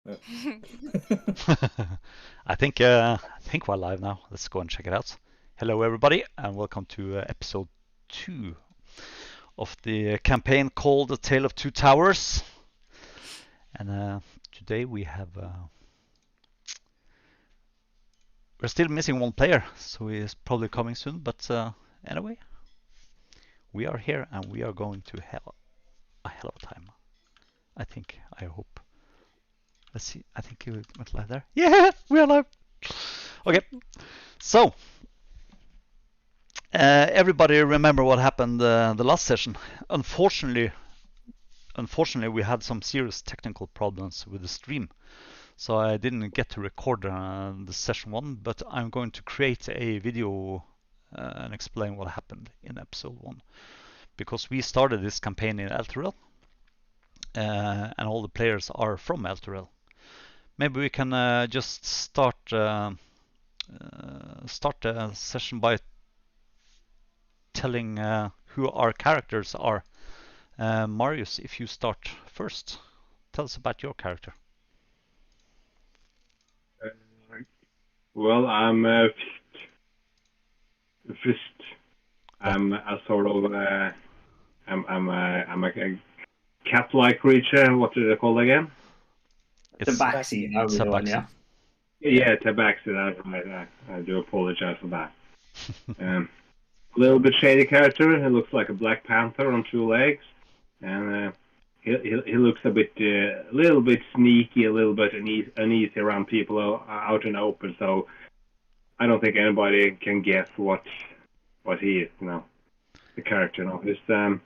I think we're live now. Let's go and check it out. Hello, everybody, and welcome to episode 2 of the campaign called The Tale of Two Towers. And today we have we're still missing one player, so he is probably coming soon. But anyway, we are here, and we are going to have a hell of a time. I hope. Let's see. I think you went live there. Yeah, we are live. Okay, so everybody remember what happened the last session. Unfortunately, we had some serious technical problems with the stream, so I didn't get to record the session 1. But I'm going to create a video and explain what happened in episode 1, because we started this campaign in Elturel, and all the players are from Elturel. Maybe we can just start the session by telling who our characters are. Marius, if you start first, tell us about your character. Well, I'm Fist. I'm a sort of I'm a cat-like creature. What do they call it again? Tabaxi. Tabaxi. Yeah, Tabaxi. That's right. I do apologize for that. A little bit shady character. He looks like a Black Panther on 2 legs, and he looks a little bit sneaky, a little bit uneasy around people out in the open. So I don't think anybody can guess what he is. The character. He's a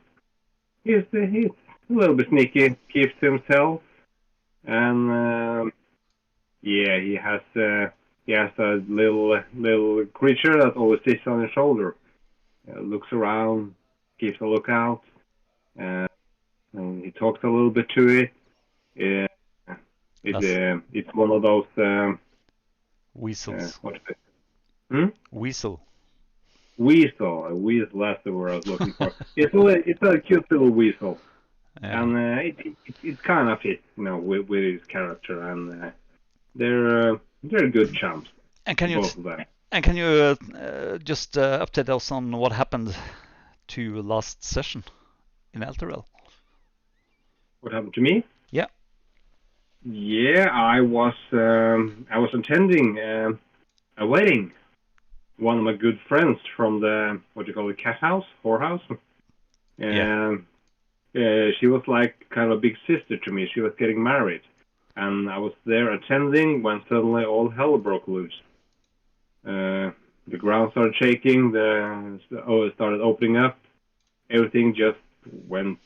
little bit sneaky, keeps to himself, and he has a little creature that always sits on his shoulder. Looks around, keeps a lookout, and he talks a little bit to it. It's one of those weasels. What is it? Weasel. Weasel. That's the word I was looking for. It's a cute little weasel, and it kind of fits, with his character, and they're good chumps. And can you both of them. And can you just update us on what happened to you last session in Elturel? What happened to me? Yeah. Yeah, I was attending a wedding. One of my good friends from the cat house, whorehouse. She was like kind of a big sister to me. She was getting married, and I was there attending when suddenly all hell broke loose. The ground started shaking. It started opening up. Everything just went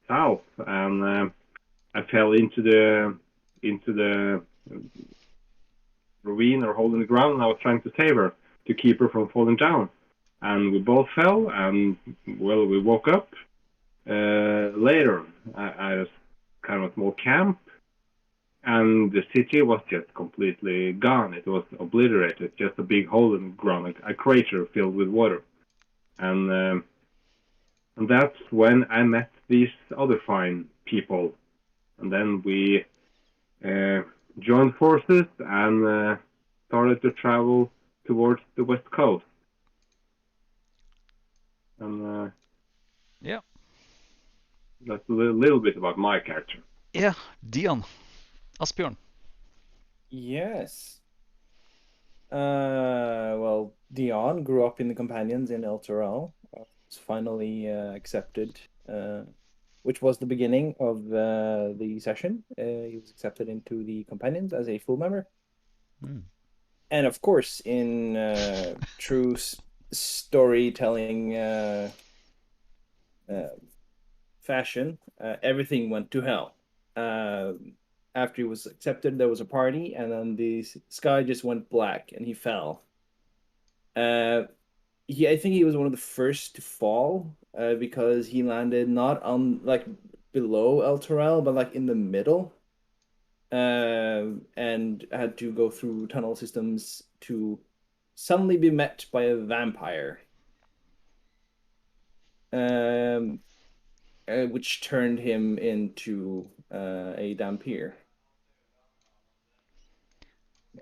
south, and I fell into the ravine or hole in the ground. And I was trying to save her, to keep her from falling down, and we both fell. And we woke up later at a kind of small camp. And the city was just completely gone. It was obliterated, just a big hole in the ground, a crater filled with water. And that's when I met these other fine people. And then we joined forces and started to travel towards the west coast. And yeah, that's a little bit about my character. Yeah, Dion. Asbjørn. Yes. Well, Dion grew up in the Companions in Elturel. Was finally accepted, which was the beginning of the session. He was accepted into the Companions as a full member. And of course, in true storytelling fashion, everything went to hell. After he was accepted, there was a party, and then the sky just went black, and he fell. I think he was one of the first to fall, because he landed not on below Elturel, but in the middle, and had to go through tunnel systems to suddenly be met by a vampire, which turned him into a Dhampir.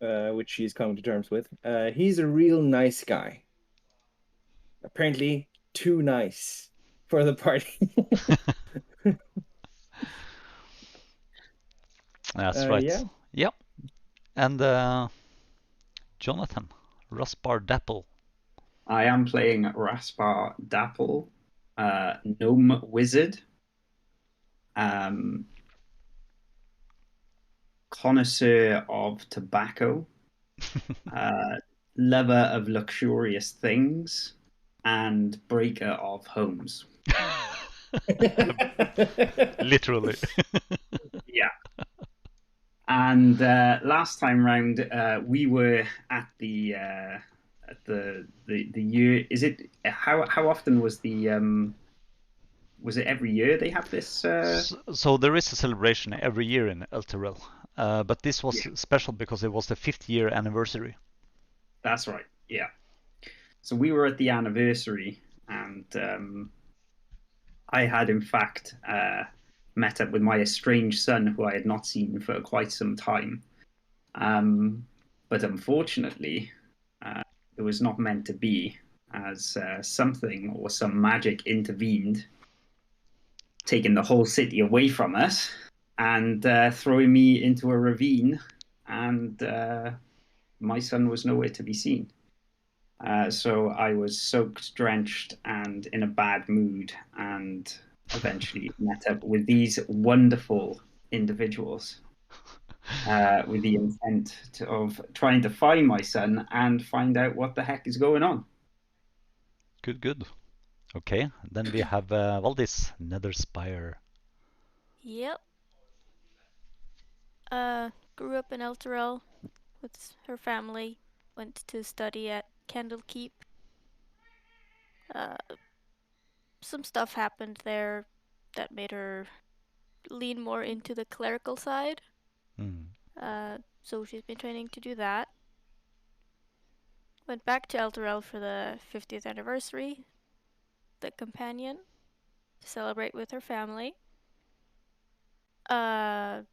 which she's come to terms with. He's a real nice guy. Apparently, too nice for the party. That's right. Yeah. Yep. And Jonathan, Ruspar Dapple. I am playing Raspar Dapple, gnome wizard, connoisseur of tobacco, lover of luxurious things, and breaker of homes. Literally. Yeah. And last time round, we were at the year. Is it how often was the was it every year they have this? So there is a celebration every year in Elturel, but this was special because it was the 5th year anniversary. That's right. Yeah. So we were at the anniversary, and I had in fact met up with my estranged son, who I had not seen for quite some time. But unfortunately, it was not meant to be, as something or some magic intervened, taking the whole city away from us and throwing me into a ravine, and my son was nowhere to be seen. So I was soaked, drenched, and in a bad mood, and eventually met up with these wonderful individuals with the intent of trying to find my son and find out what the heck is going on. Good, good. Okay, then we have Valdis, Netherspire. Yep. Grew up in Elturel with her family. Went to study at Candlekeep. Some stuff happened there that made her lean more into the clerical side. So she's been training to do that. Went back to Elturel for the 50th anniversary, the companion, to celebrate with her family. Ground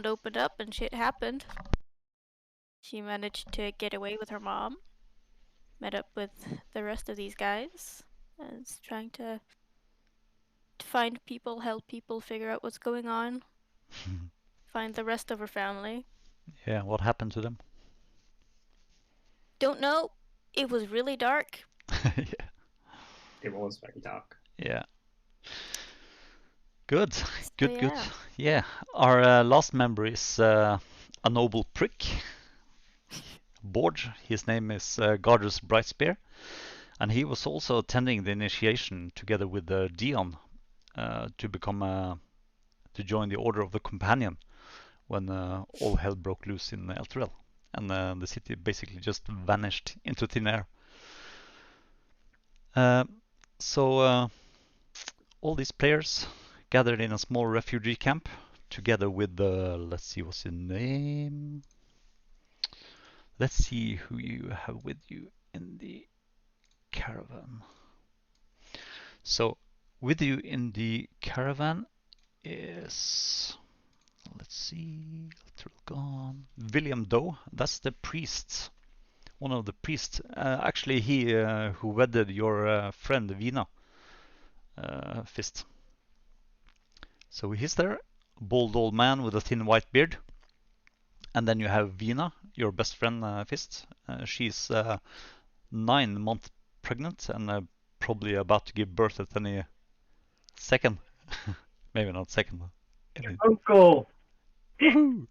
opened up and shit happened. She managed to get away with her mom. Met up with the rest of these guys and is trying to find people, help people figure out what's going on. Find the rest of her family. Yeah, what happened to them? Don't know. It was really dark. Yeah. It was very dark. Yeah. Good, good, yeah. good. Yeah, our last member is a noble prick. Borge, his name is Gardus Brightspear, and he was also attending the initiation together with Dion to become to join the Order of the Companion when all hell broke loose in Elturel, and the city basically just vanished into thin air. So all these players gathered in a small refugee camp together with let's see, what's his name? Let's see who you have with you in the caravan. So with you in the caravan is, let's see, gone. William Doe, that's the priest. One of the priests. Actually, he who wedded your friend Vina, Fist. So he's there, bald old man with a thin white beard. And then you have Vina, your best friend, Fist. She's 9 months pregnant and probably about to give birth at any second. Maybe not second. Uncle! Woohoo!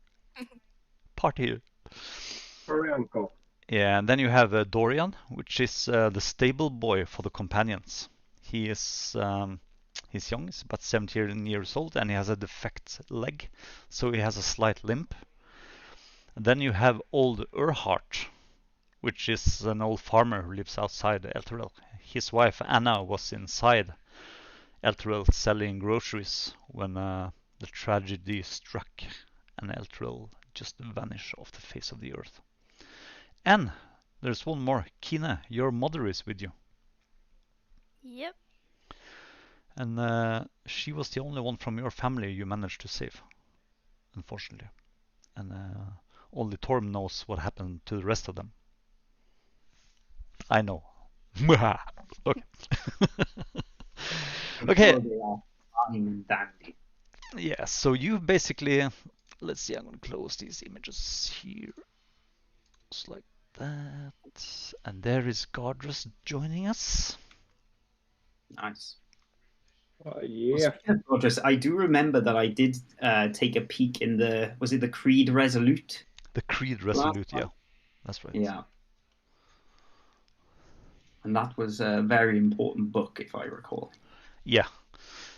Party! Sorry, Uncle. Yeah, and then you have Dorian, which is the stable boy for the companions. He is he's young, he's about 17 years old, and he has a defect leg, so he has a slight limp. And then you have old Urhart, which is an old farmer who lives outside Elturel. His wife Anna was inside Elturel selling groceries when the tragedy struck and Elturel just vanished off the face of the earth. And there's one more. Kine, your mother is with you. Yep. And she was the only one from your family you managed to save, unfortunately. And only Torm knows what happened to the rest of them. I know. Okay. Okay. Sure they are fine and dandy. Yeah, so you basically, let's see, I'm going to close these images here. Just like that. And there is Gardrus joining us. Nice. Yeah. Rogers, I do remember that I did take a peek in was it the Creed Resolute? The Creed Resolute, yeah. That's right. Yeah. And that was a very important book, if I recall. Yeah.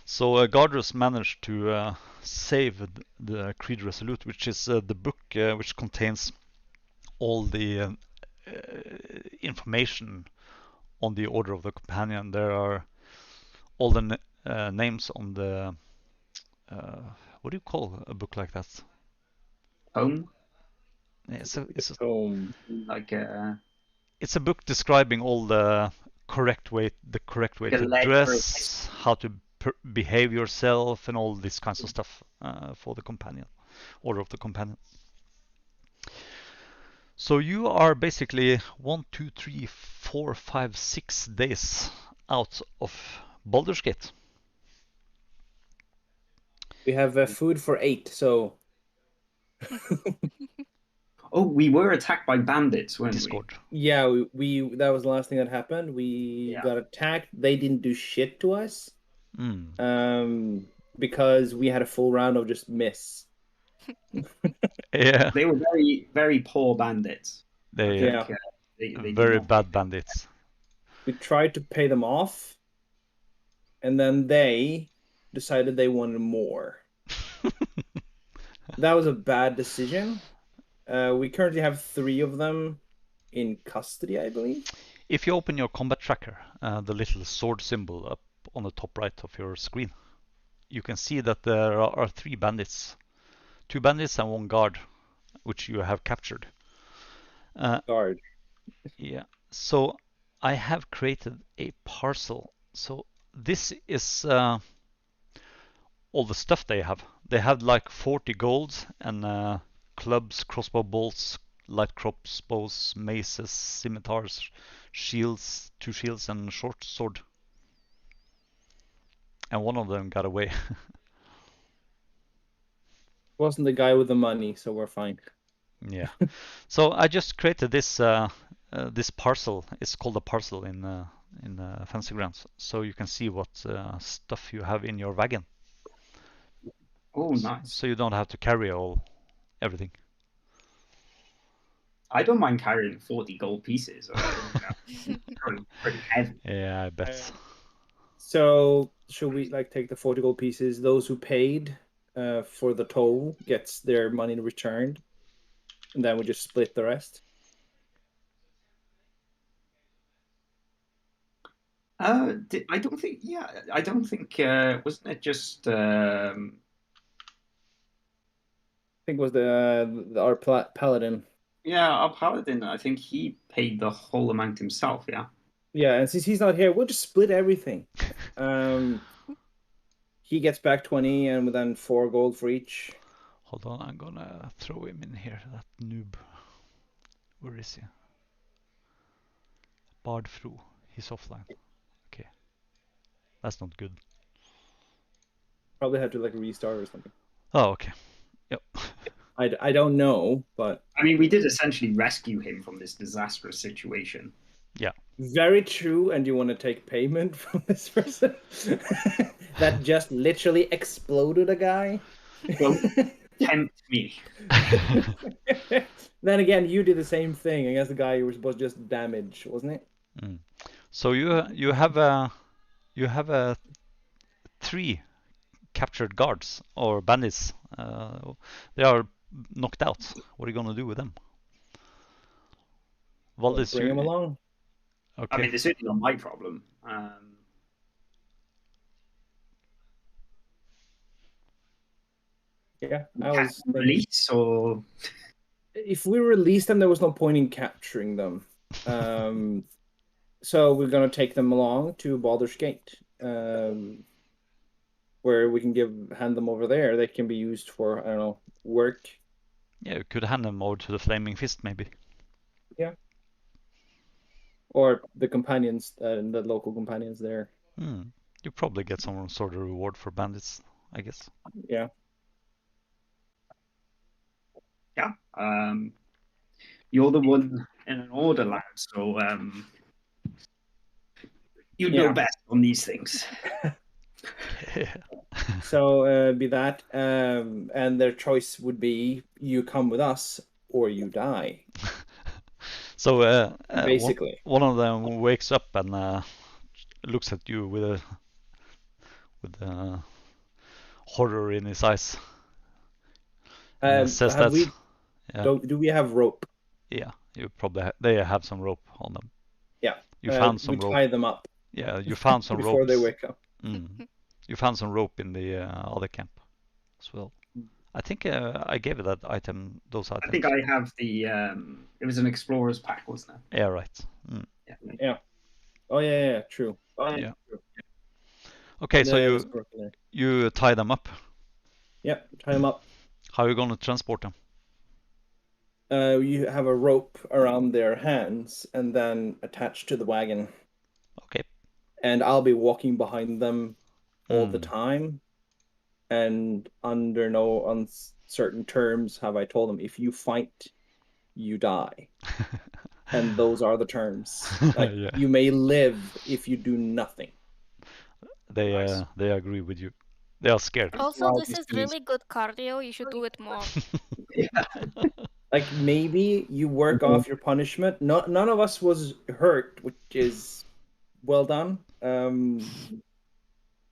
So Gardrus managed to save the Creed Resolute, which is the book which contains all the information on the Order of the Companion. There are all the names on the what do you call a book like that? Home? It's Like it's a book describing all the correct way to dress, how to behave yourself, and all this kinds of stuff for the companion, Order of the Companion. So you are basically 1, 2, 3, 4, 5, 6 days out of Baldur's Gate. We have food for 8, so. Oh, we were attacked by bandits, weren't Discord. we? Yeah, we that was the last thing that happened. We got attacked. They didn't do shit to us. Because we had a full round of just miss. Yeah. They were very, very poor bandits. They very bad bandits. We tried to pay them off, and then they decided they wanted more. That was a bad decision. We currently have 3 of them in custody, I believe. If you open your combat tracker, the little sword symbol up on the top right of your screen, you can see that there are 3 bandits. 2 bandits and 1 guard, which you have captured. Guard. Yeah. So I have created a parcel. So this is all the stuff they have. They have like 40 golds and clubs, crossbow bolts, light crossbows, maces, scimitars, shields, 2 shields, and a short sword. And one of them got away. Wasn't the guy with the money, so we're fine. Yeah. So I just created this this parcel. It's called a parcel in Fantasy Grounds, so you can see what stuff you have in your wagon. Oh, nice. So you don't have to carry everything. I don't mind carrying 40 gold pieces. Pretty heavy. Yeah, I bet. So should we take the 40 gold pieces? Those who paid for the toll gets their money returned, and then we just split the rest. I don't think. Yeah, I don't think. Wasn't it just? I think it was our paladin. Yeah, our paladin. I think he paid the whole amount himself. Yeah. Yeah, and since he's not here, we'll just split everything. He gets back 20, and then 4 gold for each. Hold on, I'm gonna throw him in here. That noob. Where is he? Bardfru. He's offline. Okay. That's not good. Probably have to restart or something. Oh, okay. Yep. I don't know, but I mean, we did essentially rescue him from this disastrous situation. Yeah. Very true. And you want to take payment from this person that just literally exploded a guy? Well, tempt me. Then again, you did the same thing against the guy you were supposed to just damage, wasn't it? So you have 3 captured guards or bandits. They are knocked out. What are you gonna do with them? Valdis, bring them along. Okay. I mean, it's certainly not my problem. Yeah, I was release or if we release them, there was no point in capturing them. So we're gonna take them along to Baldur's Gate, where we can hand them over there. They can be used for, I don't know, work. Yeah, you could hand them over to the Flaming Fist, maybe. Or the companions, the local companions there. You probably get some sort of reward for bandits, I guess. Yeah. Yeah. You're the one in an order land, so you know Yeah. best on these things. So be that, and their choice would be you come with us or you die. So Basically. one of them wakes up and looks at you with horror in his eyes. Says Have that. we? Yeah. Do we have rope? Yeah, you probably they have some rope on them. Yeah. You found some we rope. tie them up. Yeah, you found some before ropes. they wake up. You found some rope in the other camp as well. I think I gave you that item. Those items. I think I have the. It was an explorer's pack, wasn't it? Yeah, right. Yeah. Oh yeah, true. Yeah. Okay, so you tie them up. Yeah, tie them up. How are you going to transport them? You have a rope around their hands and then attached to the wagon. Okay. And I'll be walking behind them all the time. And under no uncertain terms have I told them, if you fight, you die. And those are the terms. Like, you may live if you do nothing. They agree with you. They are scared. Also, this is really good cardio. You should do it more. Like, maybe you work off your punishment. None of us was hurt, which is well done.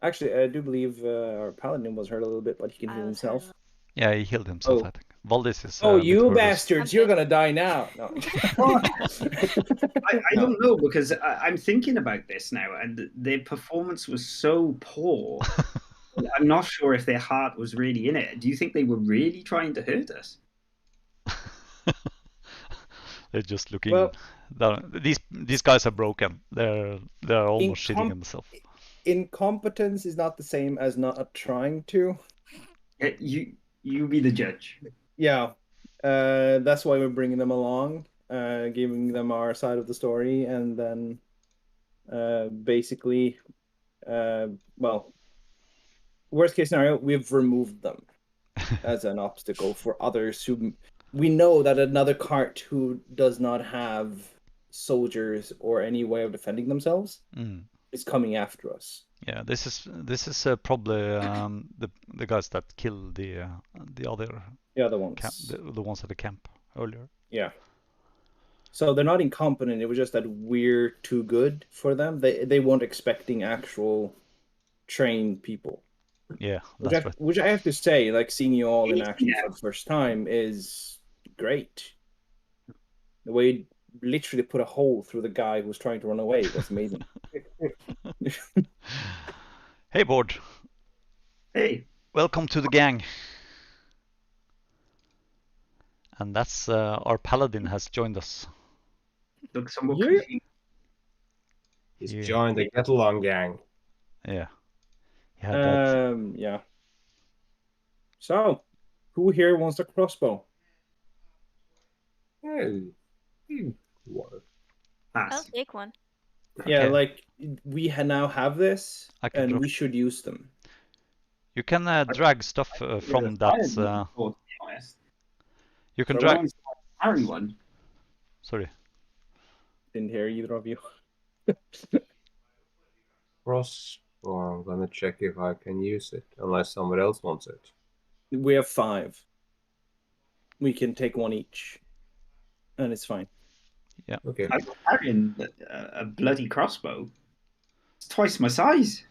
Actually, I do believe our paladin was hurt a little bit, but he can heal himself. Yeah, he healed himself, I think. Valdis is. Oh, you bastards! You're gonna die now. No. I don't know, because I'm thinking about this now, and their performance was so poor. I'm not sure if their heart was really in it. Do you think they were really trying to hurt us? They're just looking down. These guys are broken. They're almost shitting themselves. Incompetence is not the same as not trying to. You be the judge. Yeah, that's why we're bringing them along, giving them our side of the story, and then basically, worst case scenario, we've removed them as an obstacle for others who we know that another cart who does not have soldiers or any way of defending themselves is coming after us. Yeah, this is probably the guys that killed the other ones, the ones at the camp earlier. Yeah. So they're not incompetent. It was just that we're too good for them. They weren't expecting actual trained people. Yeah, which I have to say, like, seeing you all in action for the first time is great. The way you literally put a hole through the guy who was trying to run away was amazing. Hey, Bord. Hey. Welcome to the gang. And that's our paladin has joined us. Look, someone He's joined the Get Along gang. Yeah. Yeah. So, who here wants a crossbow? Hey, I'll take one. Yeah, like, we now have this, and we should use them. You can drag stuff from that. You can drag. One. Sorry. Didn't hear either of you. Crossbow. I'm gonna check if I can use it, unless somebody else wants it. We have 5. We can take one each, and it's fine. Yeah. Okay. I'm carrying a bloody crossbow. It's twice my size.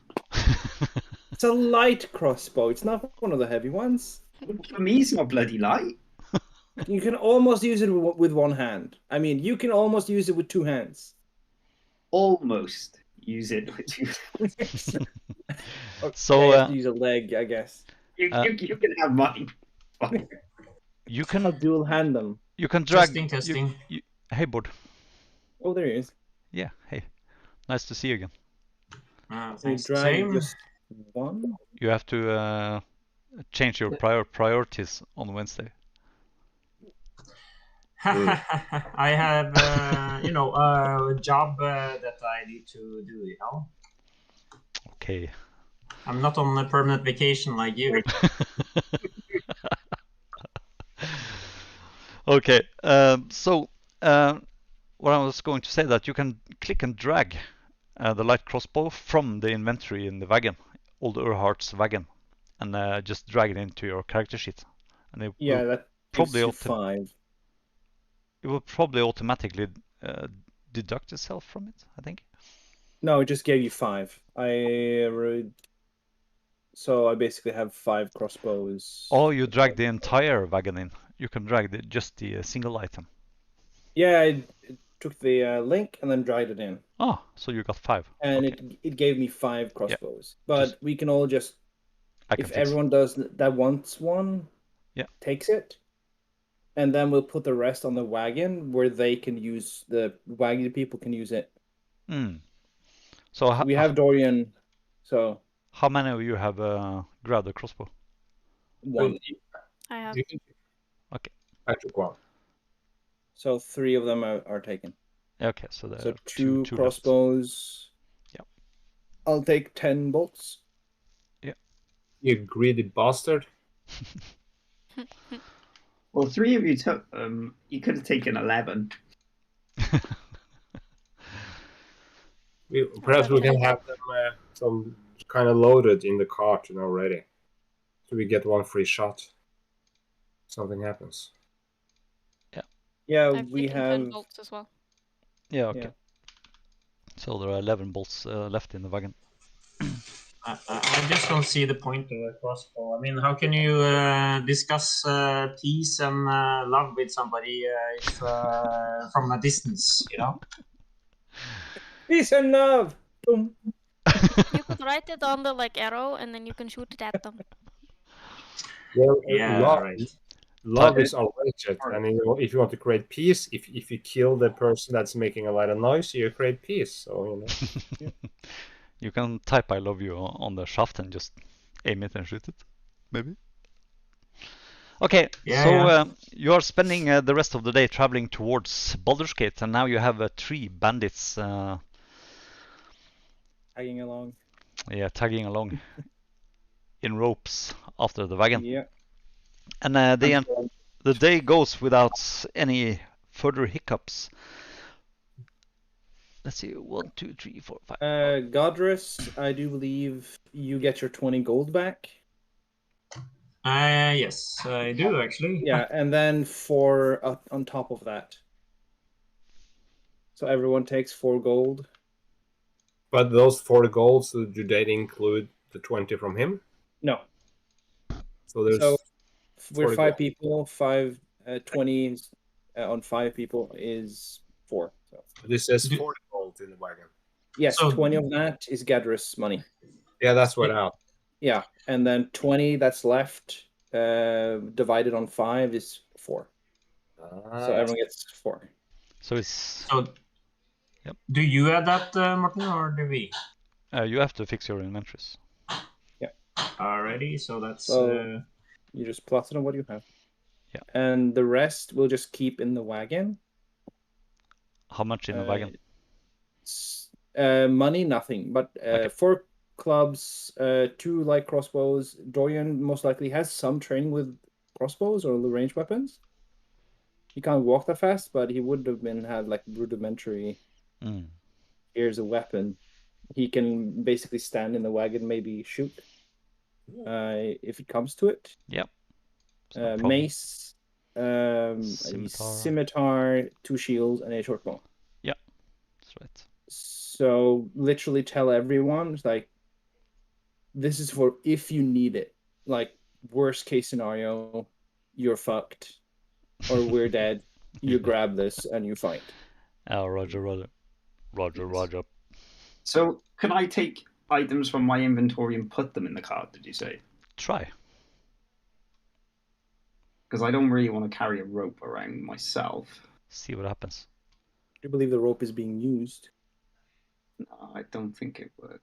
It's a light crossbow. It's not one of the heavy ones. For me, it's not bloody light. You can almost use it with one hand. I mean, you can almost use it with 2 hands. Almost use it with 2 hands. So use a leg, I guess. You can have mine. You can dual hand them. You can drag. Testing. Hey, Bud. Oh, there he is. Yeah. Hey. Nice to see you again. Thanks. Drag Same. just one. You have to change your priorities on Wednesday. I have, a job that I need to do, Okay. I'm not on a permanent vacation like you. Okay. So what I was going to say that you can click and drag the light crossbow from the inventory in the wagon, old Urhart's wagon, and just drag it into your character sheet, and it Yeah, will that gives probably you 5. it will probably automatically deduct itself from it, I think. No, it just gave you 5. So I basically have 5 crossbows. Oh, you drag the entire wagon in. You can drag just the single item. Yeah, I took the link and then dragged it in. Oh, so you got 5. And Okay. it gave me 5 crossbows. But we can all just, I can if fix everyone does that wants one, Yeah. takes it, and then we'll put the rest on the wagon where they can use, the wagon people can use it. it. So We have Dorian, so how many of you have grabbed a crossbow? 1. I have. Okay. I took one. So 3 of them are taken. Okay, so there So are 2 two crossbows. Yep. I'll take 10 bolts. You greedy bastard. Well, 3 of you took them. You could have taken 11. Perhaps we can have them some kind of loaded in the cart, ready. So we get one free shot. Something happens. Yeah, I've we taken 10 have. bolts as well. Yeah, okay. Yeah. So there are 11 bolts left in the wagon. I just don't see the point of a crossbow. I mean, how can you discuss peace and love with somebody if from a distance, Peace and love. Boom. You could write it on the arrow, and then you can shoot it at them. Well, Yeah, love, right. love is unlimited, and if you want to create peace, if you kill the person that's making a lot of noise, you create peace. So You can type "I love you" on the shaft and just aim it and shoot it, maybe. Okay, Yeah, so yeah. you are spending the rest of the day traveling towards Baldur's Gate, and now you have 3 bandits, Tagging along. tagging along in ropes after the wagon. Yeah. And the day goes without any further hiccups. Let's see, 1, 2, 3, 4, 5. Godrus, I do believe you get your 20 gold back. Yes, I do actually. Yeah, and then 4 on top of that. So everyone takes 4 gold. But those 4 golds, do they include the 20 from him? No. So there's. So we're 40 5 gold. people. 20 on 5 people is 4. So This says 40 gold in the wagon. yes, So- 20 of that is Gadrus money. Yeah, that's what out. Yeah, and then 20 that's left, divided on 5 is 4. So everyone gets 4. So it's So, Yep. do you add that, Martin, or do we? you have to fix your inventories. Alrighty, so that's. So- You just plot it on what you have. Yeah. And the rest we'll just keep in the wagon. How much in the wagon? Money, nothing. But Okay. 4 clubs, 2 light crossbows. Dorian most likely has some training with crossbows or the ranged weapons. He can't walk that fast, but he would have had rudimentary. Mm. Here's a weapon. He can basically stand in the wagon, maybe shoot. If it comes to it. Yep. It's no problem. Mace, a scimitar, 2 shields, and a short bow. That's right. So literally tell everyone, this is for if you need it. Worst case scenario, you're fucked, or we're dead. You grab this and you fight. Roger. So, can I take items from my inventory and put them in the cart, did you say? Try. Because I don't really want to carry a rope around myself. See what happens. Do you believe the rope is being used? No, I don't think it would.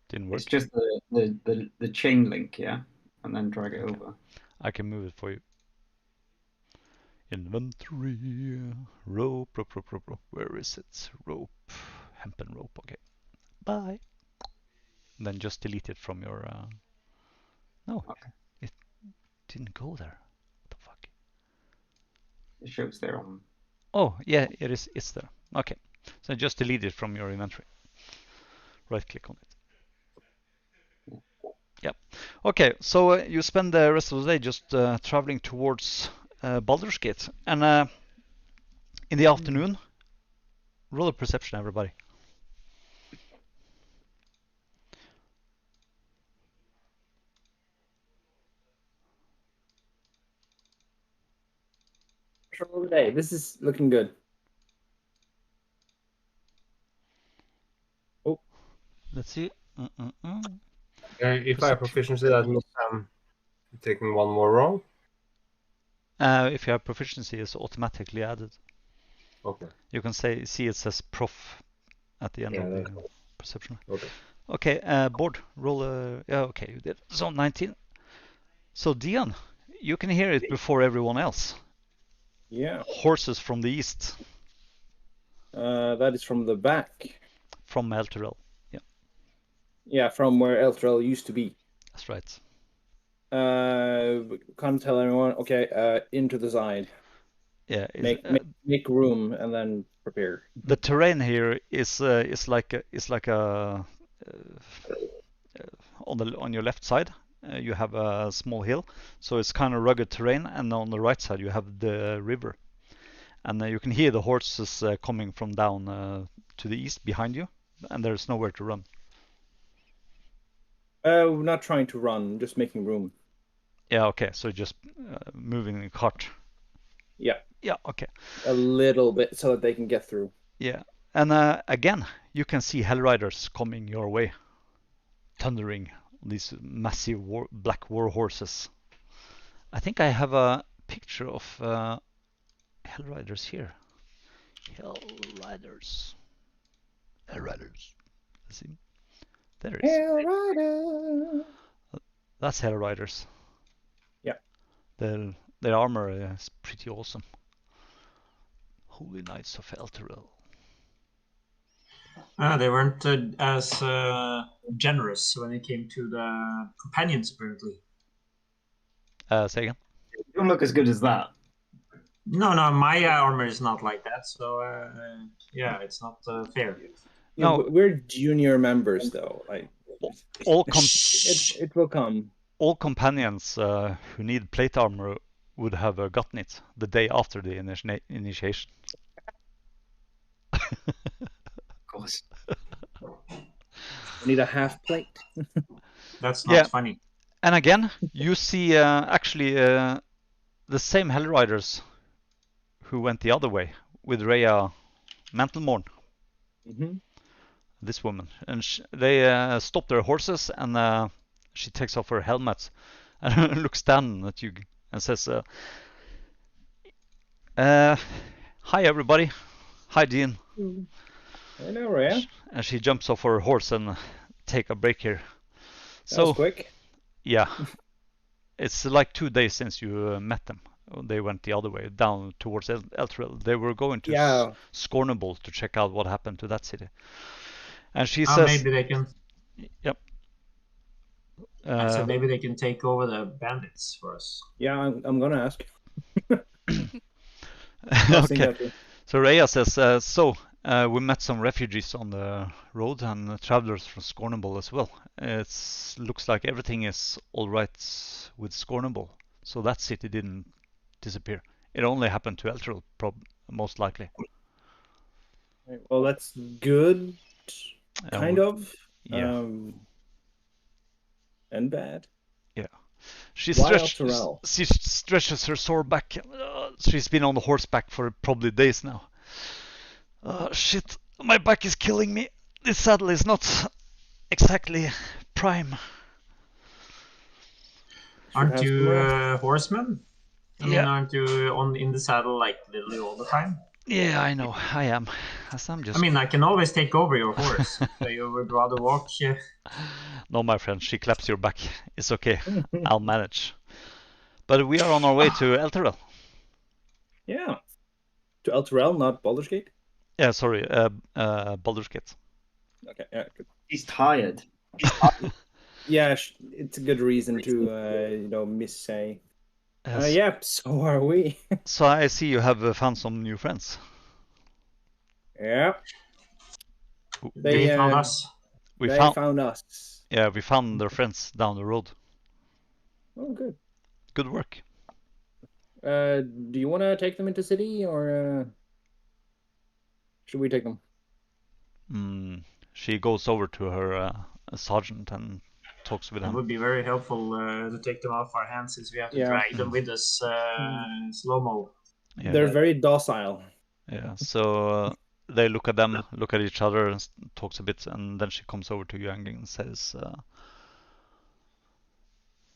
Didn't work. It's just the chain link, yeah? And then drag it over. I can move it for you. Inventory. Rope. Where is it? Rope. Hempen rope. Okay. Bye. Then just delete it from your. No, Okay. it didn't go there. What the fuck? It shows there on. Oh, yeah, it is. It's there. Okay. So just delete it from your inventory. Right click on it. Yep. Okay, so you spend the rest of the day just traveling towards Baldur's Gate. And in the afternoon, roll a perception, everybody. Control of the day. This is looking good. Oh, Let's see. If I have proficiency, that means I'm taking one more roll. If you have proficiency, it's automatically added. Okay. You can see it says prof at the end Yeah, of the that's cool. perception. Okay. Okay, Board, roll a. Yeah, okay, you did. So 19. So Dion, you can hear it before everyone else. yeah. Horses from the east, That is from the back. from Elturel. Yeah, Yeah, from where Elfsong used to be. that's right. Can't tell anyone. Okay, into the side. Yeah, Make room and then prepare. the terrain here is like a on your left side. You have a small hill, so it's kind of rugged terrain, and on the right side you have the river, and you can hear the horses coming from down to the east behind you, and there's nowhere to run. We're not trying to run, just making room. Yeah, okay, so just moving the cart. Yeah, Yeah, okay. a little bit so that they can get through. Yeah, and again, you can see Hellriders coming your way, thundering on these massive black war horses. I think I have a picture of Hellriders here. Hellriders. Let's see. There it is. Hellrider. That's Hellriders. Yeah. Their armor is pretty awesome. Holy Knights of Elturel. They weren't as generous when it came to the companions, apparently. Say again? You don't look as good as that. No, my armor is not like that, so yeah, it's not fair. Yeah, No. but we're junior members though. Like All it will come. all companions who need plate armor would have gotten it the day after the initiation. Of course. We need a half plate. That's not Yeah. funny. And again, you see actually the same Hellriders who went the other way with Rhea Mantlemorn, Mm-hmm. this woman. And they stop their horses, and she takes off her helmet and looks down at you and says, hi everybody. Hi Dean. I know, Rhea. And she jumps off her horse and take a break here. That was So quick. yeah, it's like 2 days since you met them. They went the other way, down towards Elturel. They were going to Yeah. Scornable to check out what happened to that city. And she Oh, says, maybe they can. yep. I said maybe they can take over the bandits for us. Yeah, I'm gonna ask. I was thinking Okay. that too. So Rhea says, we met some refugees on the road and travelers from Scornable as well. It looks like everything is all right with Scornable. So that city didn't disappear. It only happened to Elturel, most likely. Well, that's good. Kind of. Yeah. And bad. She Why stretches her sword back. She's been on the horseback for probably days now. Shit, my back is killing me. This saddle is not exactly prime. Aren't have you some horsemen? I mean, Yeah. aren't you in the saddle like literally all the time? Yeah, I know, I am. As I'm just. I mean, I can always take over your horse. So you would rather walk. No, my friend, she claps your back. It's okay. I'll manage. But we are on our way to Elturel. Yeah. To Elturel, not Baldur's Gate? Yeah, sorry, Baldur's Gate. Okay, yeah, good. He's tired. Yeah, it's a good reason to, missay. Yes. Yeah, so are we. So I see you have found some new friends. Yeah, They they found us. We they found, found us. yeah, we found their friends down the road. Oh, good. Good work. Do you want to take them into city, or should we take them? She goes over to her sergeant and talks with It him. would be very helpful to take them off our hands since we have to Yeah. drag them with us slow-mo. Yeah. They're very docile. Yeah, so they look at them, look at each other, and talks a bit, and then she comes over to Yang and says,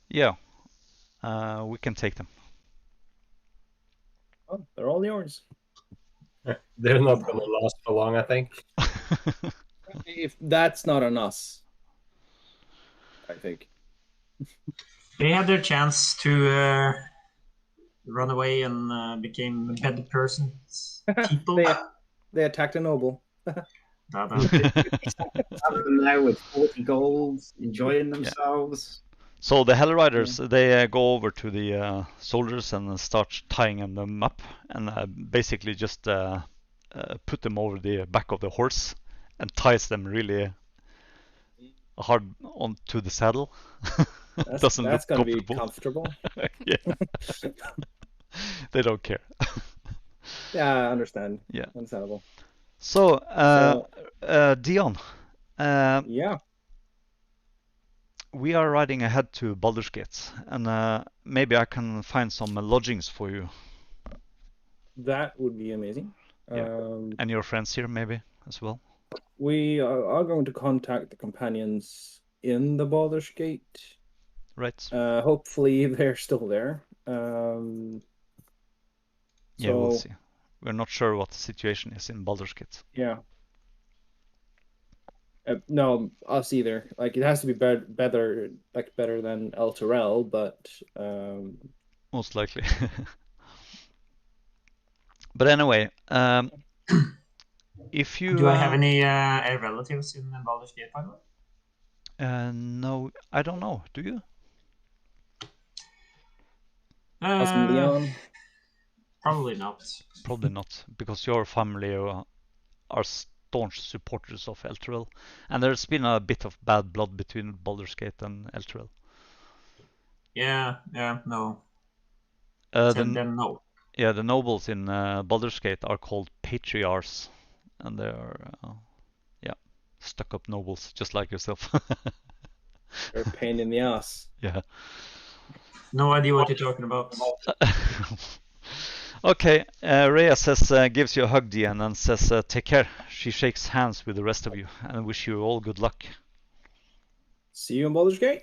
"Yeah, we can take them." Oh, they're all yours. They're not going to last for long, I think. If that's not on us, I think. They had their chance to run away and became better persons. People. They attacked a noble. Now with 40 gold, enjoying themselves. So the Hellriders, they go over to the soldiers and start tying them up, and basically just put them over the back of the horse and ties them really hard onto the saddle. That's going to be comfortable. Yeah. They don't care. Yeah, I understand. Yeah. Understandable. So, Dion. Yeah. We are riding ahead to Baldur's Gate, and maybe I can find some lodgings for you. That would be amazing. Yeah. And your friends here, maybe, as well? We are going to contact the companions in the Baldur's Gate. Right. Hopefully they're still there. Yeah, we'll see. We're not sure what the situation is in Baldur's Gate. Yeah. No, us either. Like, it has to be better than Elturel, but most likely. But anyway, if you do I have any relatives in Baldur's Gate, by the way? No, I don't know. Do you? Leon? Probably not. Probably not, because your family are staunch supporters of Elturel, and there's been a bit of bad blood between Baldur's Gate and Elturel. Yeah, no. No. Yeah, the nobles in Baldur's Gate are called patriarchs, and they are, stuck-up nobles, just like yourself. They're a pain in the ass. Yeah. No idea what you're talking about. Okay, Rhea says, gives you a hug, Dian, and says, take care. She shakes hands with the rest of you and wish you all good luck. See you in Baldur's Gate.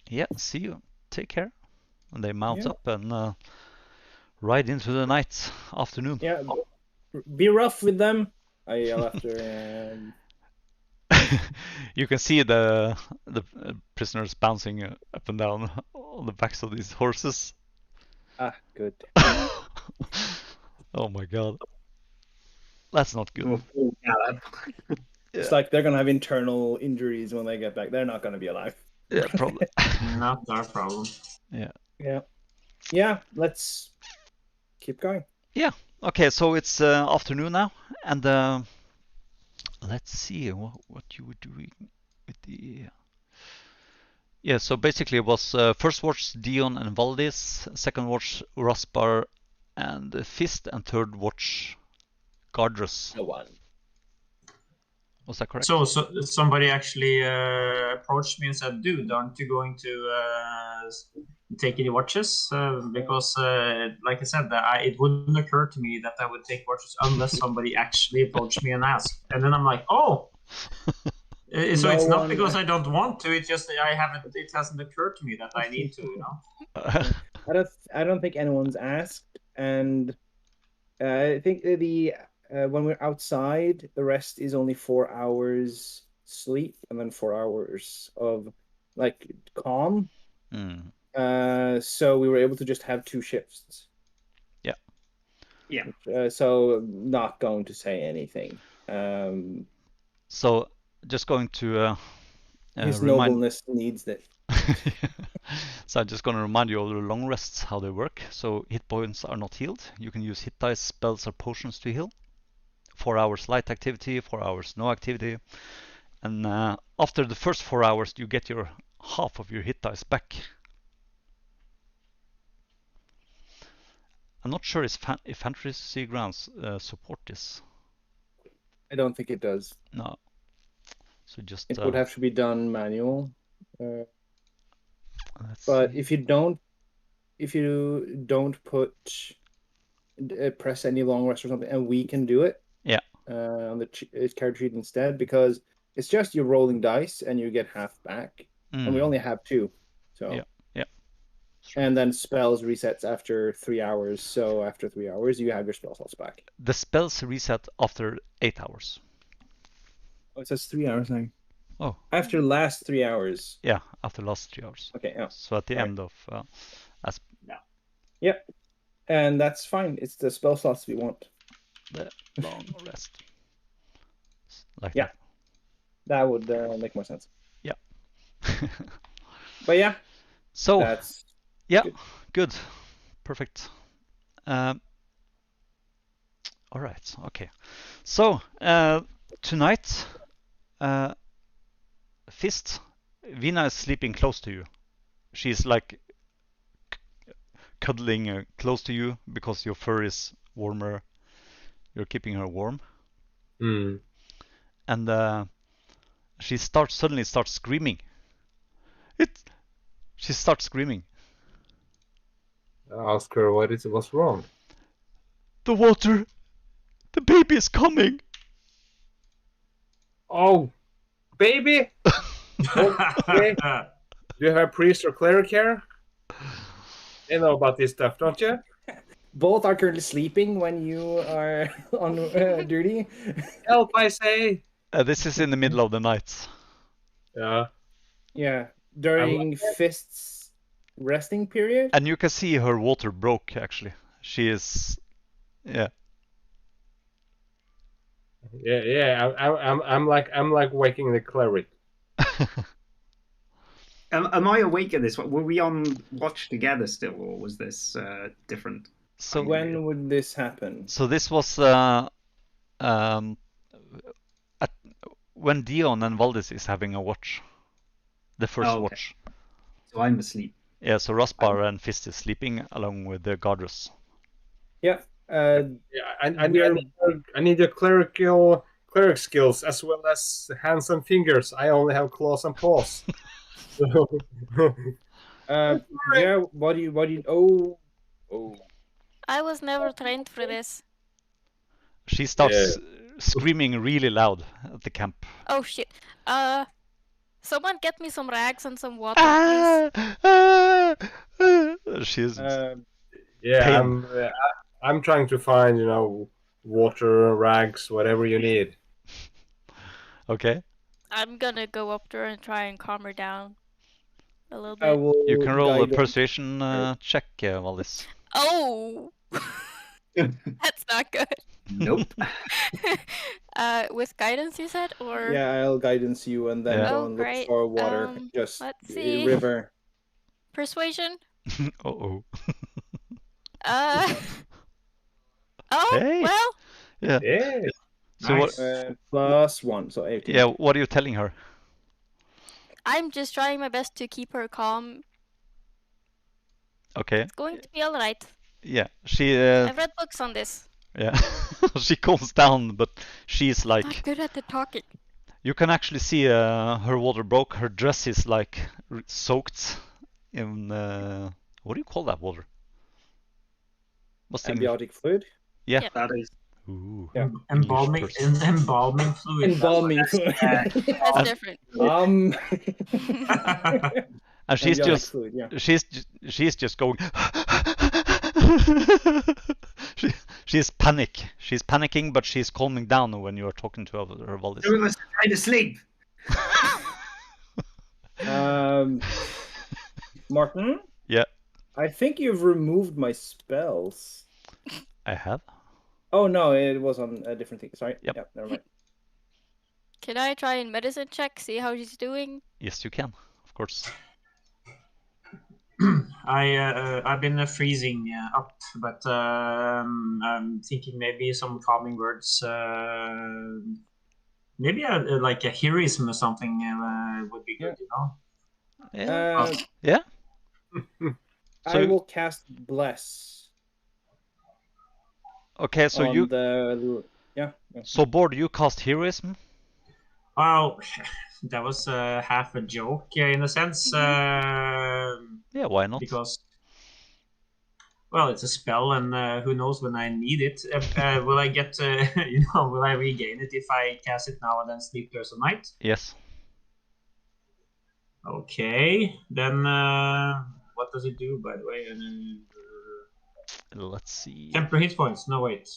Yeah, see you. Take care. And they mount up and ride into the night, afternoon. Yeah, be rough with them. I yell after. You can see the prisoners bouncing up and down on the backs of these horses. Ah, good. Oh my god. That's not good. It's like they're gonna have internal injuries when they get back. They're not gonna be alive. Yeah, probably. Not our problem. Yeah, let's keep going. Yeah. Okay, so it's afternoon now, and let's see what you were doing with the. Yeah, so basically it was first watch Dion and Valdis, second watch Raspar and Fist, and third watch Gardrus. No one. Was that correct? So somebody actually approached me and said, "Dude, aren't you going to take any watches?" Because, like I said, it wouldn't occur to me that I would take watches unless somebody actually approached me and asked. And then I'm like, "Oh." So it's not because I don't want to. It's just I haven't. It hasn't occurred to me that I need to. You know. I don't think anyone's asked, and I think when we're outside, the rest is only 4 hours sleep and then 4 hours of like calm. So we were able to just have 2 shifts. Yeah. so not going to say anything. So just going to His remind. nobleness needs it. So I'm just going to remind you of the long rests, how they work. So hit points are not healed. You can use hit dice, spells, or potions to heal. 4 hours light activity, 4 hours no activity. And after the first 4 hours, you get your half of your hit dice back. I'm not sure if Fantasy Grounds support this. I don't think it does. No. So just It would have to be done manual. let's But see. if you don't put press any long rest or something, and we can do it. Yeah. On the character sheet instead, because it's just you're rolling dice and you get half back, and we only have 2. So Yeah. And then spells resets after 3 hours. So after 3 hours, you have your spell slots back. The spells reset after 8 hours. Oh, it says 3 hours now. Oh. After last 3 hours. Yeah, after last 3 hours. Okay. Yeah. So at the end of Yeah. And that's fine. It's the spell slots we want. the long rest. Like Yeah. That would make more sense. Yeah. But yeah. So that's good. Perfect. All right. Okay. So tonight, Fist, Vina is sleeping close to you. She's like cuddling close to you because your fur is warmer. You're keeping her warm. And she suddenly starts screaming. She starts screaming. Ask her what's wrong. The water! The baby is coming! Oh, baby! Okay. Do you have a priest or cleric here? You know about this stuff, don't you? Both are currently sleeping when you are on duty. Help, I say! This is in the middle of the night. Yeah. Yeah. During Fist's resting period. And you can see her water broke, actually. She is... Yeah. Yeah. I'm like waking the cleric. Am I awake at this? Were we on watch together still, or was this different? So when would this happen? So this was when Dion and Valdis is having a watch. The first watch. So I'm asleep. Yeah, so Raspar and Fist is sleeping along with the Gardrus. Yeah. I need your cleric skills as well as hands and fingers. I only have claws and paws. Yeah. What do you? Oh. I was never trained for this. She starts screaming really loud at the camp. Oh shit. Someone get me some rags and some water, please. She's I'm trying to find, water, rags, whatever you need. Okay. I'm gonna go up to her and try and calm her down a little bit. You can roll a persuasion check, Valdis. Oh! That's not good. Nope. With guidance, you said, or? Yeah, I'll guidance you and then go and look for water. Just let's see. River. Persuasion. Oh. Hey. Well. Yeah. So nice. +1, so 18. Yeah. What are you telling her? I'm just trying my best to keep her calm. Okay. It's going to be all right. Yeah, she. I've read books on this. Yeah, she calms down, but she's like. Not good at the talking. You can actually see her water broke. Her dress is like soaked in what do you call that water? What's the Ambiotic fluid? Yeah. Yep. That is. Ooh. Yeah. Embalming fluid. Embalming fluid. That's different. And she's just fluid, yeah. she's just going. She's panic. She's panicking, but she's calming down when you are talking to her. Valdis. You must try to sleep. Martin? Yeah. I think you've removed my spells. I have. Oh no, it was on a different thing. Sorry. Yep. Yeah, never mind. Can I try and medicine check, see how she's doing? Yes, you can, of course. I've been freezing up, but I'm thinking maybe some calming words. Maybe like a heroism or something would be good, you know. Yeah. Yeah. I will cast Bless. Okay, so on yeah. So Bård, you cast heroism? Well, that was half a joke in a sense. Yeah, why not? Because, well, it's a spell, and who knows when I need it. Will I get, will I regain it if I cast it now and then sleep there a night? Yes. Okay, then what does it do, by the way? Let's see. Temporary hit points. No, wait.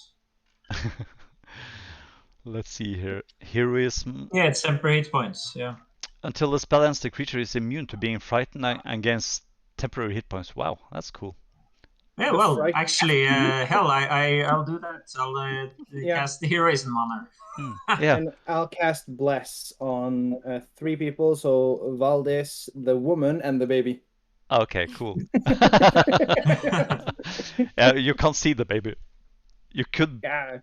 Let's see here. Heroism. Yeah, it's temporary hit points. Yeah. Until the spell ends, the creature is immune to being frightened and gains temporary hit points. Wow, that's cool. Yeah, well, actually, hell, I'll do that. I'll cast the heroism on her. Yeah. And I'll cast Bless on 3 people, so Valdez, the woman, and the baby. Okay, cool. You can't see the baby. You could. Yeah,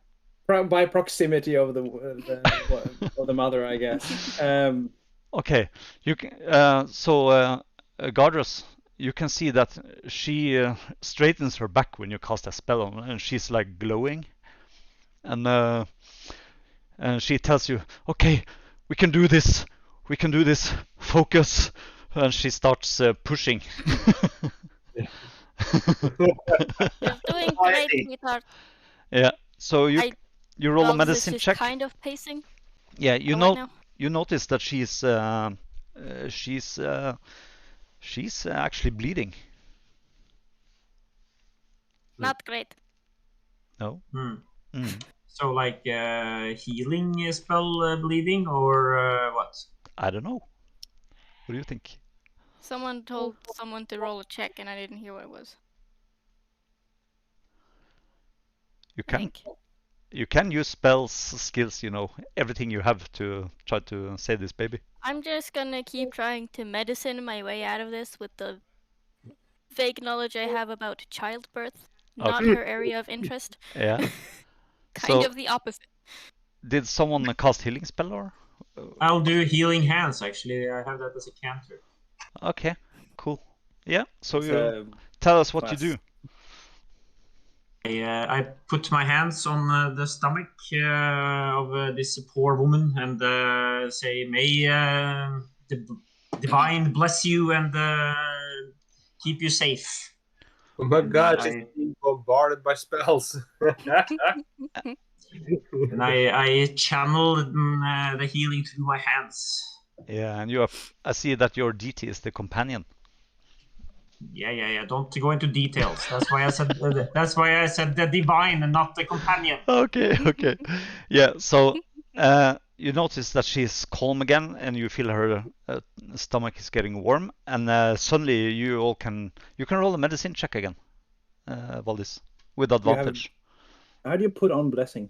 by proximity of the mother, I guess. Okay, you can. Gardrus, you can see that she straightens her back when you cast a spell on her, and she's like glowing, and she tells you, "Okay, we can do this. We can do this. Focus." And she starts pushing. You're doing great, sweetheart. Yeah. So you roll a medicine this is check. kind of pacing. Yeah, you notice that she's actually bleeding. Not great. No. So like healing spell bleeding or what? I don't know. What do you think? Someone told someone to roll a check, and I didn't hear what it was. You can use spells, skills, everything you have to try to save this baby. I'm just gonna keep trying to medicine my way out of this with the vague knowledge I have about childbirth, not her area of interest. Yeah. Kind of the opposite. Did someone cast healing spell or? I'll do healing hands. Actually, I have that as a cantrip. Okay, cool. Yeah. So you tell us what you do. I put my hands on the stomach of this poor woman and say, "May the divine bless you and keep you safe." Oh my God, she's being bombarded by spells. And I channeled the healing through my hands. Yeah, and I see that your deity is the companion. Yeah. Don't go into details. That's why I said. That's why I said the divine and not the companion. Okay. Yeah. So you notice that she's calm again, and you feel her stomach is getting warm, and suddenly you can roll a medicine check again, Valdis, with advantage. How do you put on blessing?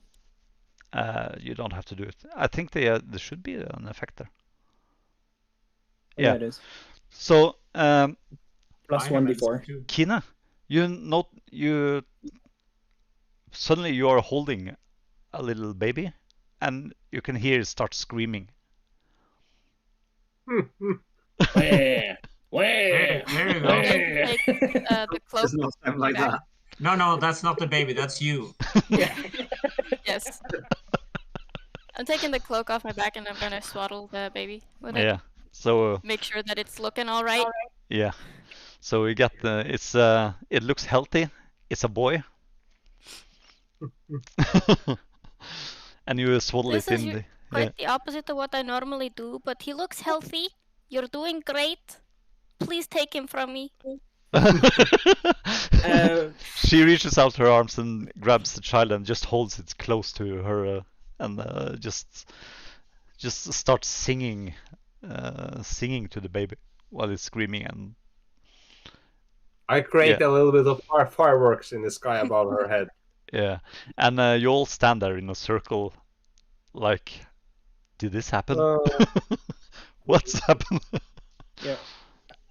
You don't have to do it. I think there should be an effect there. Yeah, it is. So plus 1d4. Kina, you suddenly you are holding a little baby, and you can hear it start screaming. Where? There you go. Take the cloak. Does not sound like that. No, that's not the baby. That's you. Yes. I'm taking the cloak off my back, and I'm gonna swaddle the baby with it. Yeah. So make sure that it's looking all right. Yeah. So we got it looks healthy. It's a boy. And you swaddle it in the. Quite the opposite of what I normally do, but he looks healthy. You're doing great. Please take him from me. She reaches out her arms and grabs the child and just holds it close to her and just starts singing to the baby while it's screaming. And I create a little bit of fireworks in the sky above her head. Yeah, and you all stand there in a circle, like, did this happen? What's happened? Yeah.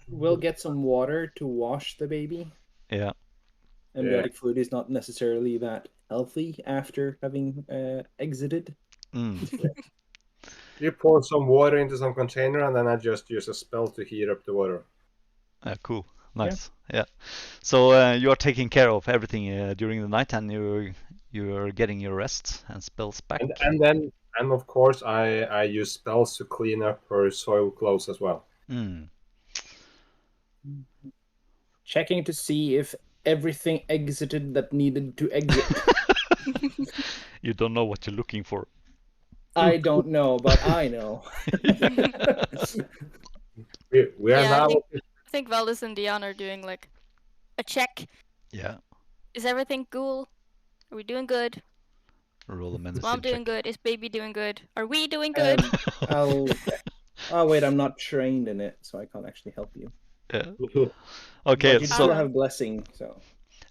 We'll get some water to wash the baby. Yeah. Amniotic fluid is not necessarily that healthy after having exited. Mm. You pour some water into some container, and then I just use a spell to heat up the water. Cool. Nice. Yeah. So you are taking care of everything during the night, and you're getting your rest and spells back. And of course I use spells to clean up her soiled clothes as well. Mm. Checking to see if everything exited that needed to exit. You don't know what you're looking for. I don't know, but I know. We are now. I think Valdis and Dion are doing like a check. Yeah. Is everything cool? Are we doing good? Roll a Is medicine Mom doing check. good? Is Baby doing good? Are we doing good? Oh wait, I'm not trained in it, so I can't actually help you. Yeah. But Okay. you So still have blessing, so.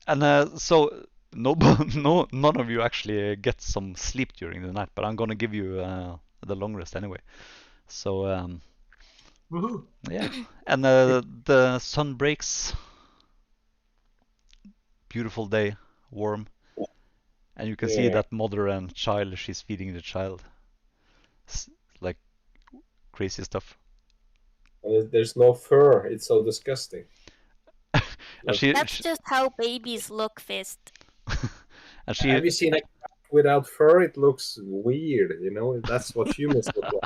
and so none of you actually get some sleep during the night, but I'm gonna give you the long rest anyway. So Woohoo! yeah, and the sun breaks. Beautiful day, warm, and you can see that mother and child. She's feeding the child, like crazy stuff. There's no fur. It's so disgusting. And she, That's just how babies look, Fist. and she. Have you seen a cat without fur? It looks weird. You know, that's what humans look like.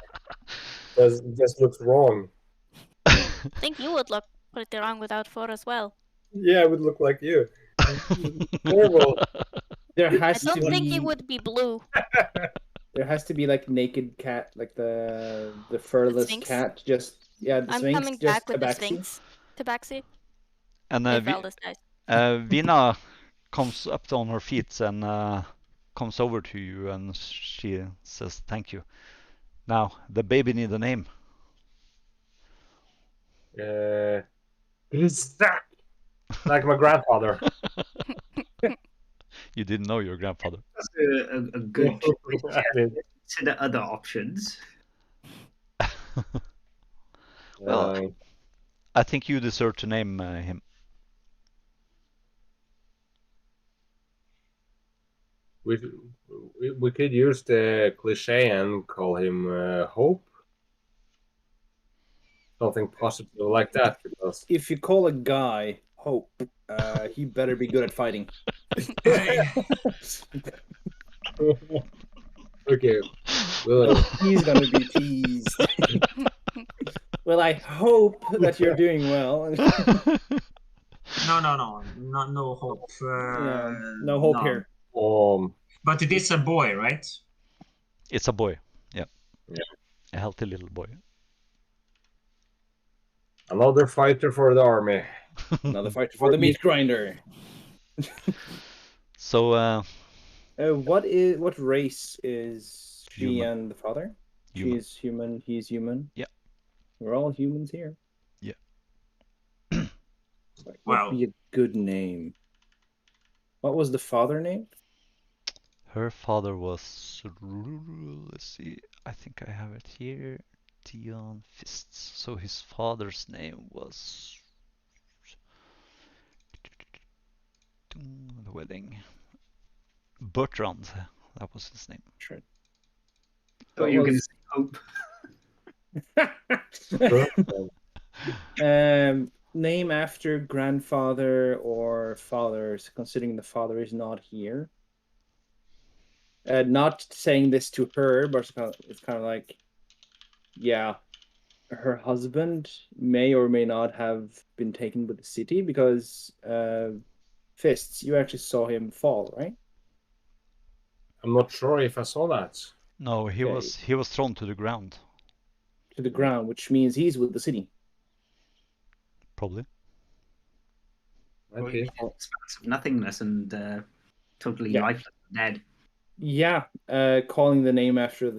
It just looks wrong. I think you would look pretty wrong without fur as well. Yeah, it would look like you. Horrible. There I has don't to think be. you would be blue. There has to be like naked cat, like the furless Sphinx? cat. Just the I'm Sphinx. coming Just back with the Tabaxi. Sphinx. Tabaxi. And If Valdis dies. Vina comes up on her feet and comes over to you, and she says, "Thank you. Now the baby need a name." Zach, like my grandfather. You didn't know your grandfather. That's a good choice. Consider other options. Well, I think you deserve to name him. We could use the cliche and call him Hope. Something positive like that. Because If you call a guy Hope, he better be good at fighting. okay, well, He's gonna be teased. Well, I hope that you're doing well. No hope. Yeah, no hope here. But it is a boy, right? It's a boy. Yeah. Yeah. A healthy little boy. Another fighter for the army. Another fighter for the meat grinder. So, what race is she Human. and the father? Human. She's human. He's human. Yeah. We're all humans here. Yeah. What Wow. would be a good name? What was the father name? Her father was, let's see, I think I have it here, Dion Fists. So his father's name was, the wedding, Bertrand, that was his name. Sure. So you can say Hope. Name after grandfather or fathers, considering the father is not here. Not saying this to her, but it's kind of like, yeah, her husband may or may not have been taken with the city because Fists, you actually saw him fall, right? I'm not sure if I saw that. No, he Okay. was thrown to the ground. To the ground, which means he's with the city. Probably. Okay. Expanse of nothingness and totally Yeah. lifeless and dead. Yeah, calling the name after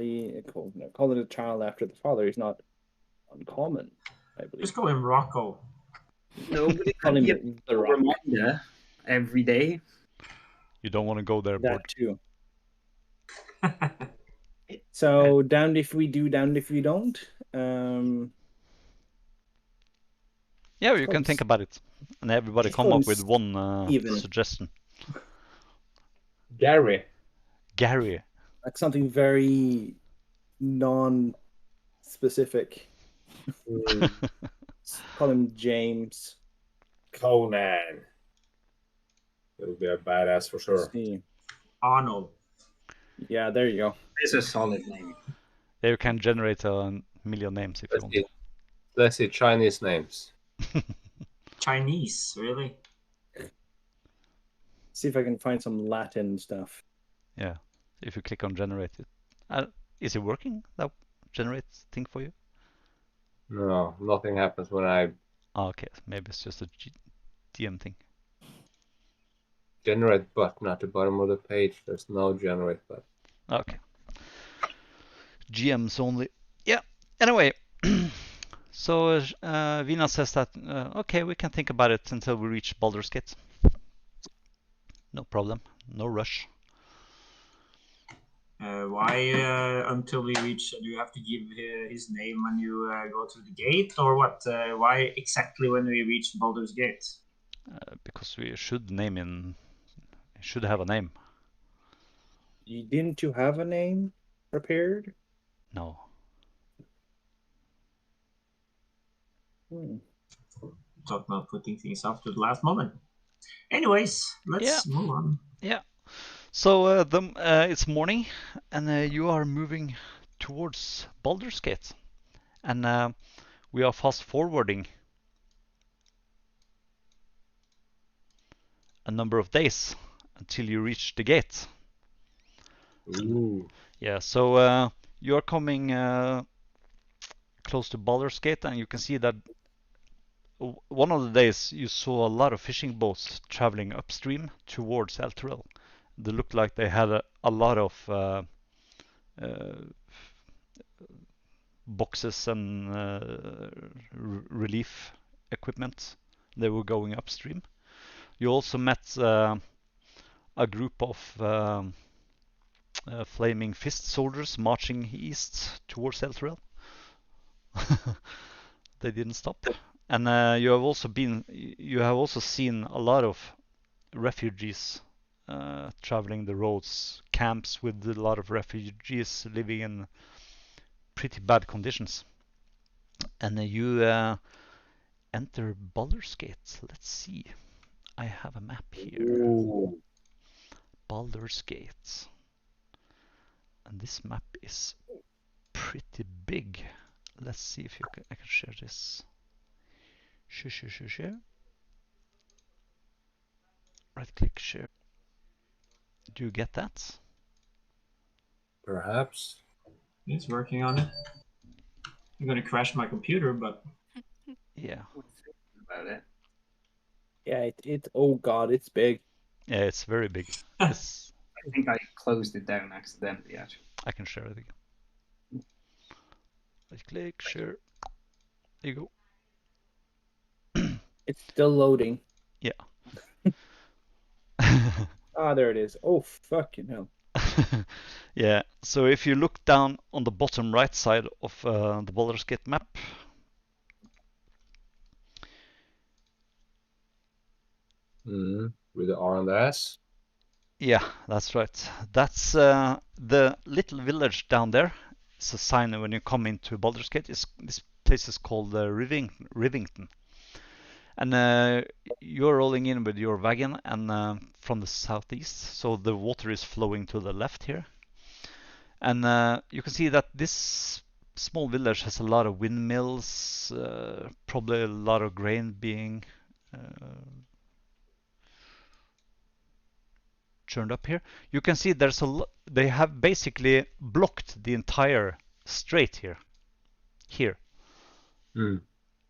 calling a child after the father is not uncommon, I believe. Just call him Rocco. Nobody Call can him give the a Rock. reminder every day. You don't want to go there, That Bord. too. So damned if we do, damned if we don't. Yeah, you can think about it, and everybody Let's come call up him with one Steven. suggestion. Gary. Gary. Like something very non-specific. Call him James. Conan. It'll be a badass for sure. See. Arnold. Yeah, there you go. It's a solid name. There you can generate a million names if you want. Let's see Chinese names. Chinese, really? See if I can find some Latin stuff. Yeah, if you click on generate it. Is it working? That generates thing for you? No, nothing happens when I Okay, maybe it's just a DM thing. generate button at the bottom of the page. There's no generate button. Okay. GMs only. Yeah. Anyway, so Vina says that okay, we can think about it until we reach Baldur's Gate. No problem. No rush. Why until we reach? Do you have to give his name when you go to the gate, or what? Why exactly when we reach Baldur's Gate? Because we should name him. He should have a name. Didn't you have a name prepared? No. Talk about putting things off to the last moment. Anyways, let's move on. Yeah. So it's morning, and you are moving towards Baldur's Gate, and we are fast forwarding a number of days until you reach the gate. Ooh. Yeah. So you are coming close to Baldur's Gate, and you can see that one of the days you saw a lot of fishing boats traveling upstream towards Elturel. They looked like they had a lot of boxes and relief equipment. They were going upstream. You also met a group of flaming fist soldiers marching east towards Elturel. They didn't stop. And you have also seen a lot of refugees traveling the roads, camps with a lot of refugees living in pretty bad conditions. And you enter Baldur's Gate. Let's see. I have a map here. Ooh. Baldur's Gate. And this map is pretty big. Let's see if I can share this. Share. Right click, share. Do you get that? Perhaps. He's working on it. I'm gonna crash my computer, but Yeah. About it. Yeah, oh god, it's big. Yeah, it's very big. It's, I think I closed it down accidentally, actually. I can share it again. Right click, share. There you go. It's still loading. Yeah. Ah, there it is. Oh, fucking hell. Yeah, so if you look down on the bottom right side of the Baldur's Gate map, With the R on the S. yeah, that's right. That's the little village down there. It's a sign when you come into Baldur's Gate. This place is called Rivington. And you're rolling in with your wagon and from the southeast, so the water is flowing to the left here. And you can see that this small village has a lot of windmills, probably a lot of grain being churned up here. You can see there's they have basically blocked the entire strait here.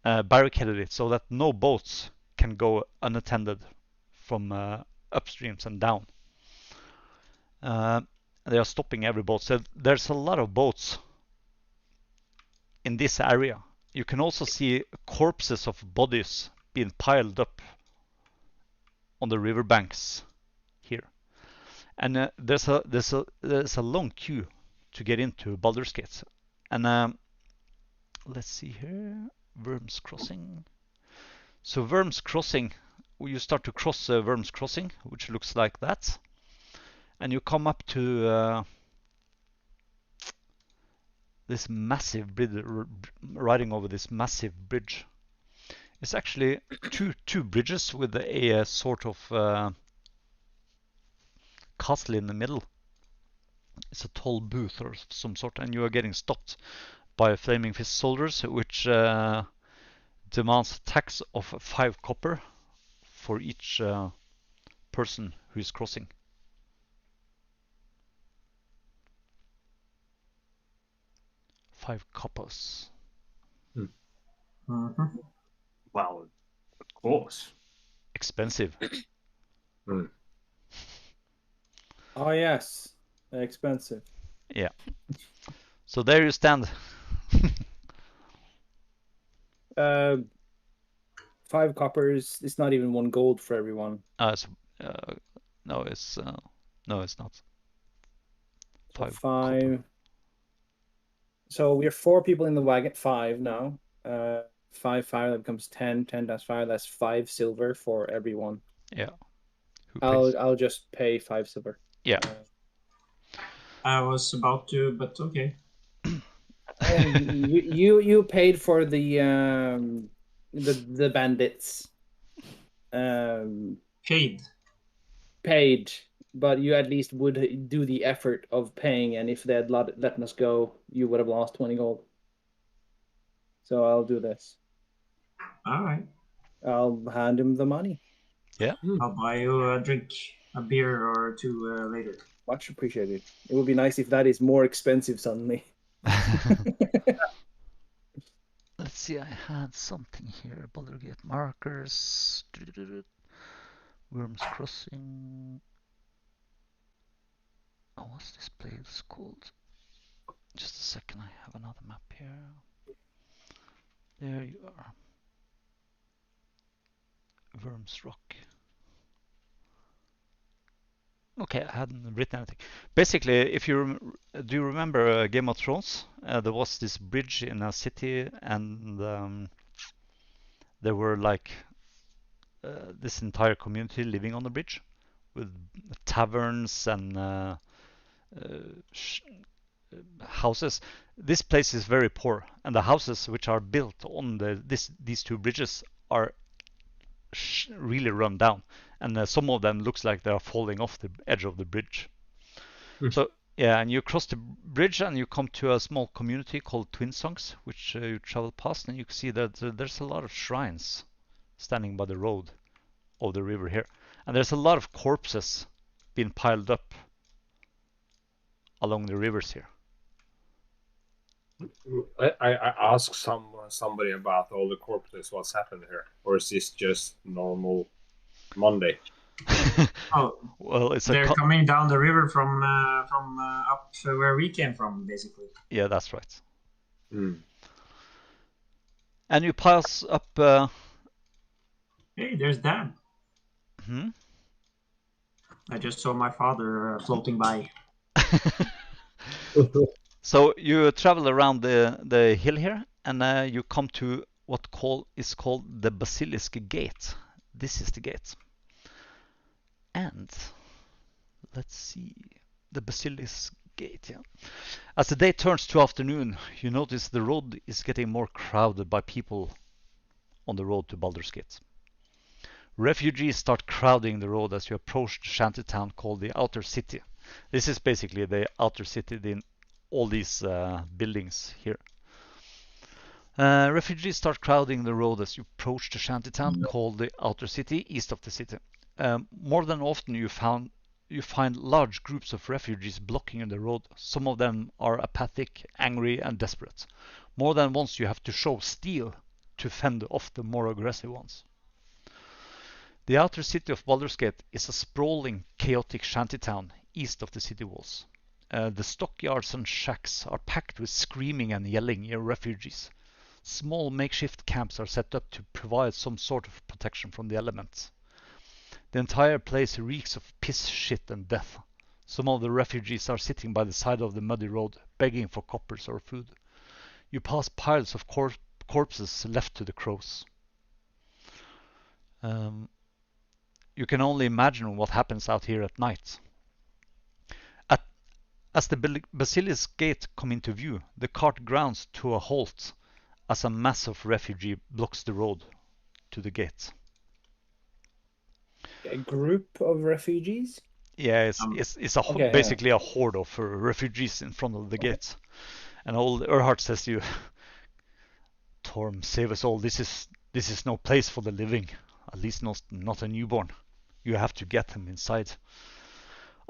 Barricaded it so that no boats can go unattended from upstreams and down. They are stopping every boat. So there's a lot of boats in this area. You can also see corpses of bodies being piled up on the riverbanks here. And there's a long queue to get into Baldur's Gate. And let's see here, Worms Crossing. So Worms Crossing, you start to cross Worms Crossing, which looks like that, and you come up to this massive bridge, riding over this massive bridge. It's actually two bridges with a sort of castle in the middle. It's a toll booth or some sort, and you are getting stopped by flaming fist soldiers, which demands a tax of 5 copper for each person who is crossing. Five coppers. Mm-hmm. Well, of course. Expensive. Oh yes, expensive. Yeah. So there you stand. 5 coppers. It's not even 1 gold for everyone. No, it's not. So 5 5. copper. So we're 4 people in the wagon. 5 now. 5, that becomes 10. 10 times 5. That's 5 silver for everyone. Yeah. Who pays? I'll just pay 5 silver. Yeah. I was about to, but okay. You paid for the bandits. Paid, but you at least would do the effort of paying, and if they had let us go, you would have lost 20 gold. So I'll do this. All right. I'll hand him the money. Yeah. I'll buy you a drink, a beer or two later. Much appreciated. It would be nice if that is more expensive suddenly. Let's see, I had something here. Baldur Gate markers. Worms Crossing. Oh, what's this place called? Just a second, I have another map here. There you are. Worms Rock. Okay, I hadn't written anything. Basically, if you do you remember Game of Thrones? There was this bridge in a city, and there were like this entire community living on the bridge with taverns and houses. This place is very poor, and the houses which are built on these 2 bridges are really run down, and some of them looks like they are falling off the edge of the bridge. So yeah, and you cross the bridge and you come to a small community called Twin Songs, which you travel past, and you can see that there's a lot of shrines standing by the road of the river here, and there's a lot of corpses being piled up along the rivers here. I asked somebody about all the corpses, what's happened here, or is this just normal Monday? Oh, well, they're coming down the river from up where we came from, basically. Yeah, that's right. Mm. And you pass up. Hey, there's Dan. I just saw my father floating by. So you travel around the hill here, and you come to what is called the Basilisk Gate. This is the gate. And let's see, the Basilisk Gate. Yeah. As the day turns to afternoon, you notice the road is getting more crowded by people on the road to Baldur's Gate. Refugees start crowding the road as you approach the shanty town called the Outer City. This is basically the outer city in all these buildings here. Refugees start crowding the road as you approach the shanty town called the Outer City, east of the city. More than often you find large groups of refugees blocking the road. Some of them are apathic, angry, and desperate. More than once you have to show steel to fend off the more aggressive ones. The outer city of Baldur's Gate is a sprawling, chaotic shantytown east of the city walls. The stockyards and shacks are packed with screaming and yelling refugees. Small makeshift camps are set up to provide some sort of protection from the elements. The entire place reeks of piss, shit, and death. Some of the refugees are sitting by the side of the muddy road, begging for coppers or food. You pass piles of corpses left to the crows. You can only imagine what happens out here at night. As the basilisk gate come into view, the cart grounds to a halt as a mass of refugee blocks the road to the gate. A group of refugees? Yeah, it's basically a horde of refugees in front of the gate. And old Erhard says to you, Torm, save us all. This is no place for the living. At least not a newborn. You have to get them inside.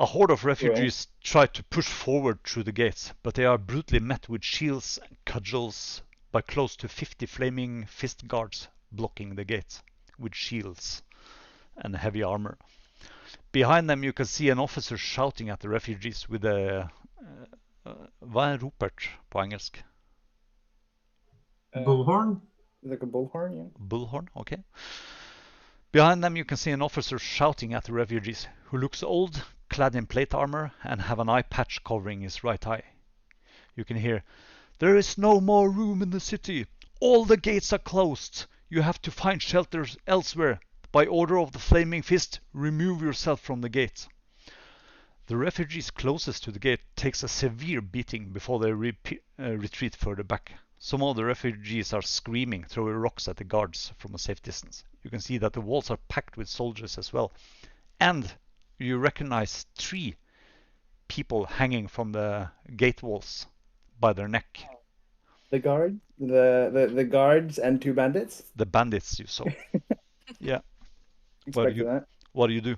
A horde of refugees try to push forward through the gates, but they are brutally met with shields and cudgels by close to 50 flaming fist guards blocking the gate with shields and heavy armor. Behind them you can see an officer shouting at the refugees with a hva ropert på engelsk? Bullhorn? Like a bullhorn, yeah. Bullhorn, okay. Behind them you can see an officer shouting at the refugees, who looks old, clad in plate armor, and have an eye patch covering his right eye. You can hear, "There is no more room in the city. All the gates are closed. You have to find shelters elsewhere. By order of the Flaming Fist, remove yourself from the gate." The refugees closest to the gate takes a severe beating before they retreat further back. Some of the refugees are screaming, throwing rocks at the guards from a safe distance. You can see that the walls are packed with soldiers as well. And you recognize 3 people hanging from the gate walls by their neck. The guards and 2 bandits? The bandits you saw. Yeah. What do you do?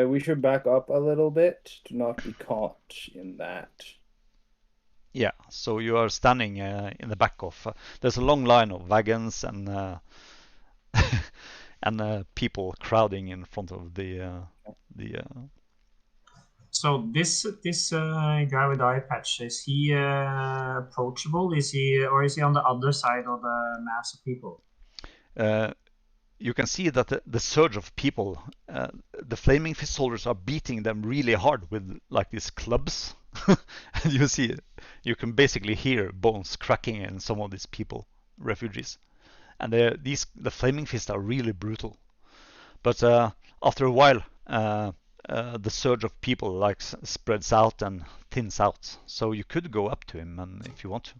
We should back up a little bit to not be caught in that. Yeah, so you are standing in the back of... there's a long line of wagons and and people crowding in front of the... So this guy with the eye patch, is he approachable? Is he on the other side of the mass of people? You can see that the surge of people, the Flaming Fist soldiers are beating them really hard with like these clubs. And you can basically hear bones cracking in some of these people, refugees. And the Flaming Fist are really brutal. But after a while, the surge of people like spreads out and thins out. So you could go up to him and if you want to.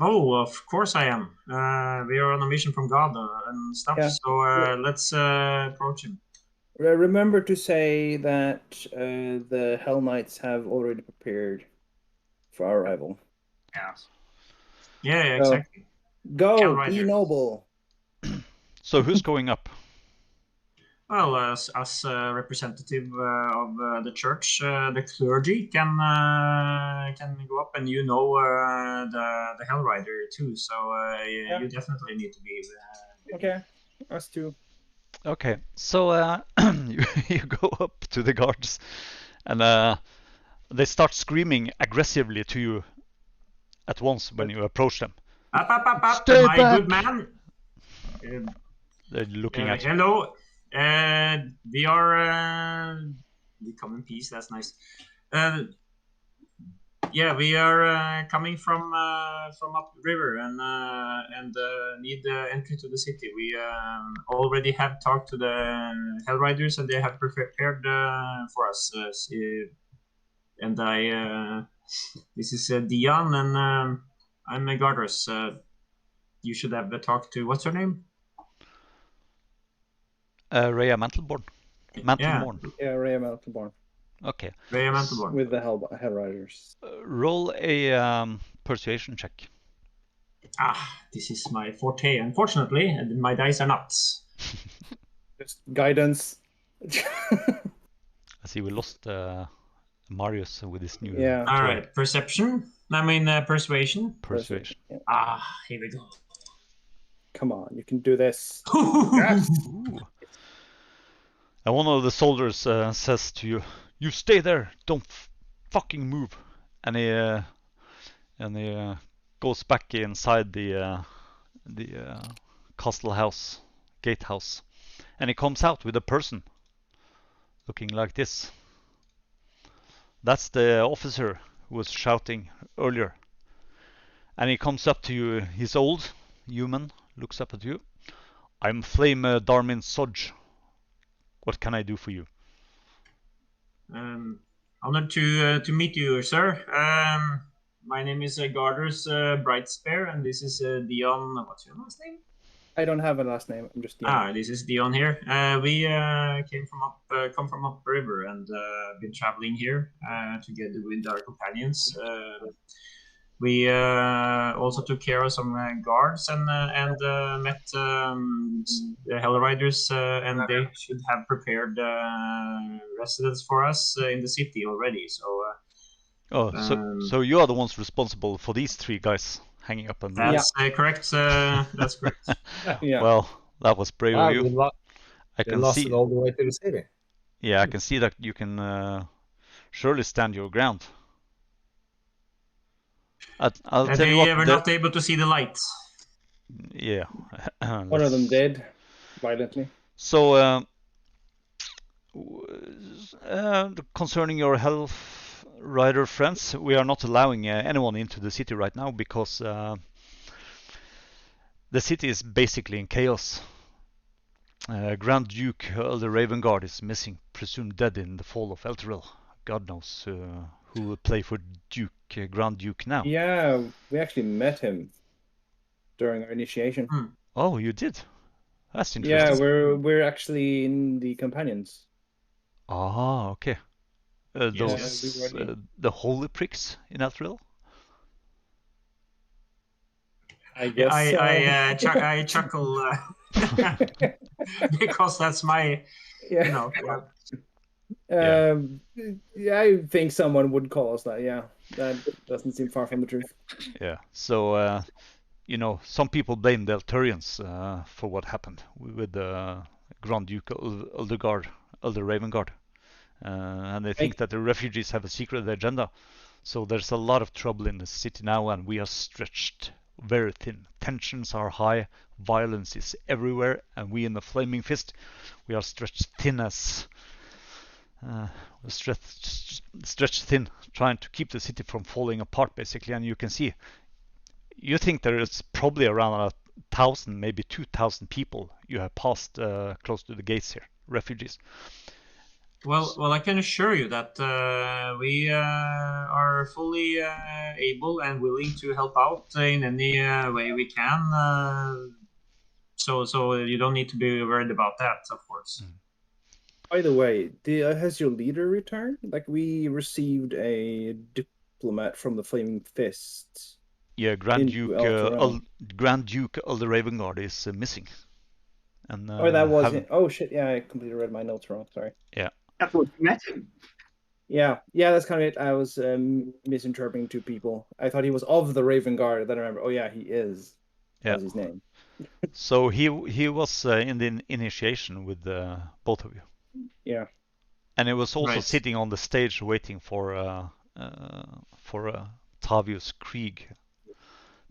Oh, of course I am. We are on a mission from God and stuff, so let's approach him. Remember to say that the Hell Knights have already prepared for our arrival. Yes. Yeah, exactly. Go, be noble. So who's going up? Well, as a representative of the church, the clergy can go up, and you know the Hellrider too. So you definitely need to be. Okay, us too. Okay, so you go up to the guards, and they start screaming aggressively to you at once when you approach them. Up, Stay my back. good man. They're looking at you. Hello. We are we come in peace. That's nice. Yeah, we are coming from upriver and need entry to the city. We already have talked to the Hellriders and they have prepared for us. And this is Dion and I'm Gardarus. You should have talked to what's her name? Rhea Mantleborn. Mantleborn. Yeah, Rhea Mantleborn. Okay. Rhea Mantleborn. With the Hellriders. Roll a persuasion check. This is my forte. Unfortunately, my dice are nuts. Just guidance. I see we lost Marius with his new... Yeah. All right. Perception. Persuasion. Persuasion. Yeah. Here we go. Come on, you can do this. Yes. And one of the soldiers says to you, "You stay there, don't fucking move." And he goes back inside the castle house, gatehouse, and he comes out with a person looking like this. That's the officer who was shouting earlier. And he comes up to you. He's old, human, looks up at you. I'm Flame Darmin Sodge. What can I do for you? Honored to meet you, sir. My name is Garders Brightspear, and this is Dion. What's your last name? I don't have a last name. I'm just Dion. This is Dion here. We come from upriver and been traveling here together with our companions. We also took care of some guards and met the Hellriders, and they should have prepared residence for us in the city already. So, so you are the ones responsible for these three guys hanging up on the that's correct. That's correct. Yeah. Well, that was brave Wow, of you. I they can lost see. it all the way to the city. Yeah, I can see that you can surely stand your ground. I'll tell you what. They were not able to see the light. Yeah. One of them did, violently. So, concerning your Hellrider friends, we are not allowing anyone into the city right now because the city is basically in chaos. Grand Duke the Ravengard is missing, presumed dead in the fall of Elturel. God knows who will play for Grand Duke now. Yeah, we actually met him during our initiation. Oh, you did? That's interesting. Yeah, we're actually in the companions. Ah, okay. Yes. Those the holy pricks in Elturel. I guess. I chuckle because that's my, Yeah. you know. Yeah, I think someone would call us that. Yeah, that doesn't seem far from the truth. Yeah. So, some people blame the Elturians for what happened with the Grand Duke Elder Ravengard, and they think that the refugees have a secret agenda. So there's a lot of trouble in the city now, and we are stretched very thin. Tensions are high, violence is everywhere, and we in the Flaming Fist, we are stretched thin as stretched thin, trying to keep the city from falling apart, basically. And you can see, you think there is probably around 1,000, maybe 2,000 people you have passed close to the gates here, refugees. Well, I can assure you that we are fully able and willing to help out in any way we can. So you don't need to be worried about that, of course. By the way, has your leader returned? Like, we received a diplomat from the Flaming Fists. Yeah, Grand Duke Elder Ravengard is missing. And that was it. Oh shit! Yeah, I completely read my notes wrong. Sorry. Yeah. I thought you met him. Yeah, that's kind of it. I was misinterpreting two people. I thought he was of the Ravengard. Then I remember, oh yeah, he is. Yeah. That's his name. So he was in the initiation with both of you. Yeah. And he was also Right. sitting on the stage waiting for Tavius Krieg,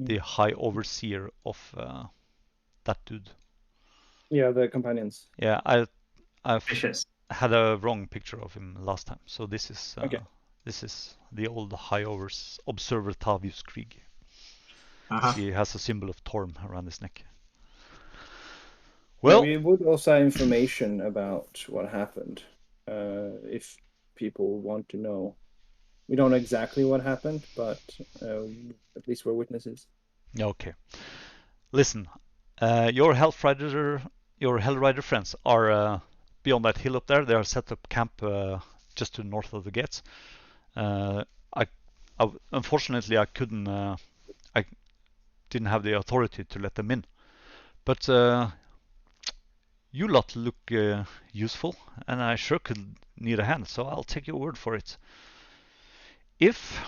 the high overseer of that dude. Yeah, the companions. Yeah, I've Vicious. had a wrong picture of him last time. So this is Okay. this is the old high observer Tavius Krieg. Uh-huh. He has a symbol of Torm around his neck. Well, Well, we would also have information about what happened, if people want to know. We don't know exactly what happened, but at least we're witnesses. okay. Listen, your Hellrider friends are beyond that hill up there. They are set up camp just to the north of the gates. Unfortunately, I didn't have the authority to let them in. But you lot look useful, and I sure could need a hand, so I'll take your word for it. If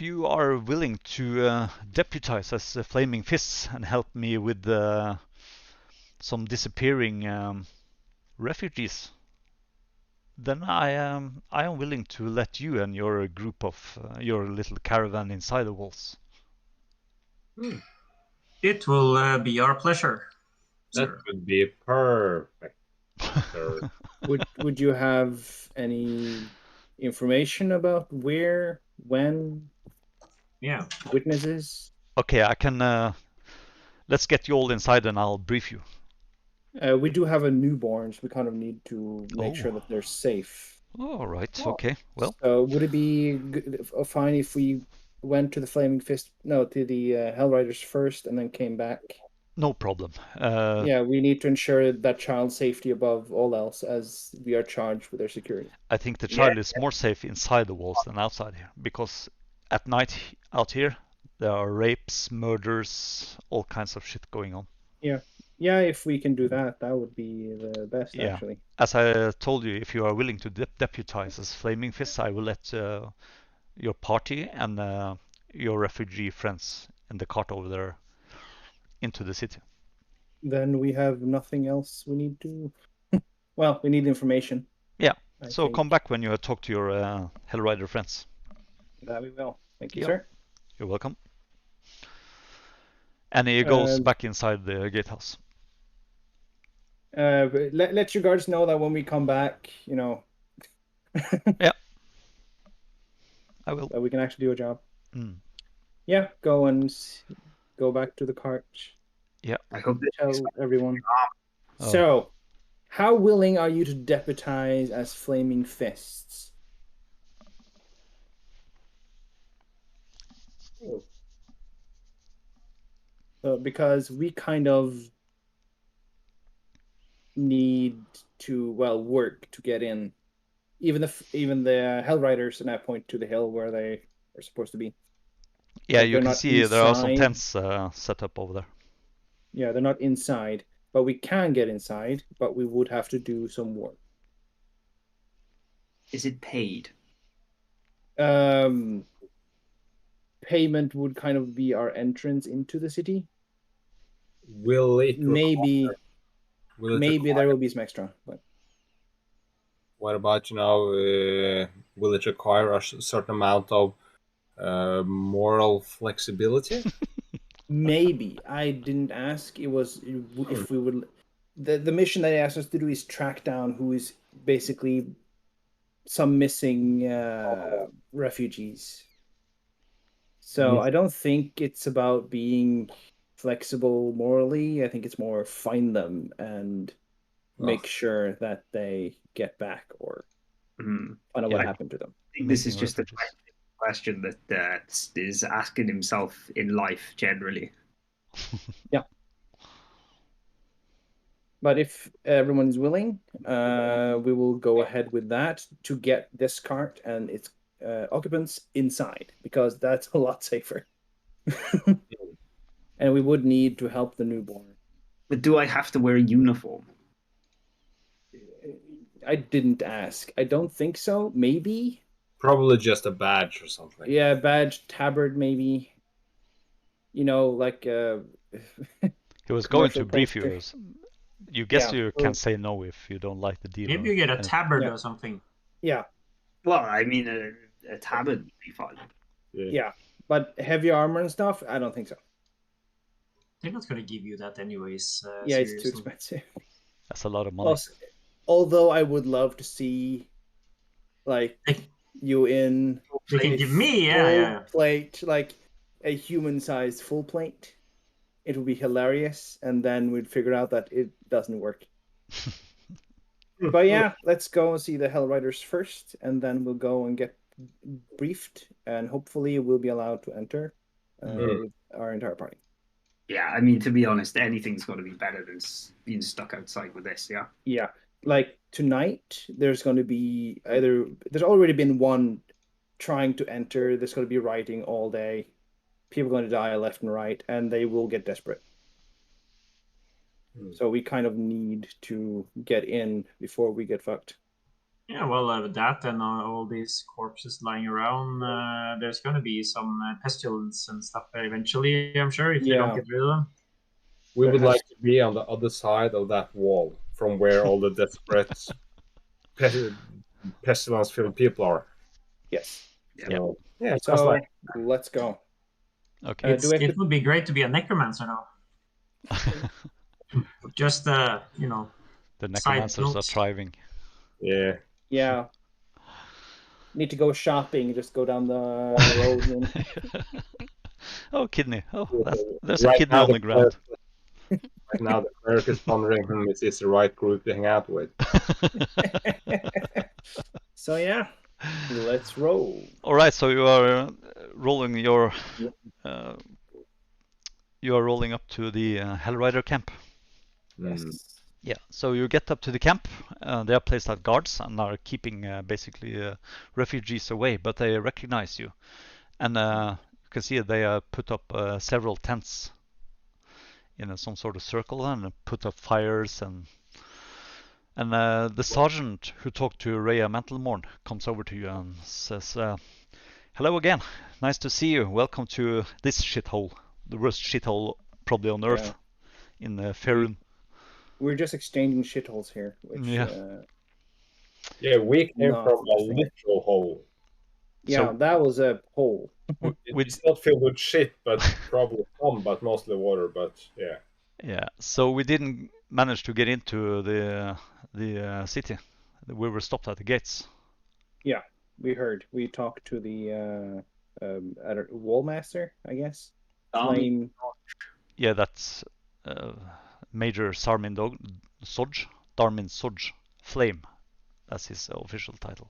you are willing to deputize as Flaming Fists and help me with some disappearing refugees, then I am willing to let you and your group of your little caravan inside the walls. It will be our pleasure. That sir. would be perfect. Sir. Would you have any information about where, when, Yeah. witnesses? Okay, I can. Let's get you all inside, and I'll brief you. We do have a newborn, so we kind of need to make sure Oh. that they're safe. All right. Okay. Well, So would it be fine if we went to the Flaming Fist, no, to the Hellriders first, and then came back? no problem. Yeah, we need to ensure that child's safety above all else, as we are charged with their security. I think the child is more safe inside the walls than outside here, because at night out here there are rapes, murders, all kinds of shit going on. Yeah, if we can do that, that would be the best, Yeah. actually. As I told you, if you are willing to deputize as Flaming Fists, I will let your party and your refugee friends in the cart over there into the city. Then we have nothing else we need to... Well, we need information. Yeah. I So think come back when you talk to your Hellrider friends. that we will. Thank you, Yeah. sir. You're welcome. And he goes back inside the gatehouse. But let your guards know that when we come back, you know, I will. that we can actually do a job. Mm. Yeah, go back to the cart. I hope this Tell everyone. Oh. So, how willing are you to deputize as Flaming Fists? Because we kind of need to work to get in. Even the Hellriders now point to the hill where they are supposed to be. Yeah, But you they're can not see there are some inside. tents set up over there. Yeah, they're not inside, but we can get inside, but we would have to do some work. Is it paid? Payment would kind of be our entrance into the city. Will it Maybe require, there will be some extra, but what about, will it require a certain amount of moral flexibility? maybe. I didn't ask. It was if we would. The mission that they asked us to do is track down who is basically some missing refugees. So I don't think it's about being flexible morally. I think it's more find them and make sure that they get back or find out what happened to them. I think this is Missing just a refugees. question that is asking himself in life generally. But if everyone is willing, we will go ahead with that to get this cart and its occupants inside, because that's a lot safer. And we would need to help the newborn. But do I have to wear a uniform? I didn't ask. I don't think so. Maybe. Probably just a badge or something. Yeah, badge, tabard, maybe. Like He was going to commercial brief you. poster. You guess Yeah, you can say no if you don't like the deal. Maybe or you get a anything. tabard Yeah. or something. Yeah, Well, I mean, a tabard would be fine. yeah. But heavy armor and stuff, I don't think so. They're not gonna give you that anyways. Yeah, it's too seriously. expensive. That's a lot of money. Plus, although I would love to see, like, you in They can a give me, full plate, like a human-sized full plate. It would be hilarious, and then we'd figure out that it doesn't work. But yeah, let's go and see the Hellriders first, and then we'll go and get briefed, and hopefully we'll be allowed to enter with our entire party. Yeah, I mean, to be honest, anything's got to be better than being stuck outside with this, yeah? Yeah, like tonight, there's going to be there's already been one trying to enter. There's going to be rioting all day. People are going to die left and right, and they will get desperate. So we kind of need to get in before we get fucked. Yeah, well, with that and all these corpses lying around, there's gonna be some pestilence and stuff eventually, I'm sure, if you don't get rid of them. We would like to be on the other side of that wall, from where all the desperate pestilence-filled people are. Yes. So, yeah, it So sounds like let's go. Okay. Do we have It would be great to be a necromancer now. Just The side necromancers are notes. thriving. Yeah. Yeah. Need to go shopping. Just go down the road. Oh, kidney. Oh, Yeah. there's a Right kidney now, on the ground. Right now, the cleric is wondering whom is the right group to hang out with. So yeah, let's roll. All right, so you are rolling your. You are rolling up to the Hellrider camp. Yes. Yeah, so you get up to the camp. They are placed as guards and are keeping basically refugees away, but they recognize you. And you can see they put up several tents in some sort of circle and put up fires. And the sergeant who talked to Rhea Mantelmorn comes over to you and says, hello again. Nice to see you. Welcome to this shithole. The worst shithole probably on Earth in Faerun. We're just exchanging shitholes here, which Yeah, we came not from a interesting. literal hole. Yeah, So- that was a hole. It's not filled with shit, but probably some, but mostly water. But yeah. Yeah, so we didn't manage to get into the city. We were stopped at the gates. Yeah, we heard. We talked to the wallmaster, I guess. Flame. Yeah, that's Major Sarmin Soj, Darmin Soj, Flame. That's his official title.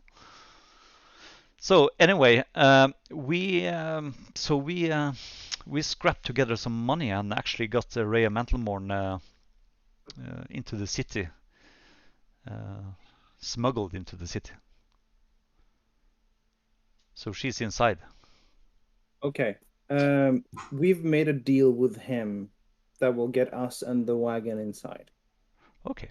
So anyway, we scrapped together some money and actually got Rhea Mantelmorn into the city, smuggled into the city. So she's inside. Okay. We've made a deal with him that will get us and the wagon inside. Okay.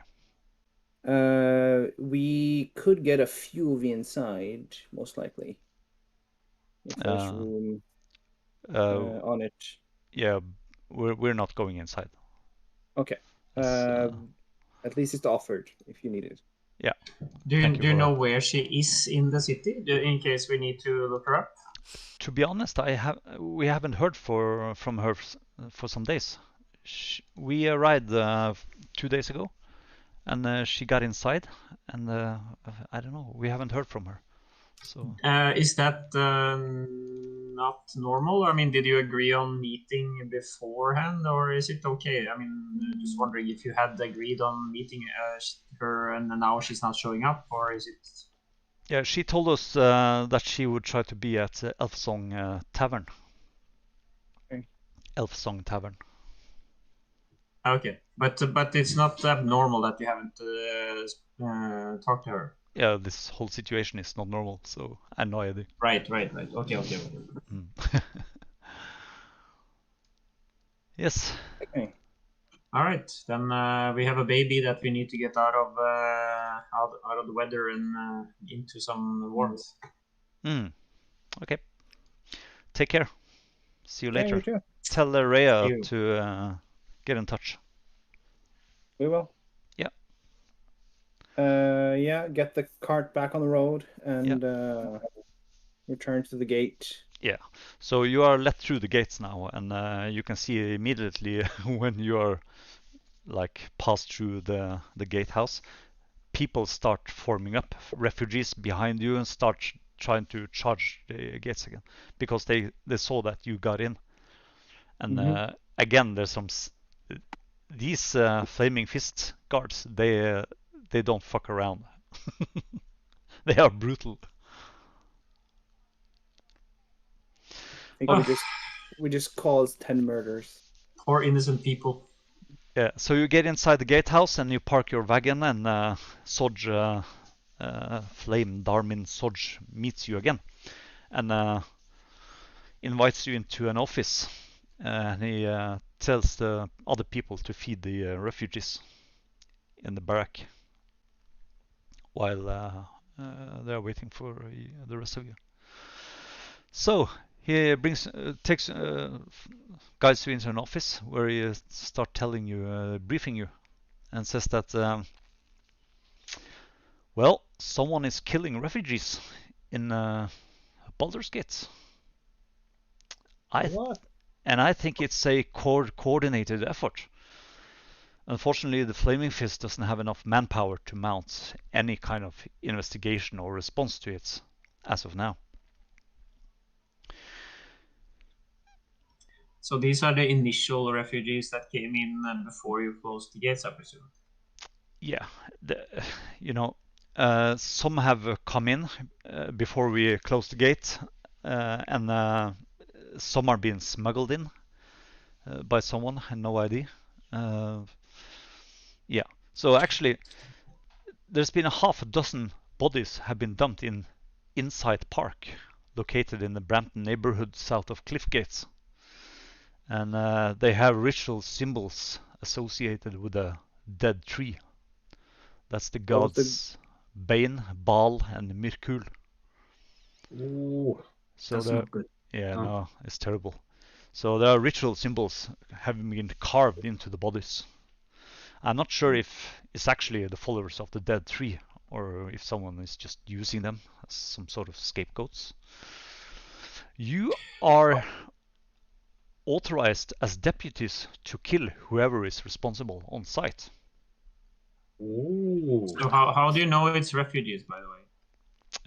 We could get a few of you inside, most likely. If there's room on it. Yeah, we're not going inside. Okay. At least it's offered if you need it. Yeah. Do you know where she is in the city, in case we need to look her up? To be honest, we haven't heard from her for some days. We arrived 2 days ago, and she got inside, and I don't know. We haven't heard from her. So is that not normal? I mean, did you agree on meeting beforehand, or is it okay? I mean, just wondering if you had agreed on meeting her, and now she's not showing up, or is it? Yeah, she told us that she would try to be at Elfsong Tavern. Okay. Elfsong Tavern. Okay, but it's not abnormal that you haven't talked to her. Yeah, this whole situation is not normal, so I have no idea. Right. Okay. Yes. Okay. All right, then we have a baby that we need to get out of the weather and into some warmth. Okay. Take care. See you later. Yeah, you too. Tell Rhea to get in touch. We will. Yeah. Yeah, get the cart back on the road and return to the gate. Yeah. So you are let through the gates now, and you can see immediately when you are passed through the gatehouse, people start forming up, refugees behind you, and start trying to charge the gates again because they saw that you got in. And again, there's these flaming fist guards. They don't fuck around. They are brutal. I think we just caused 10 murders. Poor innocent people. Yeah. So you get inside the gatehouse and you park your wagon, and Soj, Flame Darmin Soj meets you again, and invites you into an office. And he tells the other people to feed the refugees in the barrack while they're waiting for the rest of you. So he guides you into an office where he start telling you, briefing you, and says that well, someone is killing refugees in Baldur's Gate. What? And I think it's a coordinated effort. Unfortunately, the Flaming Fist doesn't have enough manpower to mount any kind of investigation or response to it as of now. So these are the initial refugees that came in before you closed the gates, I presume. Yeah, some have come in before we closed the gate, and some are being smuggled in by someone, and no ID. Yeah, so actually, there's been a half a dozen bodies have been dumped in Inside Park, located in the Brampton neighborhood south of Cliff Gates. And they have ritual symbols associated with a dead tree. That's the gods Bane, Baal, and Mirkul. Ooh. So That's not good. Yeah, Oh. no, it's terrible. So there are ritual symbols having been carved into the bodies. I'm not sure if it's actually the followers of the dead tree, or if someone is just using them as some sort of scapegoats. You are authorized as deputies to kill whoever is responsible on site. Ooh. So how do you know it's refugees, by the way?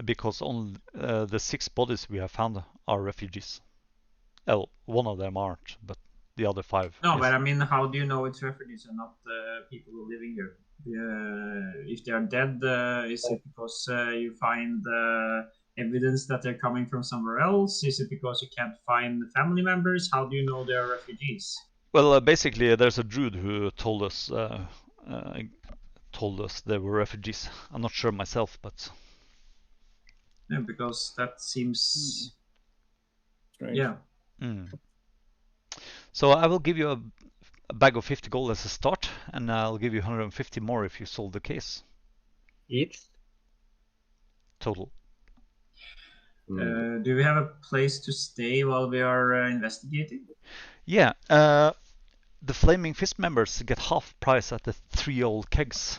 Because on the 6 bodies we have found are refugees. Well, one of them aren't, but the other 5. No, is. but I mean, how do you know it's refugees and not people who are living here? If they are dead, is it because you find evidence that they're coming from somewhere else? Is it because you can't find family members? How do you know they're refugees? Well, basically, there's a druid who told us they were refugees. I'm not sure myself, but Yeah, because that seems Strange. yeah. So I will give you a bag of 50 gold as a start, and I'll give you 150 more if you solve the case. Each? Total. Do we have a place to stay while we are investigating? Yeah, the Flaming Fist members get half price at the 3 old kegs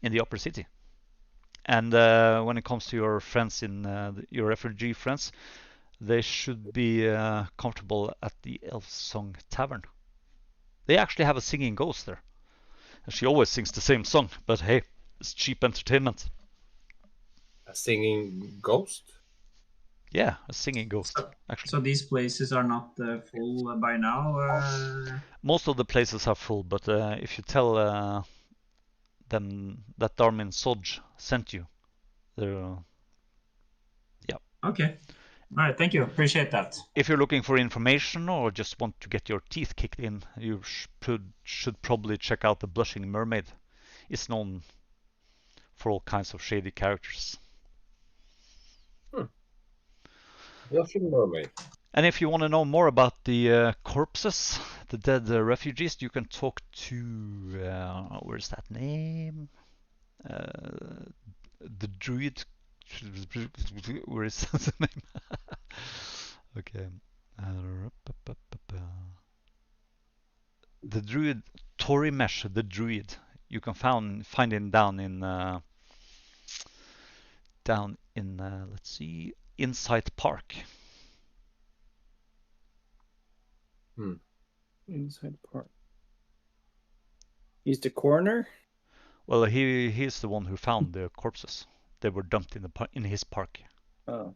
in the upper city. And when it comes to your friends your refugee friends, they should be comfortable at the Elfsong Tavern. They actually have a singing ghost there. She always sings the same song, but hey, it's cheap entertainment. A singing ghost? Yeah, a singing ghost, actually. So these places are not full by now? Most of the places are full, but if you tell them that Darmin Sodj sent you, they're... yeah. Okay. All right, thank you. Appreciate that. If you're looking for information or just want to get your teeth kicked in, you should probably check out the Blushing Mermaid. It's known for all kinds of shady characters. Blushing Mermaid. And if you want to know more about the corpses, the dead refugees, you can talk to where's that name? The druid. Where is the name? Okay. The druid Torimesh, the druid. You can find him down in let's see, Inside Park. Inside Park. He's the coroner? Well, he's the one who found the corpses. They were dumped in his park. Oh.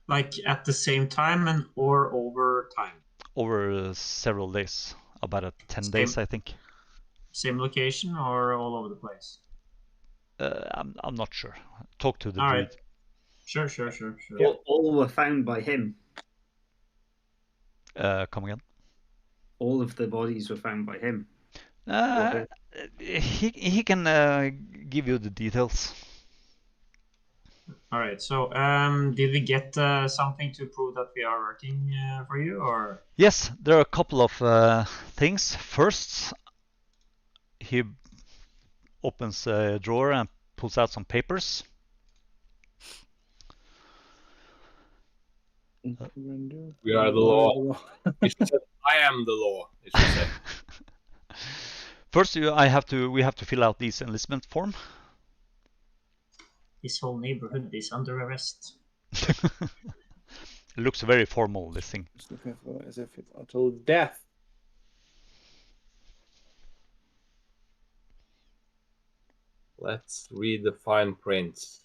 Like at the same time or over time? Over several days, about 10 days, I think. Same location or all over the place? I'm not sure. Talk to the All druid. right. Sure. Yeah. All were found by him. Come again? All of the bodies were found by him. He can give you the details. All right. So, did we get something to prove that we are working for you, or? Yes, there are a couple of things. First, he opens a drawer and pulls out some papers. We are the law. He said, I am the law. It should say. First, we have to fill out this enlistment form. This whole neighborhood is under arrest. It looks very formal, this thing. As if it's until death. Let's read the fine prints.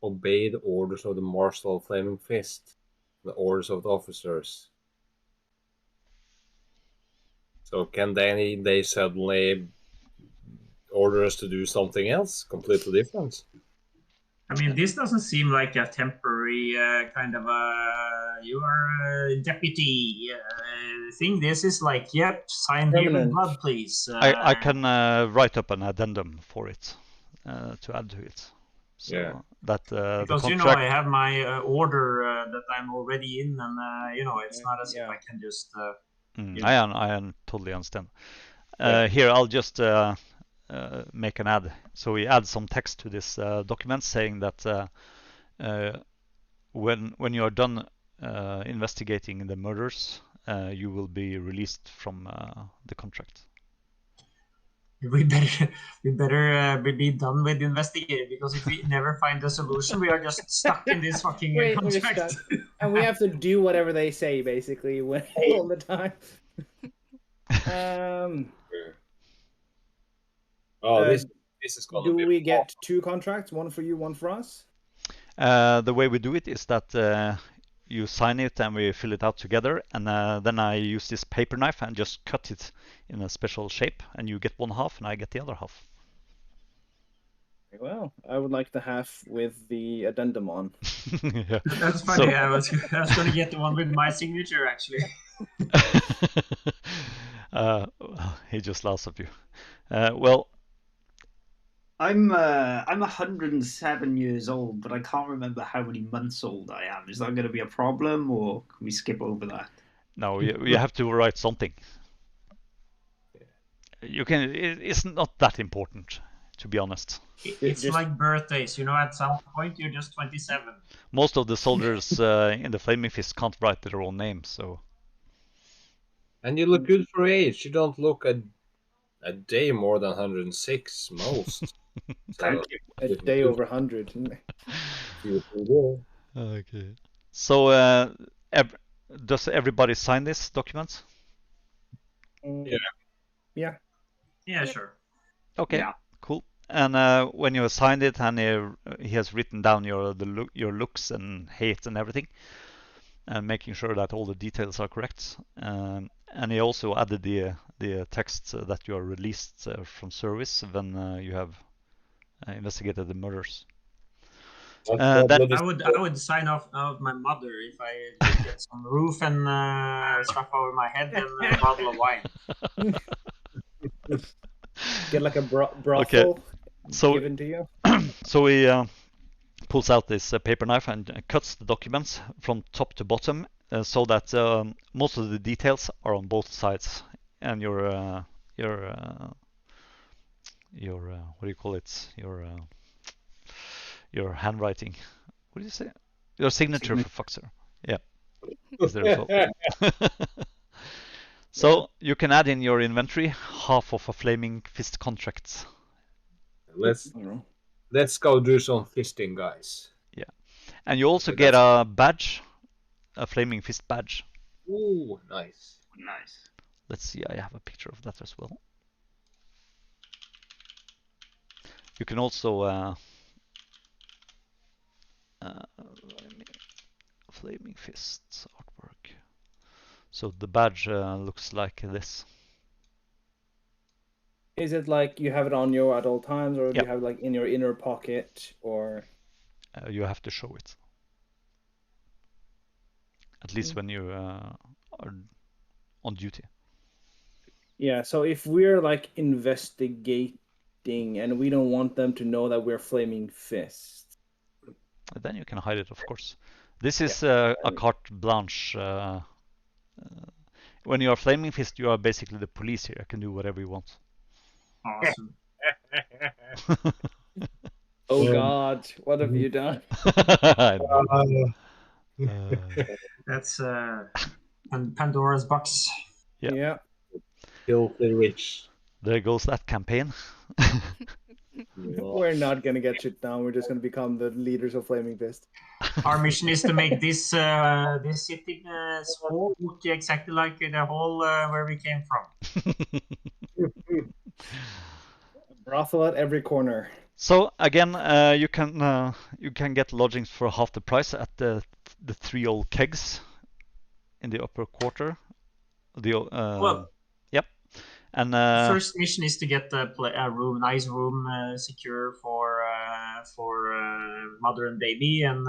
Obey the orders of the Marshal of Flaming Fist, the orders of the officers. So can they suddenly order us to do something else completely different? I mean, this doesn't seem like a temporary kind of you are a deputy thing. This is like, yep, sign here with Permanent. blood, please. I can write up an addendum for it to add to it. So Yeah. that the because contract. I have my order that I'm already in, and it's not as if Yeah. I can just. I totally understand. Here, I'll just make an ad. So we add some text to this document saying that when you are done investigating the murders, you will be released from the contract. We better be done with investigating, because if we never find a solution, we are just stuck in this fucking We're contract. stuck. And we have to do whatever they say, basically, all the time. This is gonna Do be we get 2 contracts? One for you, one for us? The way we do it is that you sign it and we fill it out together, and then I use this paper knife and just cut it in a special shape, and you get one half and I get the other half. Well, I would like the half with the addendum on. Yeah. That's funny. I was going to get the one with my signature, actually. He just laughs at you. Well, I'm 107 years old, but I can't remember how many months old I am. Is that going to be a problem, or can we skip over that? no, you have to write something. You can. It's not that important, to be honest. It's like birthdays, at some point you're just 27. Most of the soldiers in the Flaming Fist can't write their own name, so. And you look good for age. You don't look a day more than 106 most. Thank you. A day over 100. Okay. So, does everybody sign this document? Yeah. Yeah, sure. Okay. Yeah. Cool. And when you have signed it, and he has written down your looks and hate and everything, and making sure that all the details are correct. And he also added the text that you are released from service when you have investigated the murders. I would sign off my mother if I could get some roof and stuff over my head and a bottle of wine. Get like a brothel given to you. So he pulls out this paper knife and cuts the documents from top to bottom, so that most of the details are on both sides, and your what do you call it? Your handwriting. What do you say? Your signature, for fuck's sake. Yeah. Is there as well. So you can add in your inventory half of a Flaming Fist contract. Let's go do some fisting, guys. Yeah. And you also get a badge, a Flaming Fist badge. Ooh, nice. Nice. Let's see, I have a picture of that as well. You can also Flaming Fist artwork. So the badge looks like this. Is it like you have it on you at all times, or do Yep. you have it like in your inner pocket, or? You have to show it. At least when you are on duty. Yeah, so if we're like investigating and we don't want them to know that we're Flaming Fist. Then you can hide it, of course. This is a carte blanche. When you are Flaming Fist, you are basically the police here. You can do whatever you want. Awesome. Oh God, what have you done? I know. That's Pandora's box. Yeah. Filthy rich. There goes that campaign. We're not gonna get shit down. We're just gonna become the leaders of Flaming Fist. Our mission is to make this city small, look exactly like the hall where we came from. Brothel at every corner. So again, you can get lodgings for half the price at the three old kegs in the upper quarter. Well, yep. And first mission is to get a nice room, secure for mother and baby, and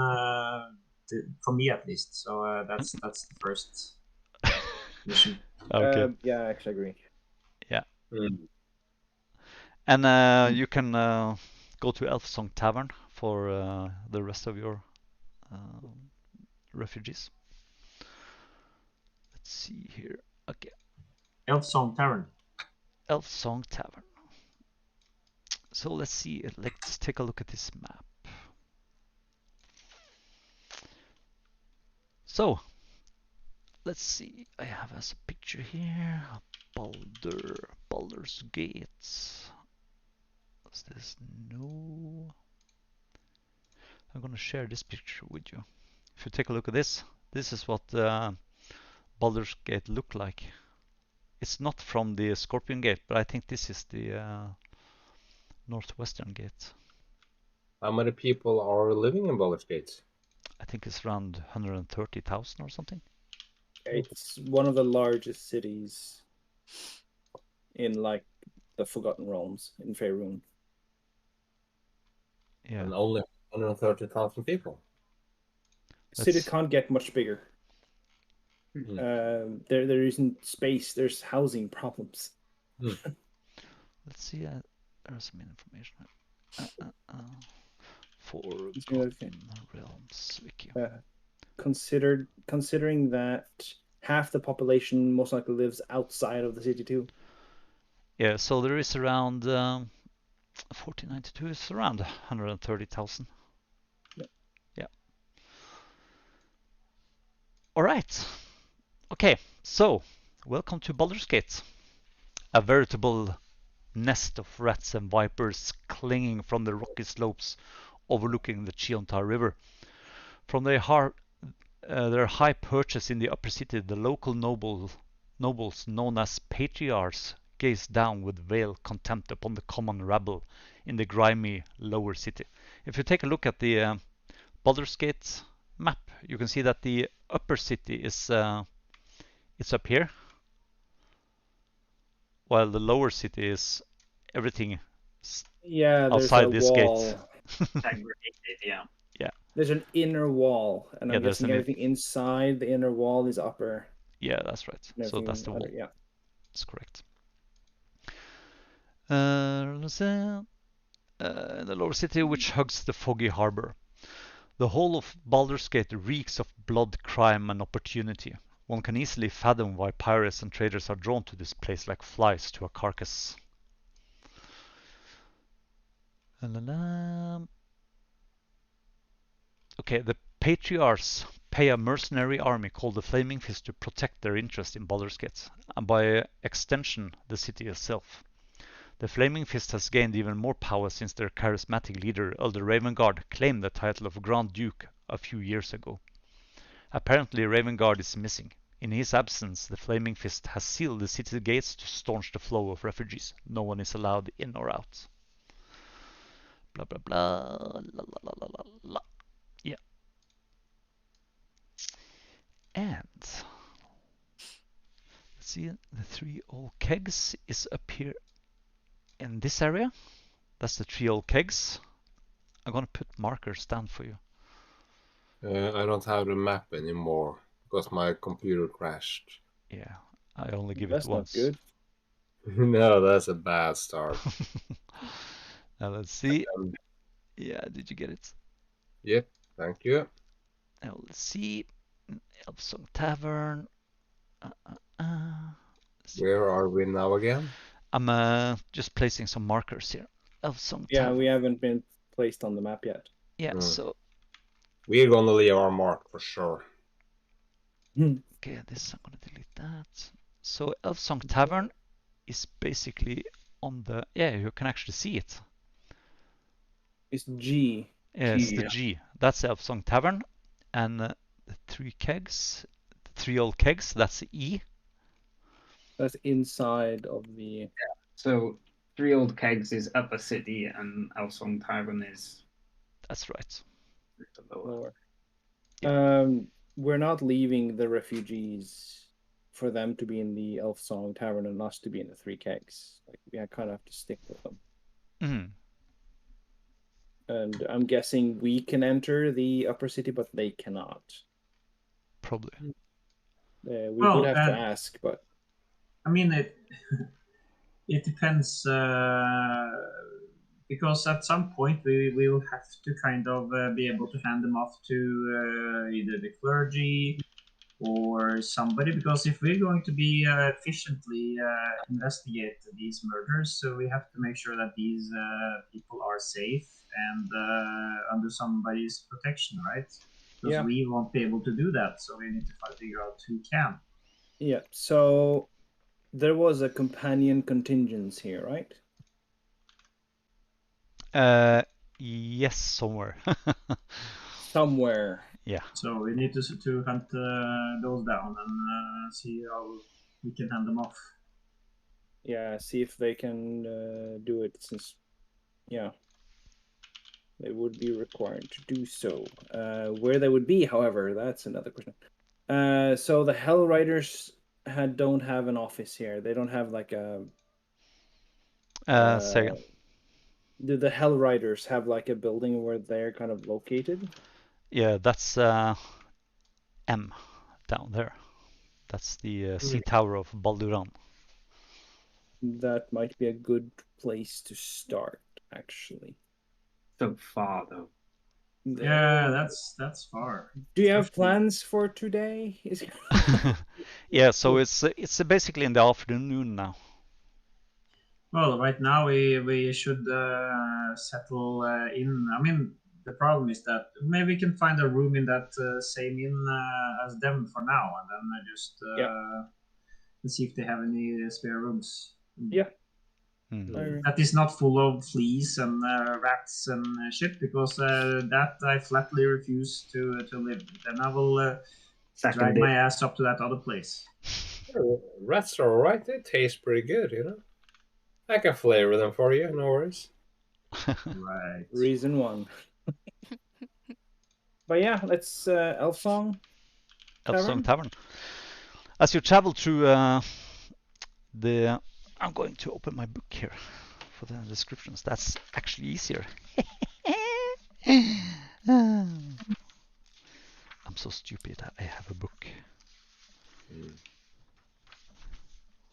for me at least. So that's the first mission. okay. Yeah, I actually agree. Yeah. Mm. And you can go to Elfsong Tavern for the rest of your refugees. Let's see here. Okay. Elfsong Tavern. Elfsong Tavern. So let's see. Let's take a look at this map. So let's see. I have as a picture here. Baldur's Gates. What's this? No. I'm gonna share this picture with you. If you take a look at this is what Baldur's Gate looked like. It's not from the Scorpion Gate, but I think this is the northwestern gate. How many people are living in Baldur's Gate? I think it's around 130,000 or something. It's one of the largest cities in like the Forgotten Realms in Faerun. Yeah. And only 130,000 people. Cities can't get much bigger. Mm. There isn't space. There's housing problems. Let's see. There's some information. Forgotten Realms wiki. Considering that half the population most likely lives outside of the city too. Yeah, so there is around 1492 is around 130,000. Yeah. All right. Okay, so welcome to Baldur's Gate. A veritable nest of rats and vipers clinging from the rocky slopes overlooking the Chiontar River. From their high perches in the upper city, the local nobles known as patriarchs gaze down with veiled contempt upon the common rabble in the grimy lower city. If you take a look at the Baldur's Gate map, you can see that the upper city is it's up here, while the lower city is everything outside this gate. Yeah. Yeah. There's an inner wall, and I'm guessing everything inside the inner wall is upper. Yeah, that's right. So that's the wall. Yeah, that's correct. The lower city, which hugs the foggy harbor. The whole of Baldur's Gate reeks of blood, crime, and opportunity. One can easily fathom why pirates and traders are drawn to this place like flies to a carcass. Okay, the patriarchs pay a mercenary army called the Flaming Fist to protect their interest in Baldur's Gate, and by extension, the city itself. The Flaming Fist has gained even more power since their charismatic leader, Elder Ravengard, claimed the title of Grand Duke a few years ago. Apparently, Ravengard is missing. In his absence, the Flaming Fist has sealed the city gates to staunch the flow of refugees. No one is allowed in or out. Blah blah blah. La la la la la. Yeah. And let's see, the three old kegs is up here in this area. That's the three old kegs. I'm gonna put markers down for you. I don't have the map anymore because my computer crashed. Yeah, I only give it once. That's not good. No, that's a bad start. Now let's see. Yeah, did you get it? Yep, thank you. Now let's see. Elfsong Tavern. Where are we now again? I'm just placing some markers here. Elfsong Tavern. Yeah, we haven't been placed on the map yet. Yeah, so we're gonna leave our mark for sure. Okay, this I'm gonna delete that. So Elfsong Tavern is basically on the you can actually see it. It's G. Yeah, it's the G. That's Elfsong Tavern. And the 3 kegs, the 3 old kegs, that's E. That's inside of the. So 3 Old Kegs is upper city, and Elfsong Tavern is That's right. the lower. Lower. We're not leaving the refugees for them to be in the Elfsong Tavern and us to be in the 3 kegs. Like, we kind of have to stick with them. Mhm. And I'm guessing we can enter the upper city, but they cannot. Probably. We Well, would have to ask, but I mean, it depends, because at some point we will have to kind of be able to hand them off to either the clergy or somebody, because if we're going to be efficiently investigate these murders, so we have to make sure that these people are safe and under somebody's protection, right? Because Yeah. we won't be able to do that, so we need to figure out who can. yeah. So there was a companion contingent here, right? Yes, somewhere. Somewhere. Yeah. So we need to hunt those down and see how we can hand them off. Yeah, see if they can do it, since, yeah, they would be required to do so. Where they would be, however, that's another question. So the Hellriders don't have an office here. They don't have like a. Say again. Do the Hellriders have like a building where they're kind of located? Yeah, that's M down there. That's the sea tower of Balduran. That might be a good place to start, actually. So far, though. Yeah, that's far. Do you have plans for today? Yeah, so it's basically in the afternoon now. Well, right now we should settle in. I mean, the problem is that maybe we can find a room in that same inn as them for now, and then just see if they have any spare rooms. Yeah. That is not full of fleas and rats and shit, because that I flatly refuse to live. Then I will drag my ass up to that other place. Rats are alright. They taste pretty good, you know. I can flavor them for you, no worries. Right. Reason 1. But yeah, let's Elfsong Tavern. As you travel through I'm going to open my book here for the descriptions. That's actually easier. I'm so stupid. I have a book.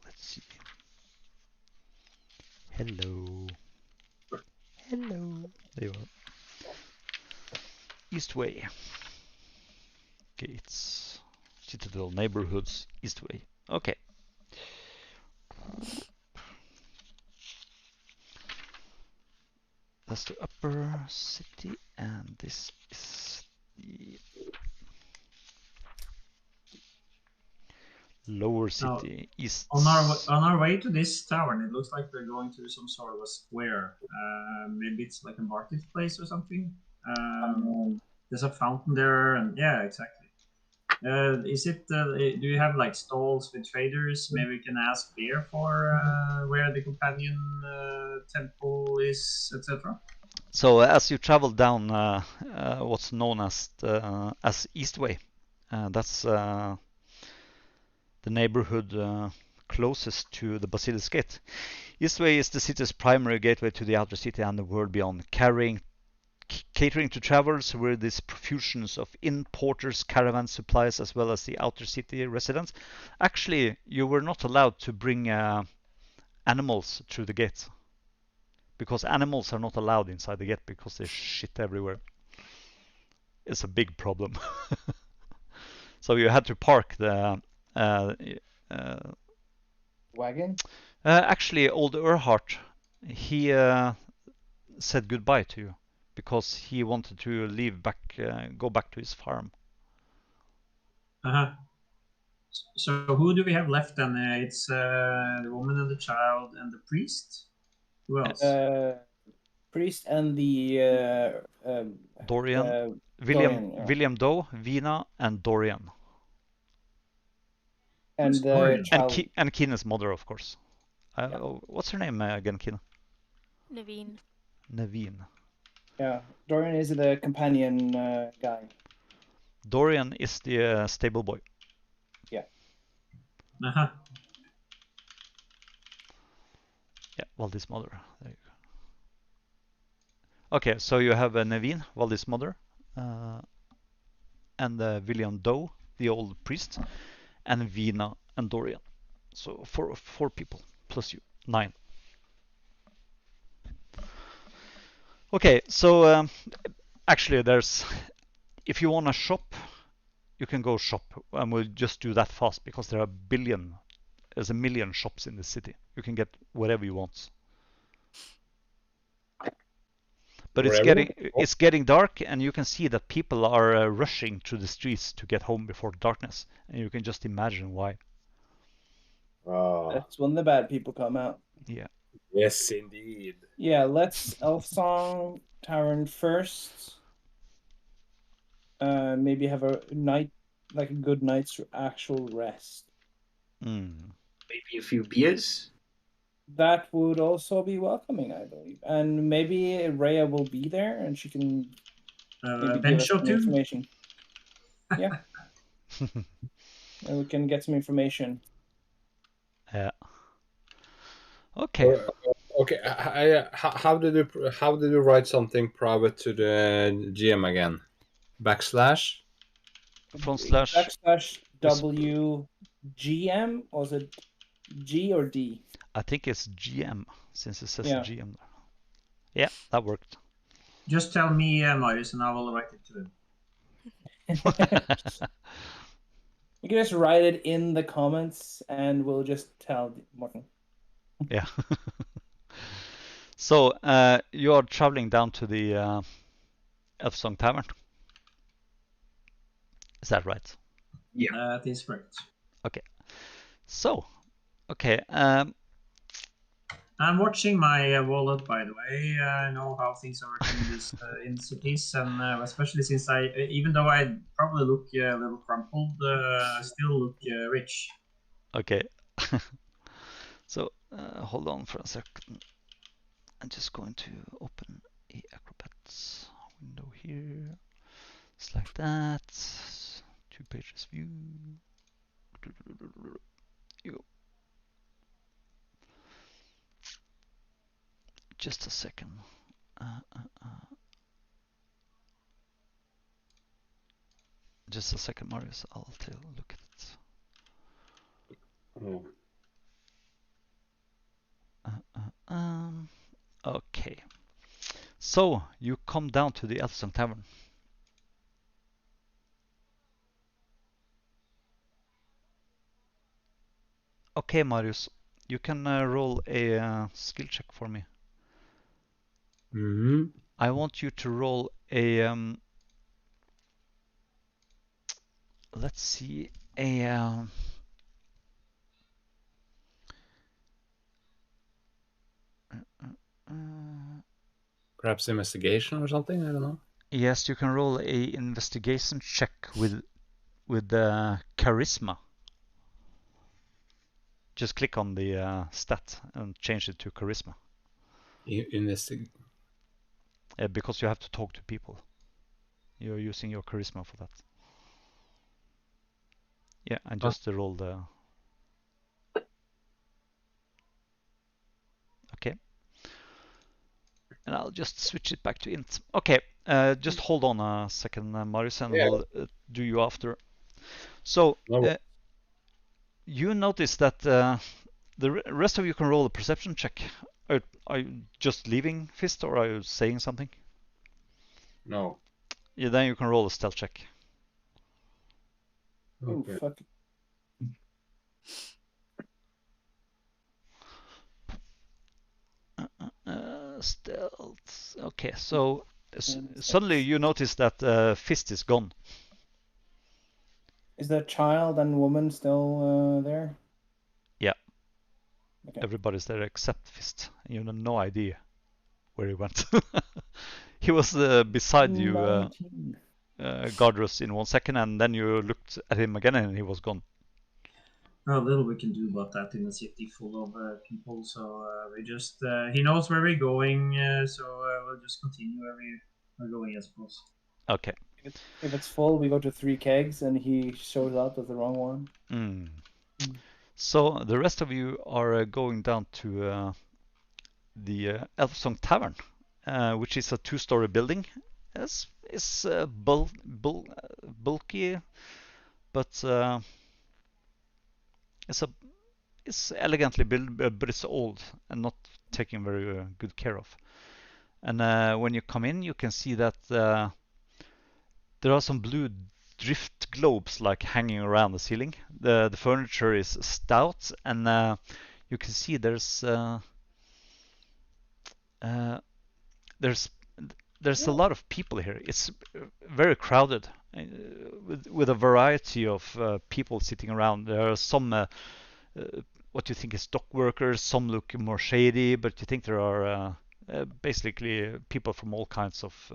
Let's see. Hello. There you are. Eastway. Gates. Citadel neighborhoods. Eastway. Okay. That's the upper city, and this is the lower city, east. On our way to this tavern, it looks like we're going to some sort of a square. Maybe it's like a marketplace or something. There's a fountain there, and yeah, exactly. Is it? Do you have like stalls with traders? Maybe we can ask there for where the companion temple is, etc. So as you travel down what's known as Eastway, that's the neighborhood closest to the Basilisk Gate. Eastway is the city's primary gateway to the outer city and the world beyond, catering to travelers with these profusions of inn, porters, caravan supplies, as well as the outer city residents. Actually, you were not allowed to bring animals through the gate, because animals are not allowed inside the gate because there's shit everywhere. It's a big problem. So you had to park the wagon. Actually, old Erhard, he said goodbye to you because he wanted to go back to his farm. So who do we have left then? It's the woman and the child and the priest. Who else? priest and the Dorian, Dorian, yeah. William Doe, Vina, and Dorian. And Who's the Dorian? child. And Keena's mother, of course. Yeah. What's her name again, Keena? Naveen. Naveen. Yeah, Dorian is the companion guy. Dorian is the stable boy. Uh-huh. Yeah, Valdis mother. There you go. Okay, so you have Naveen, Valdis mother, and William Doe, the old priest, and Vina and Dorian. So four people plus you, 9. Okay, so actually there's, if you want to shop, you can go shop, and we'll just do that fast because there's a million shops in the city. You can get whatever you want. But it's getting dark, and you can see that people are rushing through the streets to get home before darkness, and you can just imagine why. That's when the bad people come out. Yeah. Yes, indeed. Yeah, let's Elfsong Tavern first. Maybe have a night, like a good night's actual rest. Maybe a few beers. That would also be welcoming, I believe. And maybe Rhea will be there, and she can maybe give us some information. Yeah. And we can get some information. Yeah. Okay. Okay. How did you write something private to the GM again? Backslash. Backslash WGM, or was it G or D? I think it's GM, since it says Yeah. GM there. Yeah, that worked. Just tell me, Marius, and I will write it to him. You can just write it in the comments, and we'll just tell Morten. Yeah. So you are traveling down to the Elfsong Tavern. Is that right? Yeah, that is correct. Okay. So, okay. I'm watching my wallet, by the way. I know how things are working in cities, and especially since even though I probably look a little crumpled, I still look rich. Okay. So hold on for a second. I'm just going to open a Acrobat window here. It's like that. 2 pages view. Just a second. Just a second, Marius. I'll look at it. Okay. So you come down to the Elfsong Tavern. Okay, Marius, you can roll a skill check for me. I want you to roll a let's see, a perhaps investigation or something. I don't know. Yes, you can roll a investigation check with charisma. Just click on the stat and change it to charisma. Because you have to talk to people. You're using your charisma for that. Yeah, and just roll the... Okay. And I'll just switch it back to int. Okay, just hold on a second, Marius, and we'll do you after. So, you notice that the rest of you can roll a perception check. Are you just leaving Fist, or are you saying something? No. Yeah, then you can roll a stealth check. Okay. Oh, fuck. Stealth. Okay, so suddenly you notice that Fist is gone. Is the child and woman still there? Yeah. Okay. Everybody's there except Fist. You have no idea where he went. He was beside you, 19. Gardrus, in 1 second, and then you looked at him again, and he was gone. Well, little we can do about that in a city full of people. So we just he knows where we're going, so we'll just continue where we're going, I suppose. Okay. If it's full, we go to 3 kegs, and he shows up with the wrong one. So the rest of you are going down to the Elfsong Tavern, which is a 2-story building. It's bulky, but it's elegantly built, but it's old and not taken very good care of. And when you come in, you can see that there are some blue drift globes like hanging around the ceiling. The furniture is stout, and you can see there's a lot of people here. It's very crowded, with a variety of people sitting around. There are some what you think is dock workers. Some look more shady, but you think there are basically people from all kinds of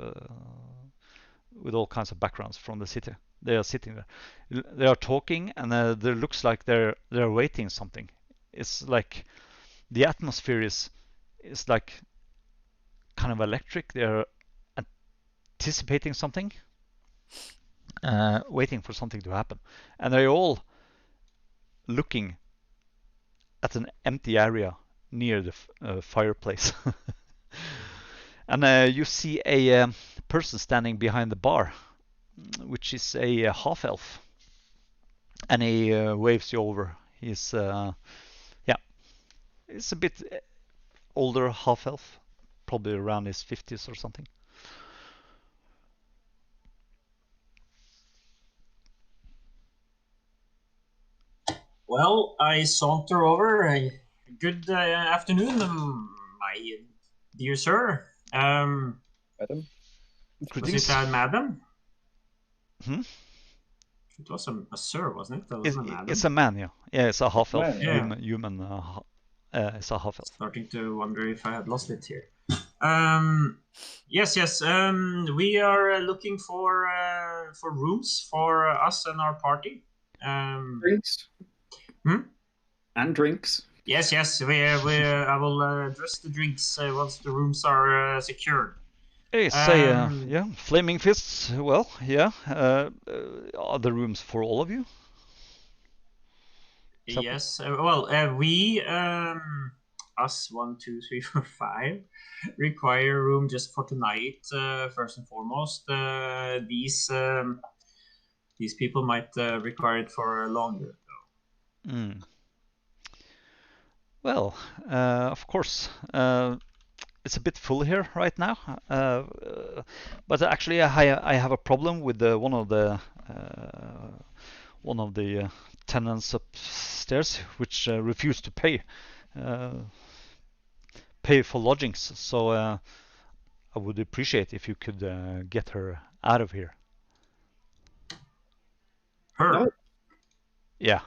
with all kinds of backgrounds from the city. They are sitting there. They are talking, and there looks like they're waiting something. It's like the atmosphere is like kind of electric. They're anticipating something, waiting for something to happen, and they're all looking at an empty area near the fireplace. And you see a person standing behind the bar, which is a half-elf, and he waves you over. He's it's a bit older half-elf, probably around his 50s or something. Well, I saunter over. Good afternoon, my dear sir. Madam? Was it madam? Hmm? It was a sir, wasn't it? That wasn't a madam. It's a man, yeah. Yeah, it's a half-elf. Man, yeah. Human. It's a half-elf. Starting to wonder if I had lost it here. Yes. We are looking for rooms for us and our party. Drinks. And drinks. Yes. I will address the drinks once the rooms are secured. Hey, say, flaming fists. Well, yeah. Are the rooms for all of you? Yes. We us 1, 2, 3, 4, 5 require a room just for tonight. First and foremost, these people might require it for longer. Well, of course. It's a bit full here right now, but actually I have a problem with one of the tenants upstairs, which refused to pay for lodgings. So I would appreciate if you could get her out of here. Her? No. Yeah.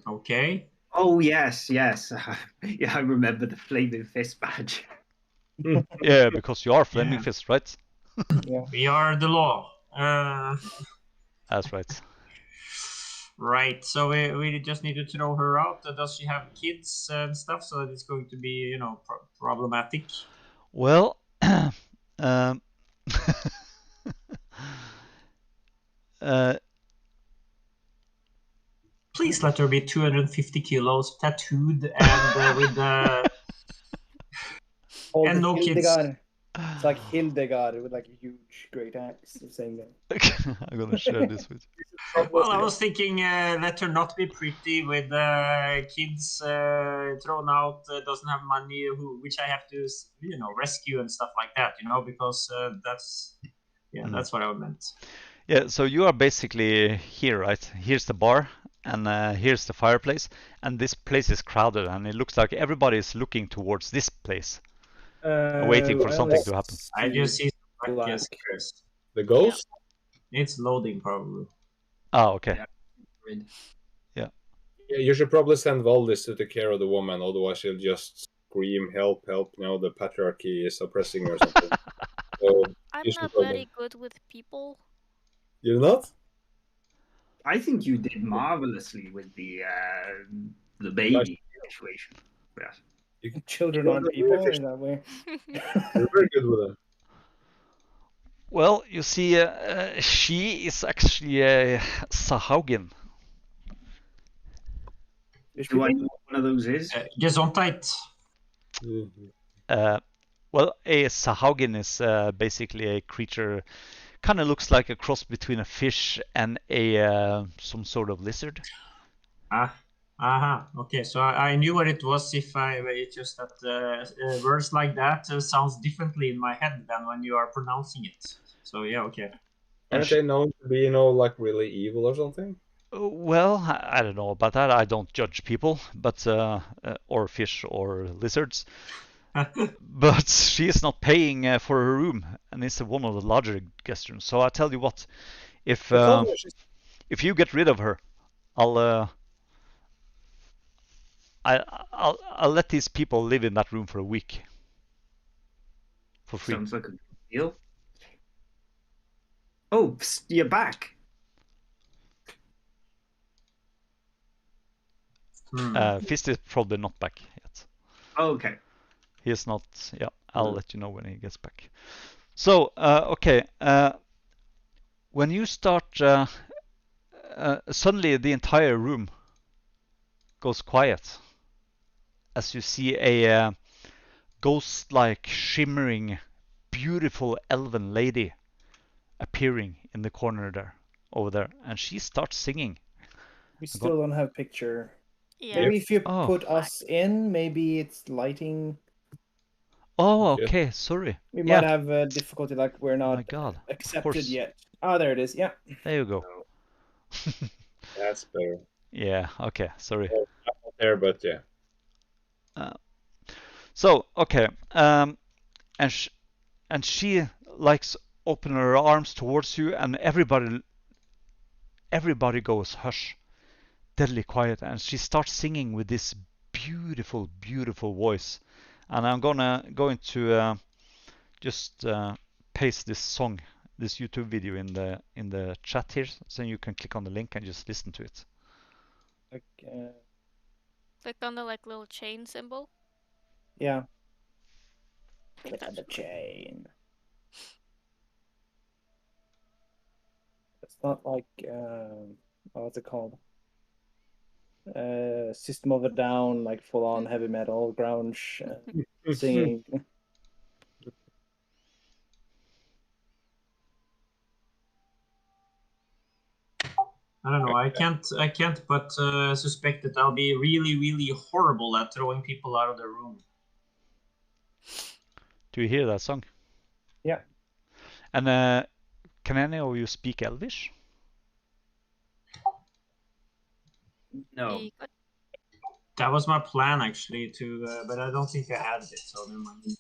Okay. Oh yes. Yeah, I remember the flaming fist badge. Yeah, because you are flaming fist, right? Yeah. We are the law. That's right. Right. So we just need to throw her out. Does she have kids and stuff? So that it's going to be, problematic. Well, please let her be 250 kilos, tattooed, and with and no kids. Hildegard. It's like Hildegard with like a huge great axe saying that. I'm gonna share this with you. Well, I was thinking let her not be pretty with kids thrown out, doesn't have money, which I have to, rescue and stuff like that, because that's what I meant. Yeah, so you are basically here, right? Here's the bar, and here's the fireplace, and this place is crowded, and it looks like everybody is looking towards this place, waiting for something to happen. I just see Black. The ghost? It's loading, probably. Oh, okay. Yeah. Yeah, you should probably send Valdis to take care of the woman, otherwise she'll just scream, help, help, the patriarchy is oppressing me or something. So I'm you should not probably... very good with people. You're not? I think you did marvelously with the baby situation. Yeah. Children aren't people in that way. You're very good with them. Well, you see, she is actually a Sahaugen. Do I know what one of those is? Gesundheit. Well, a Sahaugen is basically a creature, kind of looks like a cross between a fish and a some sort of lizard. Okay, so I knew what it was. It's just that words like that sounds differently in my head than when you are pronouncing it. So yeah, okay. Aren't they known to be, like really evil or something? Well, I don't know about that. I don't judge people, but or fish or lizards. But she is not paying for her room, and it's one of the larger guest rooms. So I tell you what, if you get rid of her, I'll let these people live in that room for a week for free. Sounds like a good deal. Oh, you're back. Fist is probably not back yet. Oh, okay. He is not. Yeah, I'll let you know when he gets back. So, okay. When you start, suddenly the entire room goes quiet as you see a ghost-like, shimmering, beautiful elven lady appearing in the corner there, over there, and she starts singing. We still don't have picture. Yeah. Maybe if you Oh. put us in, maybe it's lighting. Oh, okay, sorry. We Yeah. might have difficulty, like we're Oh not my God, of accepted course. yet. Oh, there it is. Yeah. There you go. That's better. Yeah, okay, sorry. Well, not there, but yeah. So, okay, and she likes open her arms towards you, and everybody goes hush, deadly quiet, and she starts singing with this beautiful, beautiful voice. And I'm going to just paste this song, this YouTube video in the chat here, so you can click on the link and just listen to it. Like, Click on the little chain symbol. yeah. Click on the chain. It's not like what's it called? System of a Down, like full on heavy metal, grunge, singing. I don't know. I can't but suspect that I'll be really, really horrible at throwing people out of the room. Do you hear that song? Yeah. And can any of you speak Elvish? No. You got- That was my plan actually, but I don't think I added it. So never mind.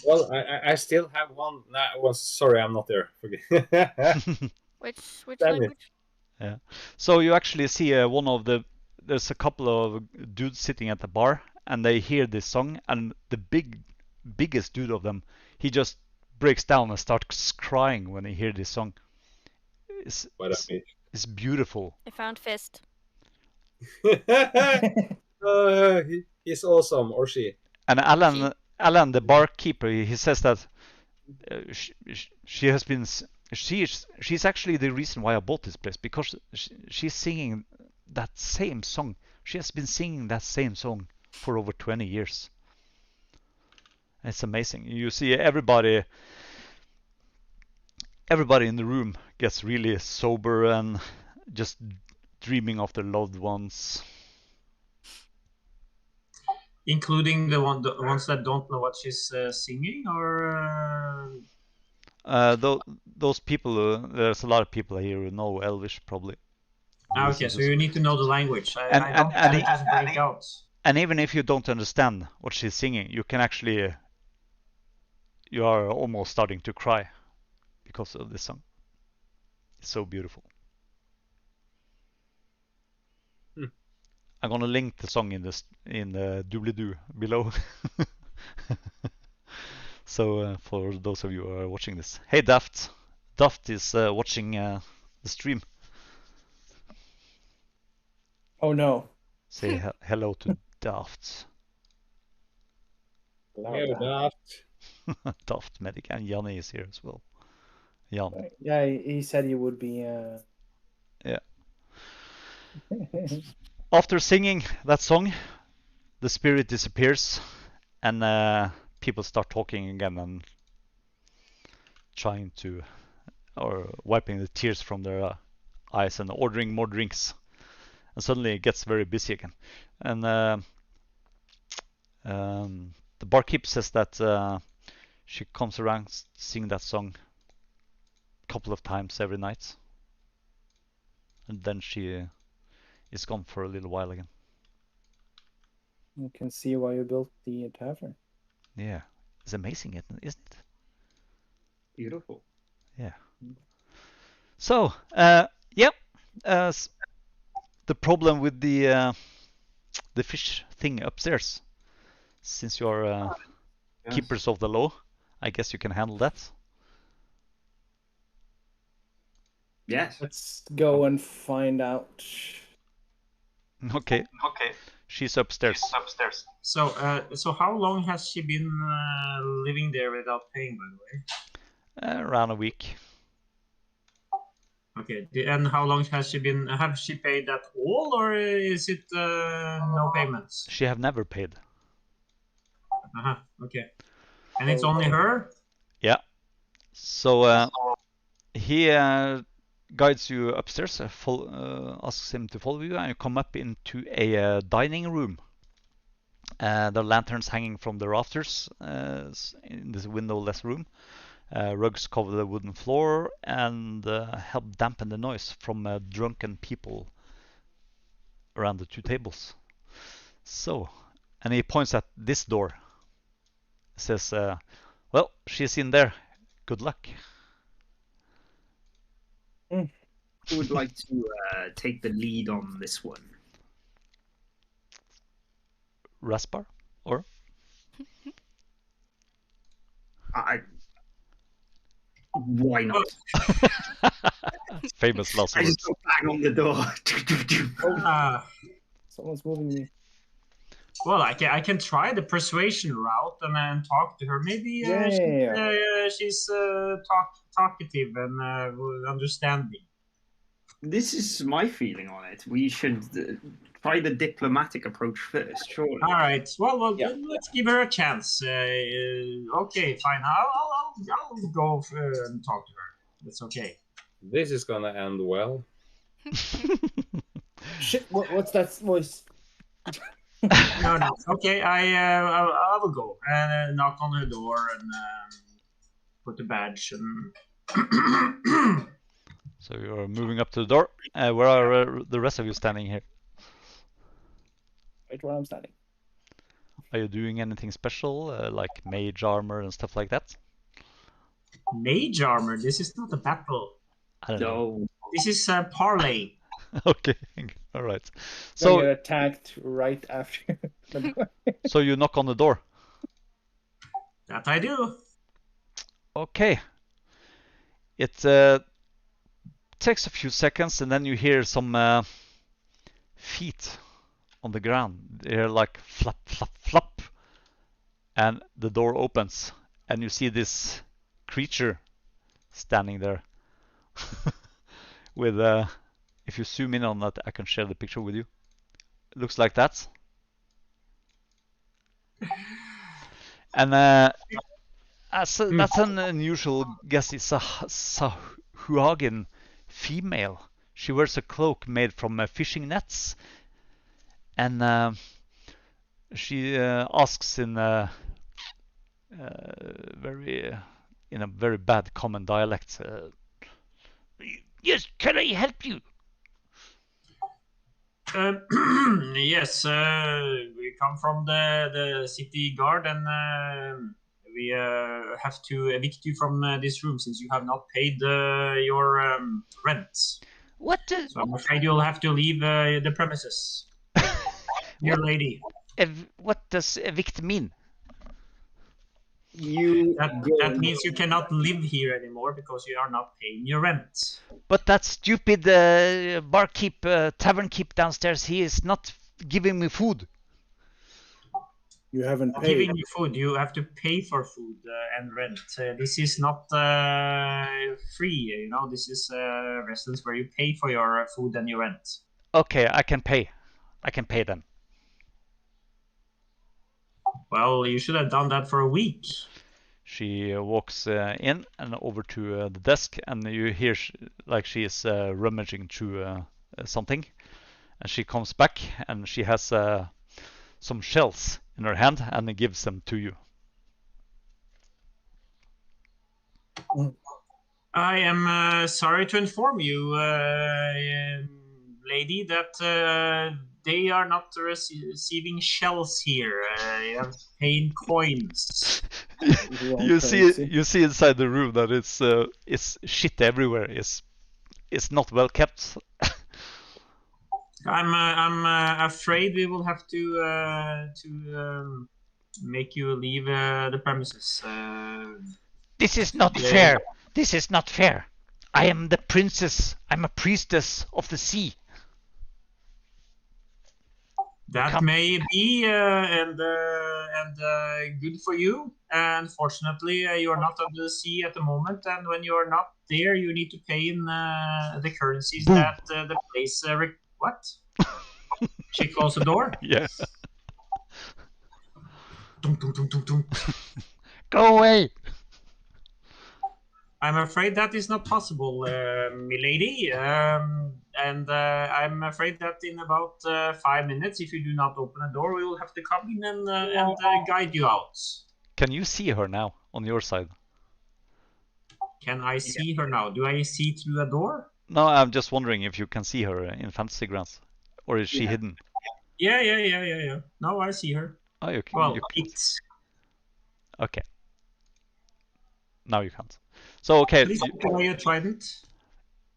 Well, I still have one. Well, sorry, I'm not there. Forget. Which Damn it. language? Yeah. So you actually see there's a couple of dudes sitting at the bar, and they hear this song, and the biggest dude of them, he just breaks down and starts crying when he hears this song. It's beautiful. I found Fist. He's awesome, or she. And Alan, the barkeeper, he says that she has been. She's actually the reason why I bought this place, because she's singing that same song. She has been singing that same song for over 20 years. It's amazing. You see everybody in the room gets really sober and just dreaming of their loved ones. Including the ones that don't know what she's singing, or those people, there's a lot of people here who know Elvish, probably. okay, so you need to know the language. I don't just break out. And even if you don't understand what she's singing, you can actually, you are almost starting to cry because of this song. It's so beautiful. I'm gonna link the song in the doobly-doo below. So for those of you who are watching this, hey Daft, Daft is watching the stream. Oh no. Say hello to Daft. Yeah, Daft. Daft Medic, and Janne is here as well. Jan. Yeah, he said he would be. Yeah. After singing that song, the spirit disappears, and people start talking again and trying to, or wiping the tears from their eyes and ordering more drinks. And suddenly it gets very busy again. And the barkeep says that she comes around singing that song a couple of times every night. And then she is gone for a little while again. You can see why you built the tavern. Yeah, it's amazing, isn't it? Beautiful. Yeah. So, yeah, the problem with the fish thing upstairs, since you're keepers of the law, I guess you can handle that. Yes. Let's go and find out. Okay. She's upstairs. So, so how long has she been living there without paying, by the way? Around a week. Okay, and how long has she been? Have she paid that all, or is it no payments? She have never paid. Okay, and it's only her. Yeah. So he guides you upstairs, asks him to follow you, and you come up into a dining room. There are lanterns hanging from the rafters in this windowless room. Rugs cover the wooden floor and help dampen the noise from drunken people around the two tables. So, and he points at this door. Says, well, she's in there. Good luck. Who would like to take the lead on this one? Raspar? Or? Why not? Famous last I words. just go bang on the door. Someone's moving me. Well, I can try the persuasion route and then talk to her. Maybe she's talkative and understanding. This is my feeling on it. We should try the diplomatic approach first, surely. All right. Well, let's give her a chance. Okay, fine. I'll go and talk to her. That's okay. This is gonna end well. Shit! What's that voice? No. Okay, I will go and knock on her door and put the badge and. So you're moving up to the door. Where are the rest of you standing here? Right where I'm standing. Are you doing anything special, like mage armor and stuff like that? Mage armor? This is not a battle. I don't know. This is parlay. Okay, all right. So So get attacked right after. so you knock on the door. That I do. Okay. It takes a few seconds, and then you hear some feet on the ground. They're like flap, flap, flap, and the door opens, and you see this creature standing there. With if you zoom in on that, I can share the picture with you. It looks like that. And that's an unusual guess. It's a Sahuagin female. She wears a cloak made from fishing nets, and she asks in a very bad common dialect. Yes, can I help you? Yes, we come from the city guard, and we have to evict you from this room since you have not paid your rent. What? So I'm afraid you'll have to leave the premises. Dear lady, what does evict mean? You that means you cannot live here anymore because you are not paying your rent. But that stupid barkeep, tavern keep downstairs, he is not giving me food. you haven't paid. Giving you food, you have to pay for food and rent. This is not free, you know. This is a residence where you pay for your food and your rent. Okay, I can pay. I can pay then. Well, you should have done that for a week. She walks in and over to the desk, and you hear like she is rummaging through something. And she comes back, and she has some shells in her hand, and gives them to you. I am sorry to inform you, lady, that they are not receiving shells here. You have to pay in coins. You see inside the room that it's shit everywhere. It's not well kept. I'm afraid we will have to make you leave the premises. This is not fair. This is not fair. I am the princess. I'm a priestess of the sea. That may be and good for you. Unfortunately, you are not under the sea at the moment, and when you are not there, you need to pay in the currencies Boom. that the place. What? She closed the door. Yeah. Dum, dum, dum, dum, dum. Go away. I'm afraid that is not possible, milady. And I'm afraid that in about 5 minutes, if you do not open the door, we will have to come in and guide you out. Can you see her now on your side? Can I see her now? Do I see through a door? No, I'm just wondering if you can see her in Fantasy Grounds, or is she hidden? Yeah. No, I see her. Oh, you can. Well, You can. it's... Okay. Now you can't. So okay, Please deploy your trident.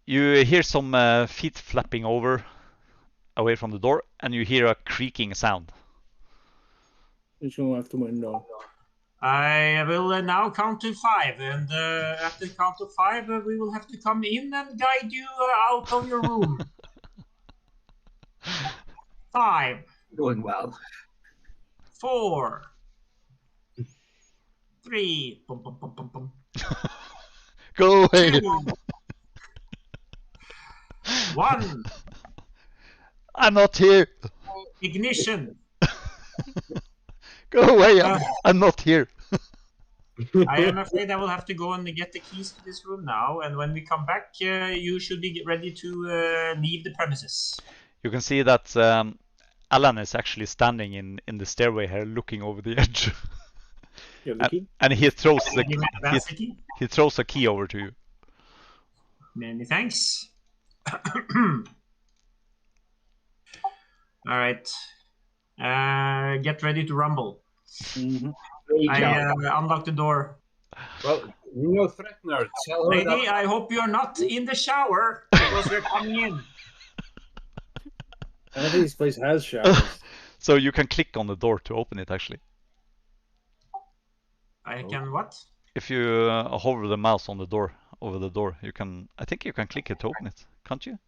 you hear some feet flapping over away from the door, and you hear a creaking sound. It's going after my no. I will now count to 5, and at the count of 5, we will have to come in and guide you out of your room. 5, Going well. 4, 3, bum, bum, bum, bum, bum. Go away. 2, 1, I'm not here. ignition. Go away. I'm not here. I am afraid I will have to go and get the keys to this room now, and when we come back, you should be ready to leave the premises. You can see that Alan is actually standing in the stairway here, looking over the edge. You have the key? And he throws Capacity. he throws a key over to you. Many thanks. All right. Get ready to rumble. Mm-hmm. I unlock the door. Well, no threatener. Tell her Lady, that I hope you're not in the shower because we're coming in. I don't think this place has showers. So you can click on the door to open it, actually. I can what? If you hover the mouse on the door, over the door, you can. I think you can click it to open it, can't you?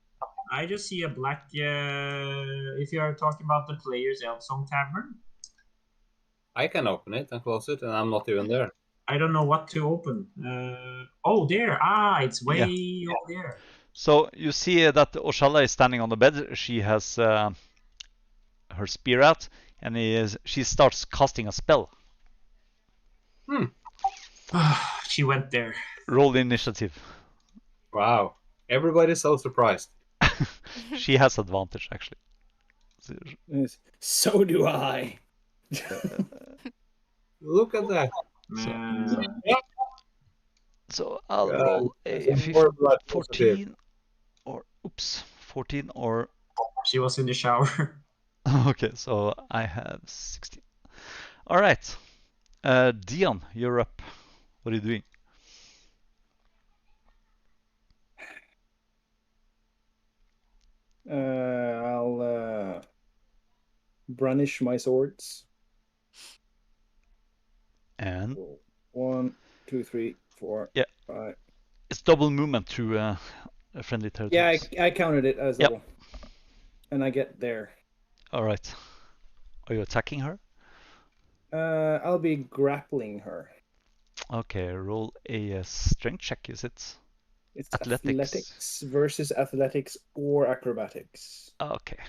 I just see a black. If you are talking about the player's Elfsong Tavern, I can open it and close it, and I'm not even there. I don't know what to open. Oh, there. It's way over there. So you see that Oshala is standing on the bed. She has her spear out, and she starts casting a spell. She went there. Roll the initiative. Wow. Everybody's so surprised. She has advantage, actually. Yes. So do I. Look at that. So I'll roll a More blood 14 or 14 or She was in the shower. okay, so I have 16. All right, Dion, you're up. What are you doing? I'll brandished my swords. And 1, 2, 3, 4, Yeah. 5. it's double movement through friendly Yeah, territories. I counted it as Yep. double. And I get there. All right. Are you attacking her? I'll be grappling her. Okay, roll a strength check, is it? It's Athletics. athletics versus athletics or acrobatics. Okay.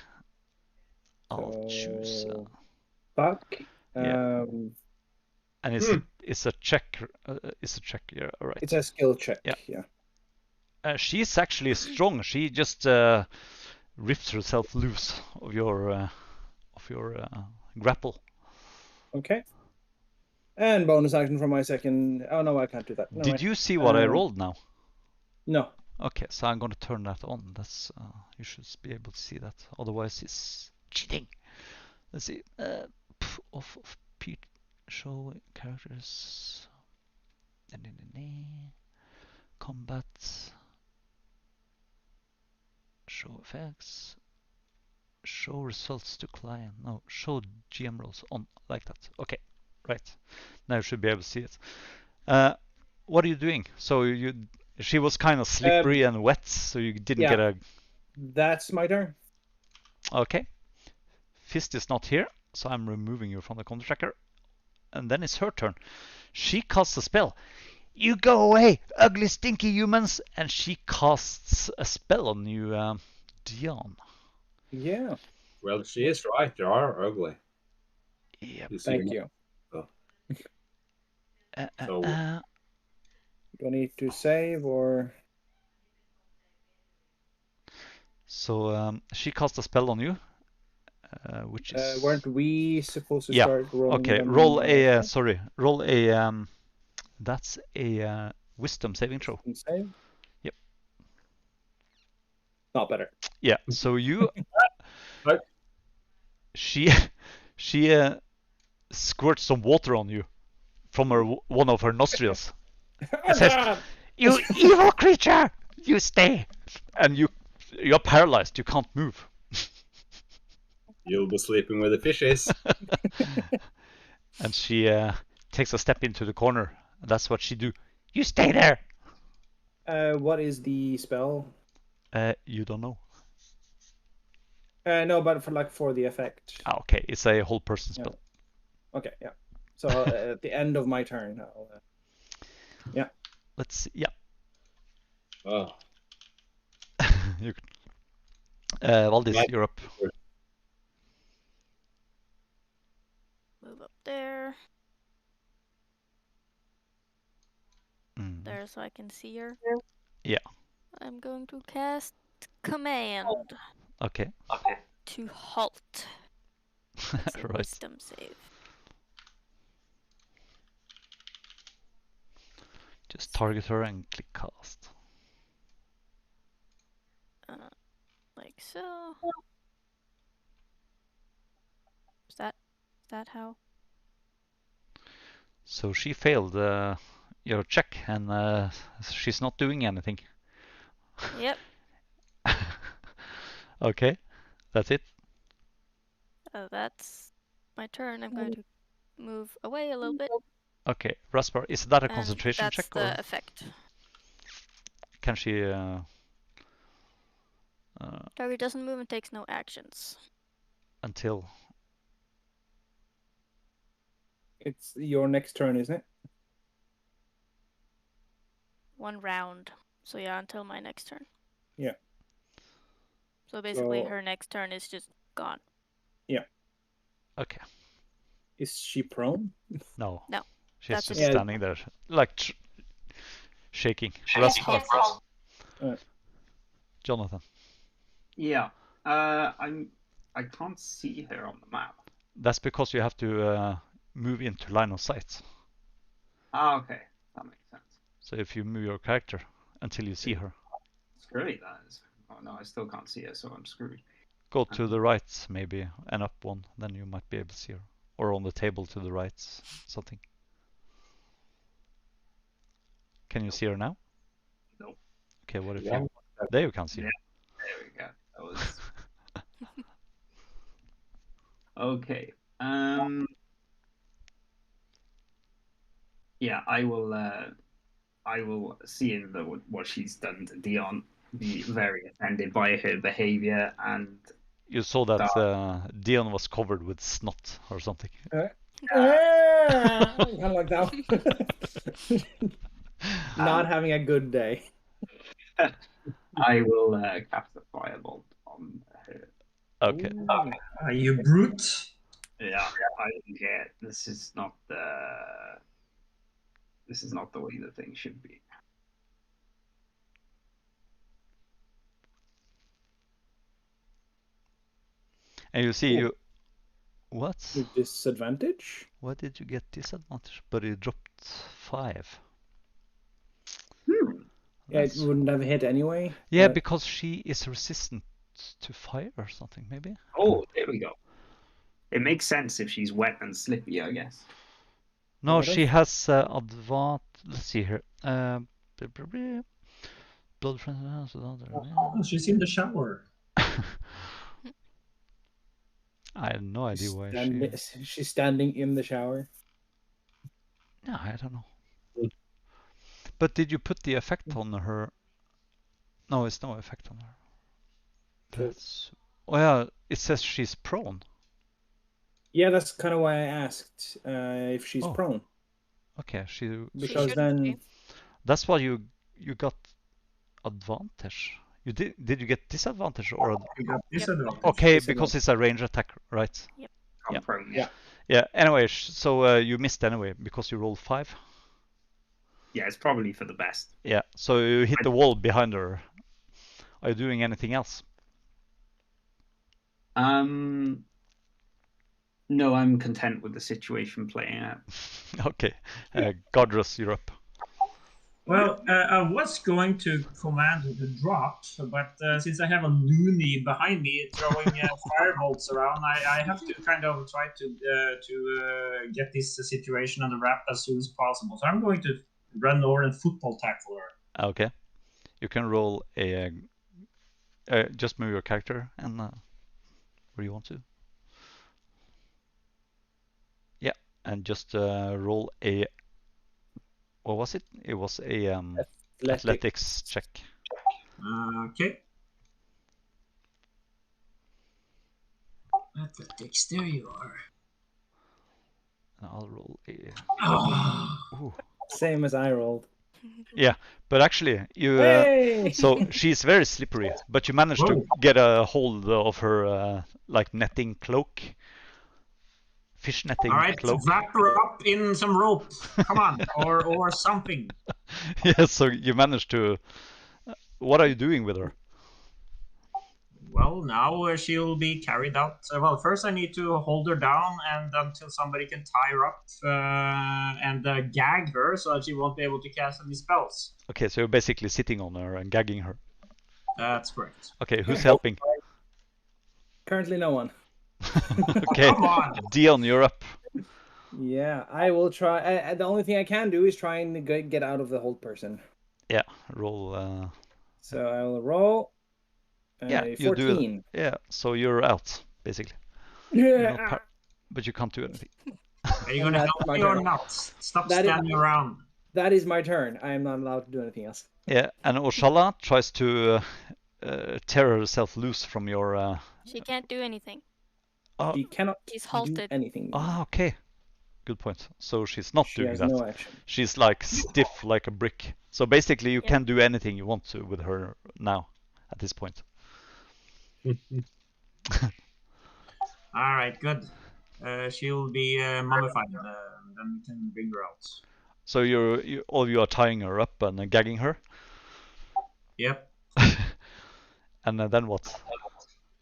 I'll choose. So, fuck. Yeah. And it's a check. It's a check. Yeah, all right. It's a skill check. Yeah. She's actually strong. She just rips herself loose of your grapple. Okay. And bonus action for my second. Oh no, I can't do that. No Did way. you see what I rolled now? No. Okay, so I'm going to turn that on. That's you should be able to see that. Otherwise, it's cheating. Let's see. Off Pete. Show characters. Combat. Show effects. Show results to client. No, show GM roles on like that. Okay, right. Now you should be able to see it. What are you doing? So she was kind of slippery and wet, so you didn't get a. That's my turn. Okay. Fist is not here, so I'm removing you from the counter tracker. And then it's her turn. She casts a spell. You go away, ugly, stinky humans! And she casts a spell on you, Dion. Yeah. Well, she is right. They are ugly. Yep. Thank you. So, do I need to save or? So she cast a spell on you, which is. Weren't we supposed to start rolling? Okay. Them Roll a. Sorry. Roll a. That's a wisdom saving throw. Save? Yep. Not better. Yeah. So you. Right. She squirts some water on you from one of her nostrils. And says, "You evil creature, you stay!" And you're paralyzed. You can't move. You'll be sleeping where the fish is. And she takes a step into the corner. And that's what she do. You stay there. What is the spell? You don't know. No, but for the effect. Okay, it's a whole person spell. Okay, yeah. So at the end of my turn, yeah. Let's see. Yeah. Oh. You Valdis, you're up. Move up there. There, so I can see her. Yeah. I'm going to cast command. Okay. To halt. That's a Right. wisdom save. Just target her and click cast. Like so. Is that how? So she failed your check, and she's not doing anything. Yep. Okay, that's it. That's my turn. I'm going to move away a little bit. Okay, Raspar, is that a And concentration that's check, the or effect. can she? Target doesn't move and takes no actions. Until. It's your next turn, isn't it? 1 round. So yeah, until my next turn. Yeah. So basically, So- her next turn is just gone. Okay. Is she prone? No. No, She's that's just it. standing there, like shaking. Yes, Raspar. yes. Jonathan. Yeah. I can't see her on the map. That's because you have to move into line of sight. Ah, okay. That makes sense. So if you move your character until you see her, Screwy, that is. Oh no, I still can't see her, so I'm screwed. go to the right maybe and up one, then you might be able to see her. Or on the table to the right, something. Can you see her now? Nope. Okay, what if Yeah. you... There you can see her. There we go. That was. Okay. Yeah, I will see what she's done to Dion. Be very offended by her behavior, and You saw that Dion was covered with snot or something. Kind of like that. Not having a good day. I will cast a firebolt on her. Okay. Are you brute? Yeah, this is not the way the thing should be. And you see, you what? With disadvantage? Why did you get disadvantage? But you dropped 5. Yeah, it wouldn't have hit anyway. Yeah, because she is resistant to fire or something, maybe. Oh, there we go. It makes sense if she's wet and slippy, I guess. No, What she else? has advanced. Let's see here. Blood friends. Oh, she's in the shower. I have no idea why She's standing in the shower. No, I don't know. But did you put the effect on her? No, it's no effect on her. That's. Oh yeah, it says she's prone. Yeah, that's kind of why I asked if she's prone. Okay, because then that's why you got advantage. You did you get disadvantage or? You got disadvantage. Okay, because it's a range attack, right? Yep. Yeah. Prone. Yeah. Anyway, so you missed anyway because you rolled 5. Yeah, it's probably for the best. Yeah. So you hit the wall behind her. Are you doing anything else? No, I'm content with the situation playing out. Okay. Godrus, you're up. Well, I was going to command the drop, but since I have a loony behind me throwing firebolts around, I have to kind of try to get this situation under wrap as soon as possible. So I'm going to run over and football tackle her. Okay. You can roll a. Just move your character and where you want to. Yeah, and just roll a. What was it? It was a athletics check. Okay. Athletics, there you are. And I'll roll a. Oh. Same as I rolled. Yeah, but actually, you. So she's very slippery, but you managed to get a hold of her like netting cloak. Fish netting All right, cloak. wrap her up in some rope. Come on, or something. Yeah, so you managed to. What are you doing with her? Well, now she'll be carried out. Well, first I need to hold her down and until somebody can tie her up and gag her so that she won't be able to cast any spells. Okay, so you're basically sitting on her and gagging her. That's correct. Okay, who's helping? Currently, no one. Okay, come on. Dion, you're up. Yeah, I will try. The only thing I can do is try and get out of the hold person. Yeah, roll. So I will roll. Yeah, you 14. do. Yeah, so you're out basically. Yeah. But you can't do anything. Are you gonna help me or not? Stop standing around. That is my turn. I am not allowed to do anything else. Yeah, and Oshala tries to tear herself loose from your. She can't do anything. She cannot She's halted. do anything. Ah, okay. Good point. So she's not doing has that. no action. She's like stiff like a brick. So basically, you can do anything you want to with her now, at this point. All right, good. She'll be mummified. Then we can bring her out. So all of you are tying her up and gagging her. Yep. And then what?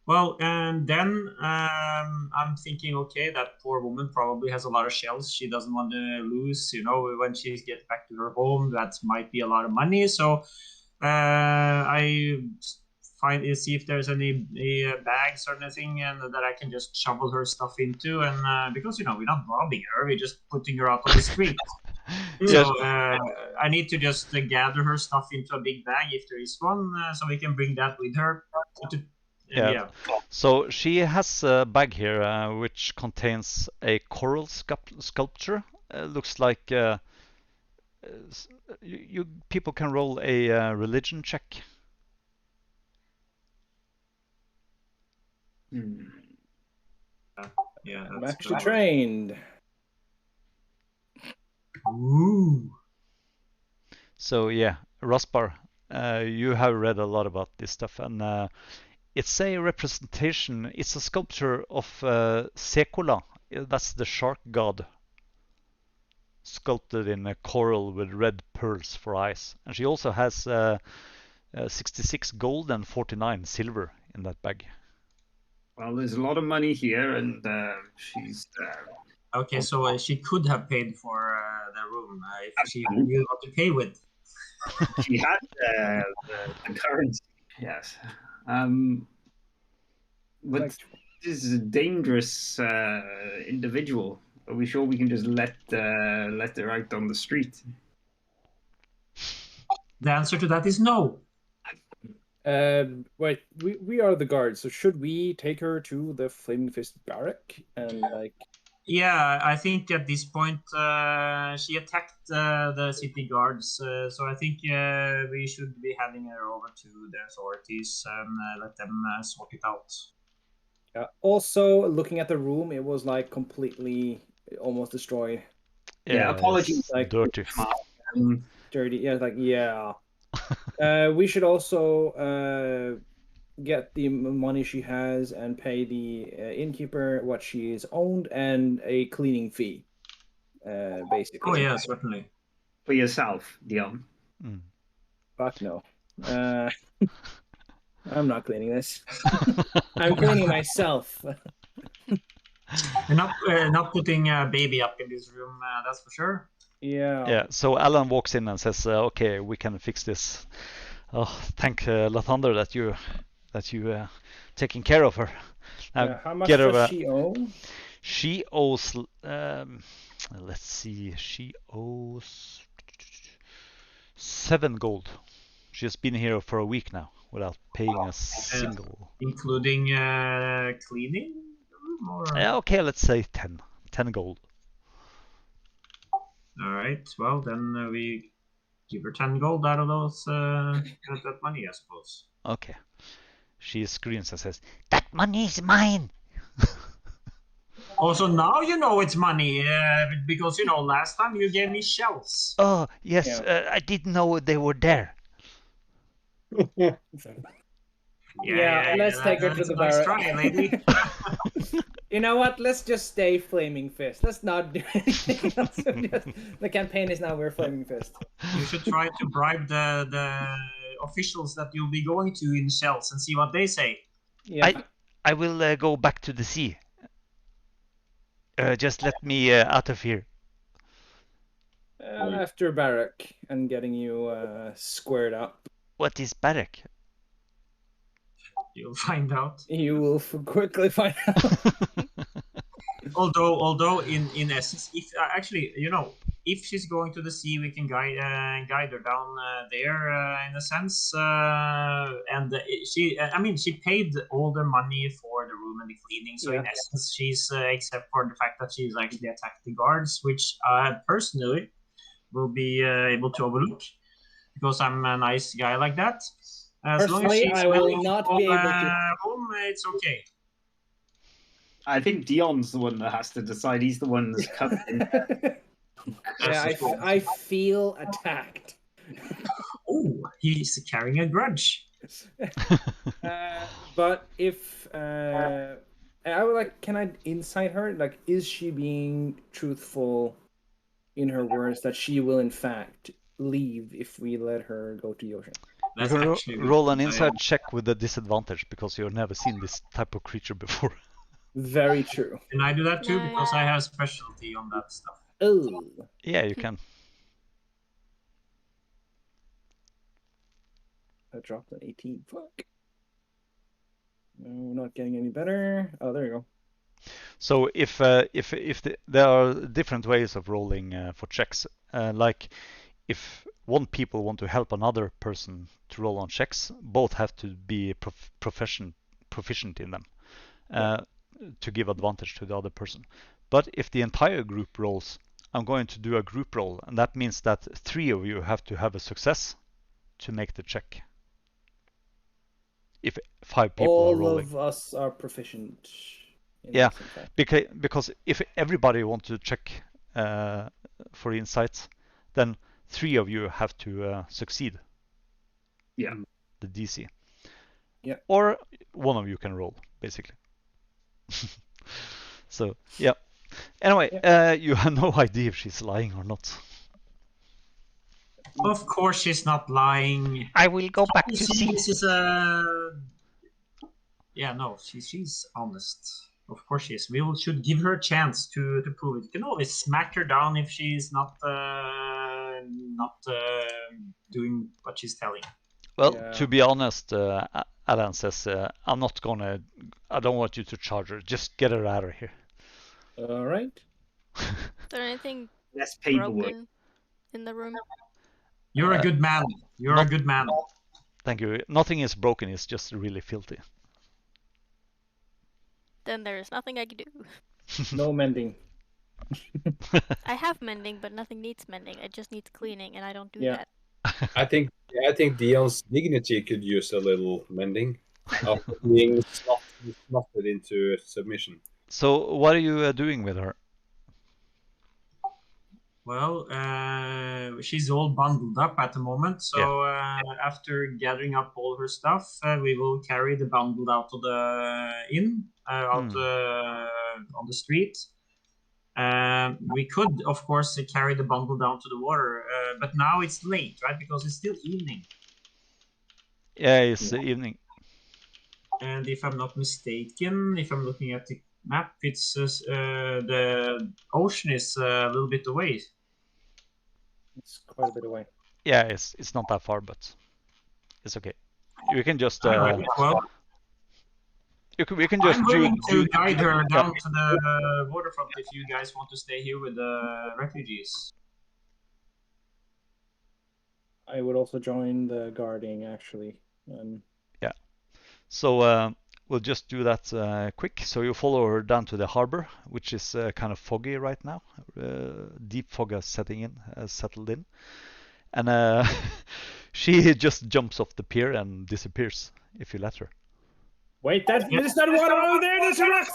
Well, and then I'm thinking, okay, that poor woman probably has a lot of shells she doesn't want to lose. You know, when she gets back to her home, that might be a lot of money. So I see if there's any bags or anything, and that I can just shovel her stuff into. And because we're not robbing her, we're just putting her out on the street. So I need to just gather her stuff into a big bag if there is one, so we can bring that with her. Yeah. So she has a bag here which contains a coral sculpture. Looks like you people can roll a religion check. Yeah, I'm that's actually good. trained. Ooh. So yeah, Raspar, you have read a lot about this stuff, and it's a representation. It's a sculpture of Sekola. That's the shark god, sculpted in a coral with red pearls for eyes. And she also has 66 gold and 49 silver in that bag. Well, there's a lot of money here, and she's. Okay, so she could have paid for the room if she knew what to pay with. She had the currency. Yes. But Like- this is a dangerous individual. Are we sure we can just let her out on the street? The answer to that is no. Wait, we are the guards, so should we take her to the Flaming Fist barrack and like? Yeah, I think at this point she attacked the city guards, so I think we should be handing her over to the authorities and let them sort it out. Also, looking at the room, it was like completely almost destroyed. Yeah, apologies, it's like- dirty. Dirty. Yeah, like yeah. We should also get the money she has and pay the innkeeper what she's owned and a cleaning fee. Basically. Oh yeah, certainly. For yourself, Dion. Mm. Fuck no. I'm not cleaning this. I'm cleaning myself. We're not putting a baby up in this room, that's for sure. Yeah. Yeah, so Alan walks in and says, "Okay, we can fix this. Oh, thank Lathander that you taking care of her. Now How much get her. does she owe? She owes. Let's see. She owes 7 gold. She's been here for a week now without paying a single. Including cleaning? Or... Okay, let's say 10. 10 gold. All right. Well, then we give her 10 gold out of those that money, I suppose. Okay. She screams and says, "That money is mine!" Also, now you know it's money because last time you gave me shells. Oh, yes, I didn't know they were there. Yeah, let's take her to the nice barrack. try, lady. You know what? Let's just stay Flaming Fist. Let's not do anything else. The campaign is now we're Flaming Fist. You should try to bribe the officials that you'll be going to in shells and see what they say. Yeah. I will go back to the sea. Just let me out of here. After barrack and getting you squared up. What is barrack? You'll find out. You will quickly find out. Although in essence, if actually, if she's going to the sea, we can guide her down there in a sense. And she paid all the money for the room and the cleaning. So in essence, she's except for the fact that she's actually attacked the guards, which I personally will be able to overlook because I'm a nice guy like that. As long as Personally, she's I will willing not to be go, able to. home, it's okay. I think Dion's the one that has to decide. He's the one that's coming. I feel attacked. Oh, he's carrying a grudge. But if I would like, can I insight her? Like, is she being truthful in her words that she will in fact leave if we let her go to the ocean? You can roll an inside check with a disadvantage because you've never seen this type of creature before. Very true. Can I do that too? Nice. Because I have specialty on that stuff. Oh. Yeah, you can. I dropped an 18. Fuck. No, not getting any better. Oh, there you go. So if there are different ways of rolling for checks, like if one people want to help another person to roll on checks, both have to be proficient in them to give advantage to the other person. But if the entire group rolls, I'm going to do a group roll, and that means that 3 of you have to have a success to make the check. If 5 people are All rolling. of us are proficient. In Yeah, this, in fact. because if everybody wants to check for insights, then 3 of you have to succeed. Yeah. The DC. Yeah. Or 1 of you can roll, basically. So yeah. Anyway, you have no idea if she's lying or not. Of course, she's not lying. I will go back to See, sea. this is a. Yeah, no, she's honest. Of course she is. We should give her a chance to prove it. You can always smack her down if she's not doing what she's telling. Well, Yeah. to be honest, Alan says, I don't want you to charge her. Just get her out of here. All right. Is there anything Less paperwork. broken in the room? You're a good man. You're a good man. Thank you. Nothing is broken. It's just really filthy. Then there is nothing I can do. No mending. I have mending, but nothing needs mending. It just needs cleaning, and I don't do Yeah. that. I think Dion's dignity could use a little mending after being slotted into submission. So what are you doing with her? Well, she's all bundled up at the moment. So after gathering up all her stuff, we will carry the bundled out of the inn, on the street. We could, of course, carry the bundle down to the water, but now it's late, right? Because it's still evening. Yeah, it's evening. And if I'm not mistaken, if I'm looking at the map, it's the ocean is a little bit away. It's quite a bit away. Yeah, it's not that far, but it's okay. You can just Alright, well, we can just I'm willing to guide her down to the waterfront if you guys want to stay here with the refugees. I would also join the guarding, actually. Yeah. So we'll just do that quick. So you follow her down to the harbor, which is kind of foggy right now. Deep fog has settled in. And she just jumps off the pier and disappears if you let her. Wait, there's not water over there. There's a rock.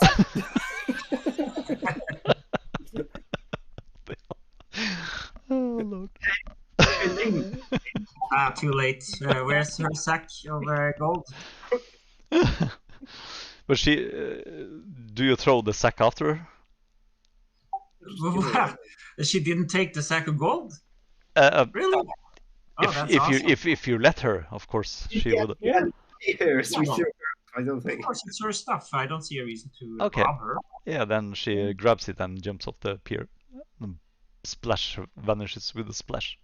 Oh Lord. Too late. Where's her sack of gold? But she, do you throw the sack after her? She didn't take the sack of gold? Really? If you let her, of course, she would. Yeah. I don't think. Of course, it's her stuff. I don't see a reason to Okay. rob her. Yeah, then she grabs it and jumps off the pier. And splash vanishes with a splash.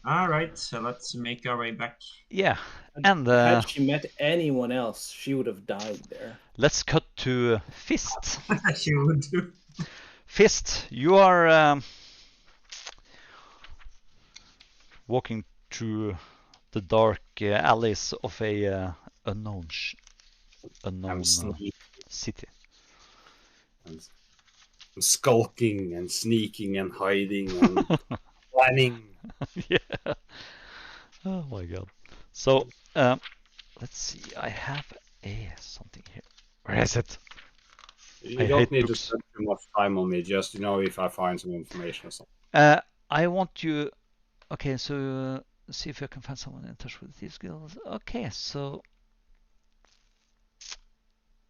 All right, so let's make our way back. Yeah, and Had she met anyone else, she would have died there. let's cut to Fist. She would do. Fist, you are walking through the dark alleys of a unknown city. I'm skulking and sneaking and hiding and planning. Yeah. Oh my god. So let's see. I have something here. Where is it? You I don't hate need books. to spend too much time on me. Just if I find some information or something. I want you. Okay, so see if I can find someone in touch with these skills. Okay, so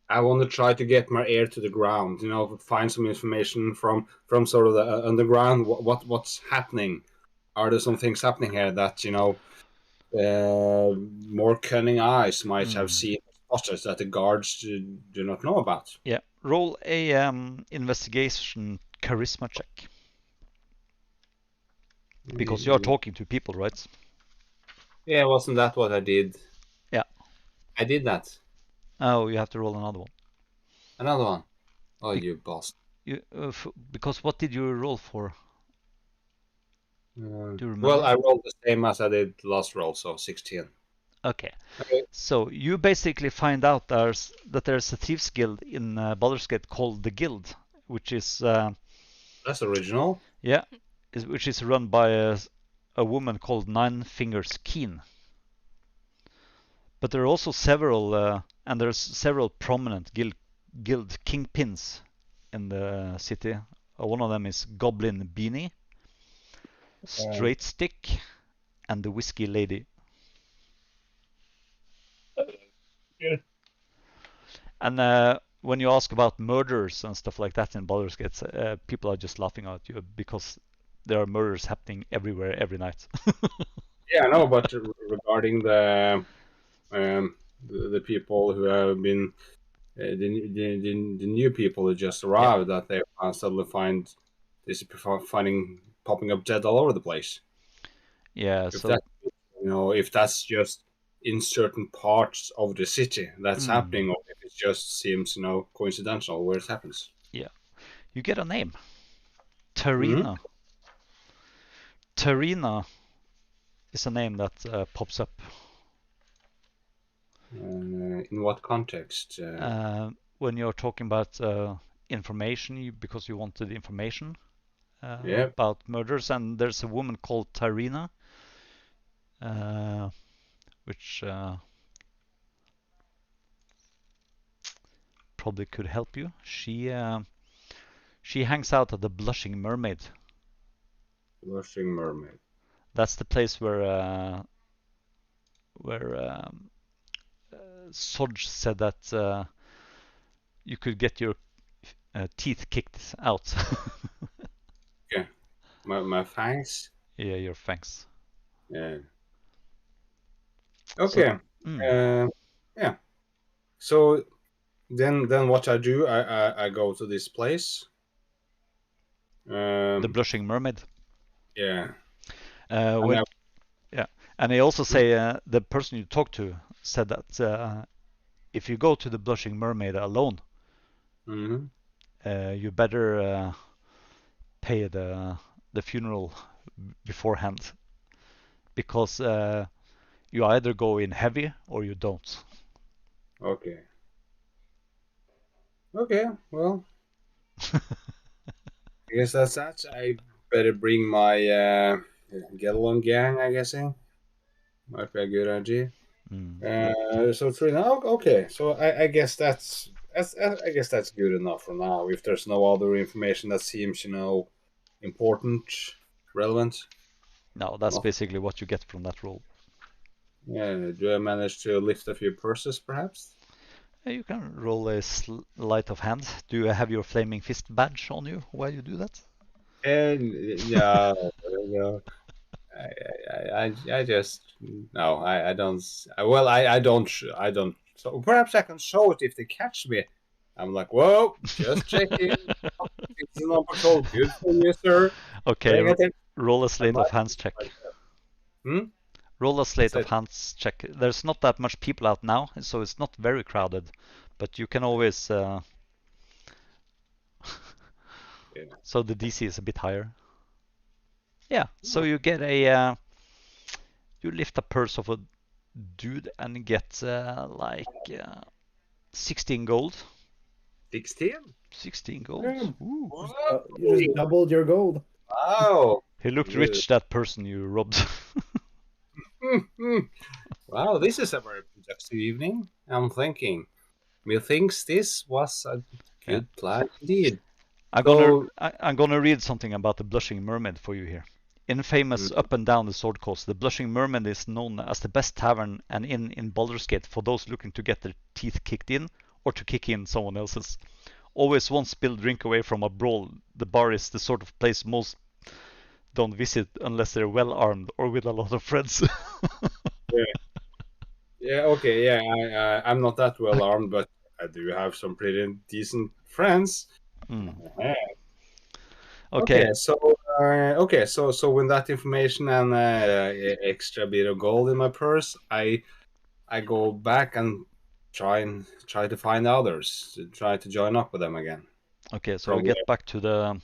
I want to try to get my ear to the ground. Find some information from sort of the underground. What's happening? Are there some things happening here that more cunning eyes might have seen spotted that the guards do not know about? yeah, roll a investigation charisma check because you're talking to people, right? Yeah, wasn't that what I did? Yeah. I did that. Oh, you have to roll another one. Another one. Oh, you boss. Because what did you roll for? Do you remember? Well, I rolled the same as I did last roll, so 16. Okay. Okay. So you basically find out that there's a thieves guild in Baldur's Gate called the Guild, which is That's original. which is run by a woman called Nine Fingers Keen. But there are also several, and there's several prominent guild kingpins in the city. One of them is Goblin Beanie, Straight Stick, and the Whiskey Lady. Yeah. And when you ask about murders and stuff like that in Baldur's Gate, people are just laughing at you because there are murders happening everywhere every night. Yeah, I know, but regarding the people who have been the new people who just arrived, that they suddenly find this popping up dead all over the place. Yeah, If so that, if that's just in certain parts of the city that's happening, or if it just seems, coincidental where it happens. Yeah, you get a name, Tarina. Tarina is a name that pops up. In what context? When you're talking about information, because you wanted information about murders, and there's a woman called Tarina, which probably could help you. She hangs out at the Blushing Mermaid. Blushing Mermaid. That's the place where Sodge said that you could get your teeth kicked out. Yeah, my fangs. Yeah, your fangs. Yeah. Okay. So, yeah. So then what I do, I go to this place. The Blushing Mermaid. Yeah. And they also say the person you talked to said that if you go to the Blushing Mermaid alone, you better pay the funeral beforehand, because you either go in heavy or you don't. Okay. Okay. Well, I guess that's that. I better bring my get along gang. I guessing might be a good idea. So Trina, okay. So I guess that's good enough for now. If there's no other information that seems, important, relevant. No, that's basically what you get from that roll. Yeah. Do I manage to lift a few purses, perhaps? You can roll a sleight of hand. Do you have your flaming fist badge on you while you do that? No. I just no. I don't. Well, I don't. So perhaps I can show it if they catch me. I'm like, whoa, just checking. It's an patrol. Good for you, sir. Okay, roll a sleight of hands check. Roll a sleight of hands check. There's not that much people out now, so it's not very crowded, but you can always. So the DC is a bit higher. Yeah. So you get a. You lift a purse of a dude and get 16 gold. 16? 16 gold. You just doubled your gold. Wow. He looked rich, that person you robbed. Wow, this is a very productive evening. I'm thinking. Methinks this was a good plan indeed. I'm gonna read something about the Blushing Mermaid for you here. Infamous up and down the sword coast, the Blushing Mermaid is known as the best tavern and inn in Baldur's Gate for those looking to get their teeth kicked in or to kick in someone else's. Always one spilled drink away from a brawl, the bar is the sort of place most don't visit unless they're well armed or with a lot of friends. Yeah, I'm not that well armed, but I do have some pretty decent friends. Okay. So with that information and extra bit of gold in my purse, I go back and try to find others, to try to join up with them again. Okay, so we get back to the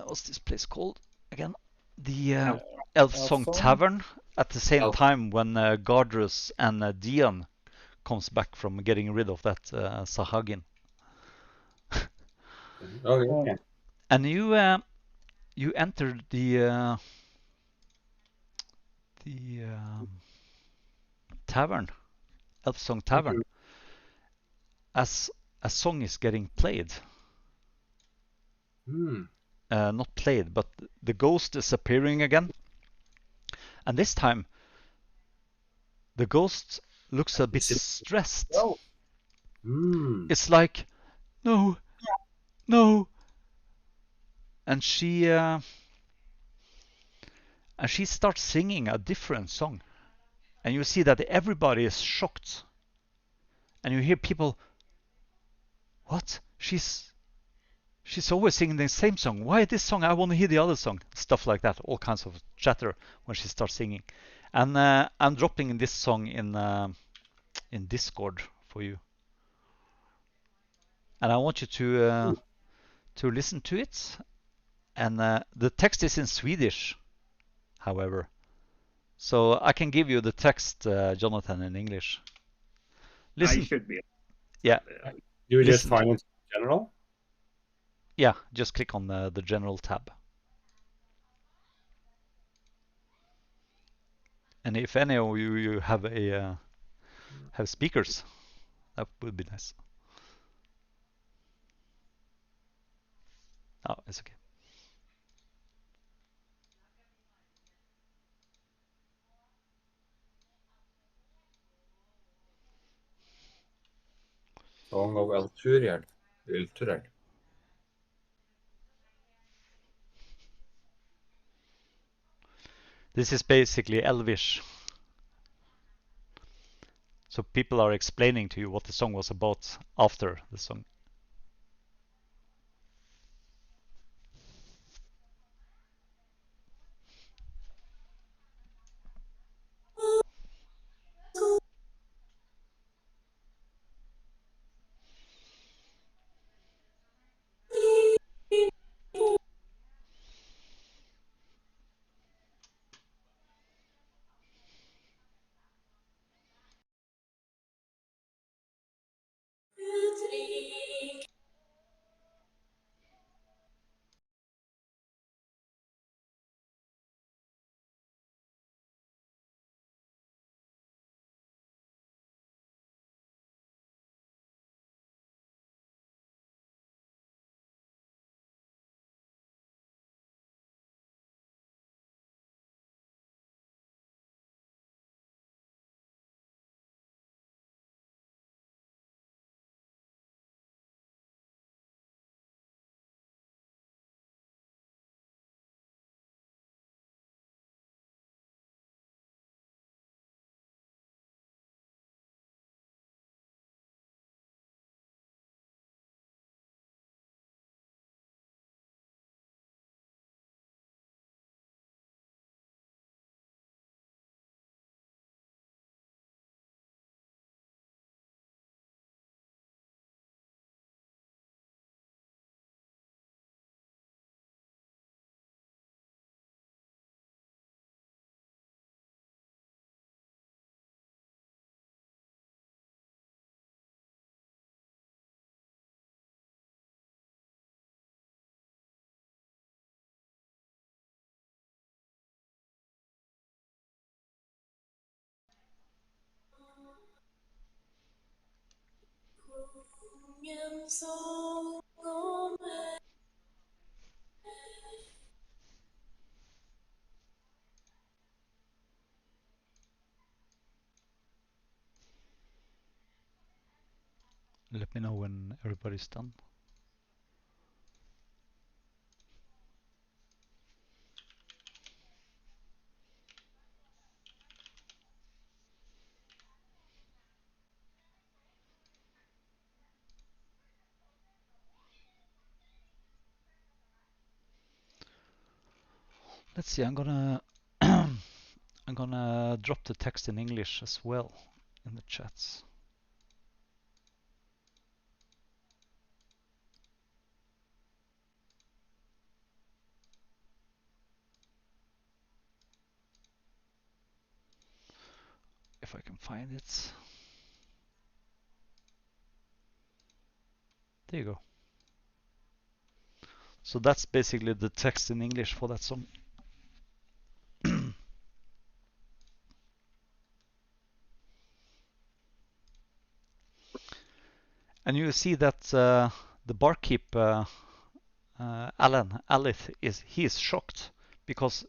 what's this place called again? The Elfsong Elfsong? Tavern at the same Elf- time when Gardrus and Dion comes back from getting rid of that Sahagin. Oh yeah. And you entered the tavern, Elfsong Tavern, as a song is getting played. Not played, but the ghost is appearing again. And this time, the ghost looks a bit stressed. Oh. It's like, no, no. And she starts singing a different song. And you see that everybody is shocked. And you hear people, what? She's always singing the same song. Why this song? I want to hear the other song. Stuff like that. All kinds of chatter when she starts singing. And I'm dropping this song in Discord for you. And I want you to listen to it. And the text is in Swedish, however. So I can give you the text, Jonathan, in English. Listen. I should be. Yeah. You would just Listen. find it in general? Yeah, just click on the general tab. And if any of you have speakers, that would be nice. Oh, it's okay. Song of Elturel. This is basically Elvish. So people are explaining to you what the song was about after the song. Let me know when everybody's done. Let's see, I'm gonna I'm gonna drop the text in English as well in the chats. if I can find it. There you go. So that's basically the text in English for that song. And you see that the barkeep, Alith, he is shocked because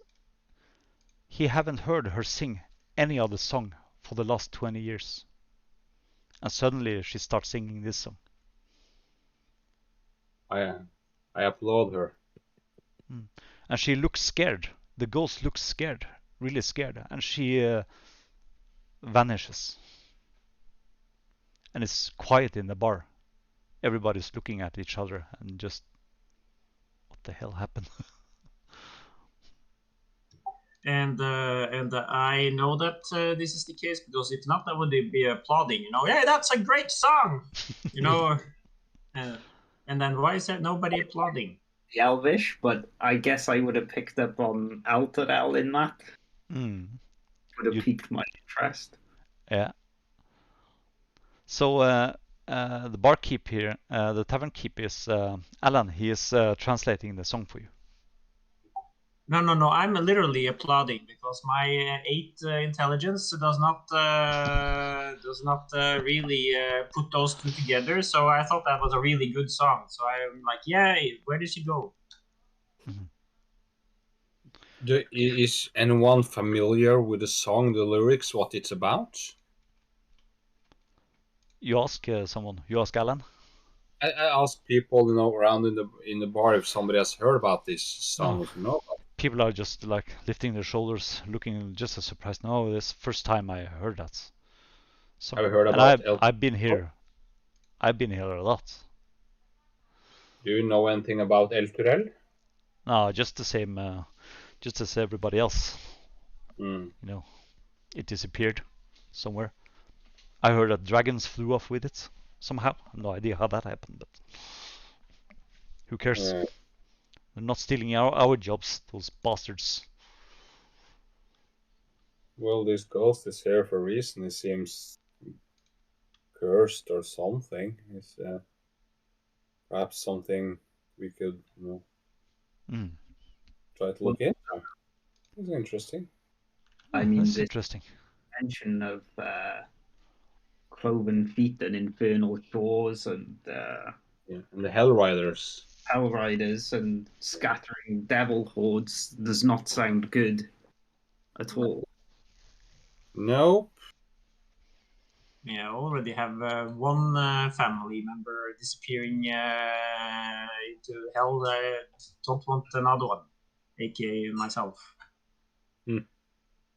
he haven't heard her sing any other song for the last 20 years. And suddenly she starts singing this song. I applaud her. And she looks scared. The ghost looks scared, really scared, and she vanishes. And it's quiet in the bar. Everybody's looking at each other and just, what the hell happened? And I know that this is the case because if not, I would be applauding. You know, hey, that's a great song. You know, and then why is there nobody applauding? The Elvish, but I guess I would have picked up on Altadel in that. Would have piqued my interest. Yeah. So the barkeep here, the tavern keep is Alan. He is translating the song for you. No. I'm literally applauding because my 8 intelligence does not really put those two together. So I thought that was a really good song. So I'm like, yay! Where did she go? Is anyone familiar with the song, the lyrics, what it's about? You ask someone. You ask Alan. I ask people, around in the bar if somebody has heard about this song. No. People are just like lifting their shoulders, looking just as surprised. No, this first time I heard that song. Have you heard about I've been here. I've been here a lot. Do you know anything about El Turel? No, just the same, just as everybody else. You know, it disappeared somewhere. I heard that dragons flew off with it somehow. I have no idea how that happened, but who cares? They're not stealing our jobs, those bastards. Well, this ghost is here for a reason. It seems cursed or something. It's perhaps something we could, try to look into. It's interesting. I mean, that's interesting. Mention of cloven feet and infernal shores and and the Hellriders. Hellriders and scattering devil hordes does not sound good at all. Nope. Yeah, already have one family member disappearing into hell. Don't want another one, aka myself.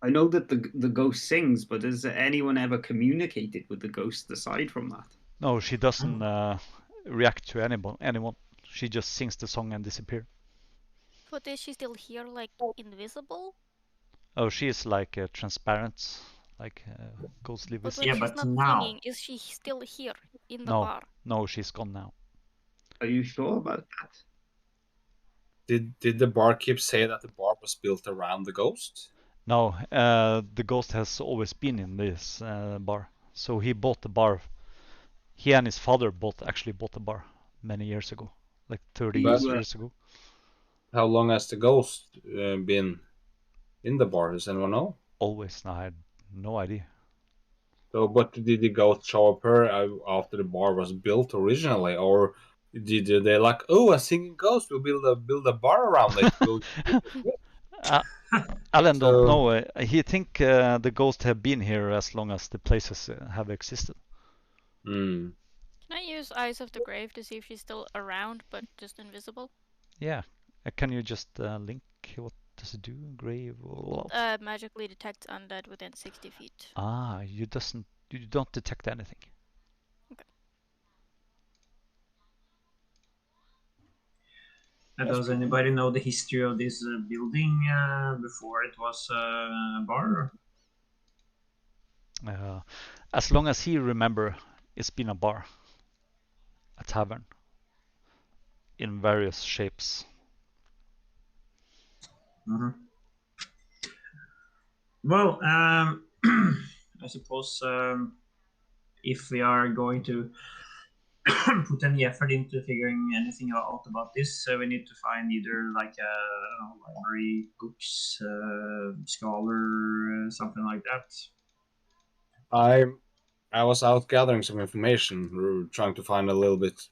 I know that the ghost sings, but has anyone ever communicated with the ghost aside from that? No, she doesn't react to anyone. She just sings the song and disappears. But is she still here, like invisible? Oh, she is like transparent, like ghostly visible. visible. But when she's not singing, is she still here in the bar? No, she's gone now. Are you sure about that? Did the barkeep say that the bar was built around the ghost? No, the ghost has always been in this bar. So he bought the bar. He and his father actually bought the bar many years ago, like 30 years ago. How long has the ghost been in the bar? Does anyone know? Always. No, I had no idea. So, but did the ghost show up here after the bar was built originally, or did they like, oh, a singing ghost? We'll build a bar around it. Alan don't know. He think the ghosts have been here as long as the places have existed. Can I use Eyes of the Grave to see if she's still around but just invisible? Yeah. Can you just link? What does it do? Grave? Magically detects undead within 60 feet. Ah, you don't detect anything. Okay. Does anybody know the history of this building before it was a bar? As long as he remember, it's been a bar, a tavern, in various shapes. Well, I suppose if we are going to put any effort into figuring anything out about this, we need to find either like a library, books, scholar, something like that. I was out gathering some information, trying to find a little bit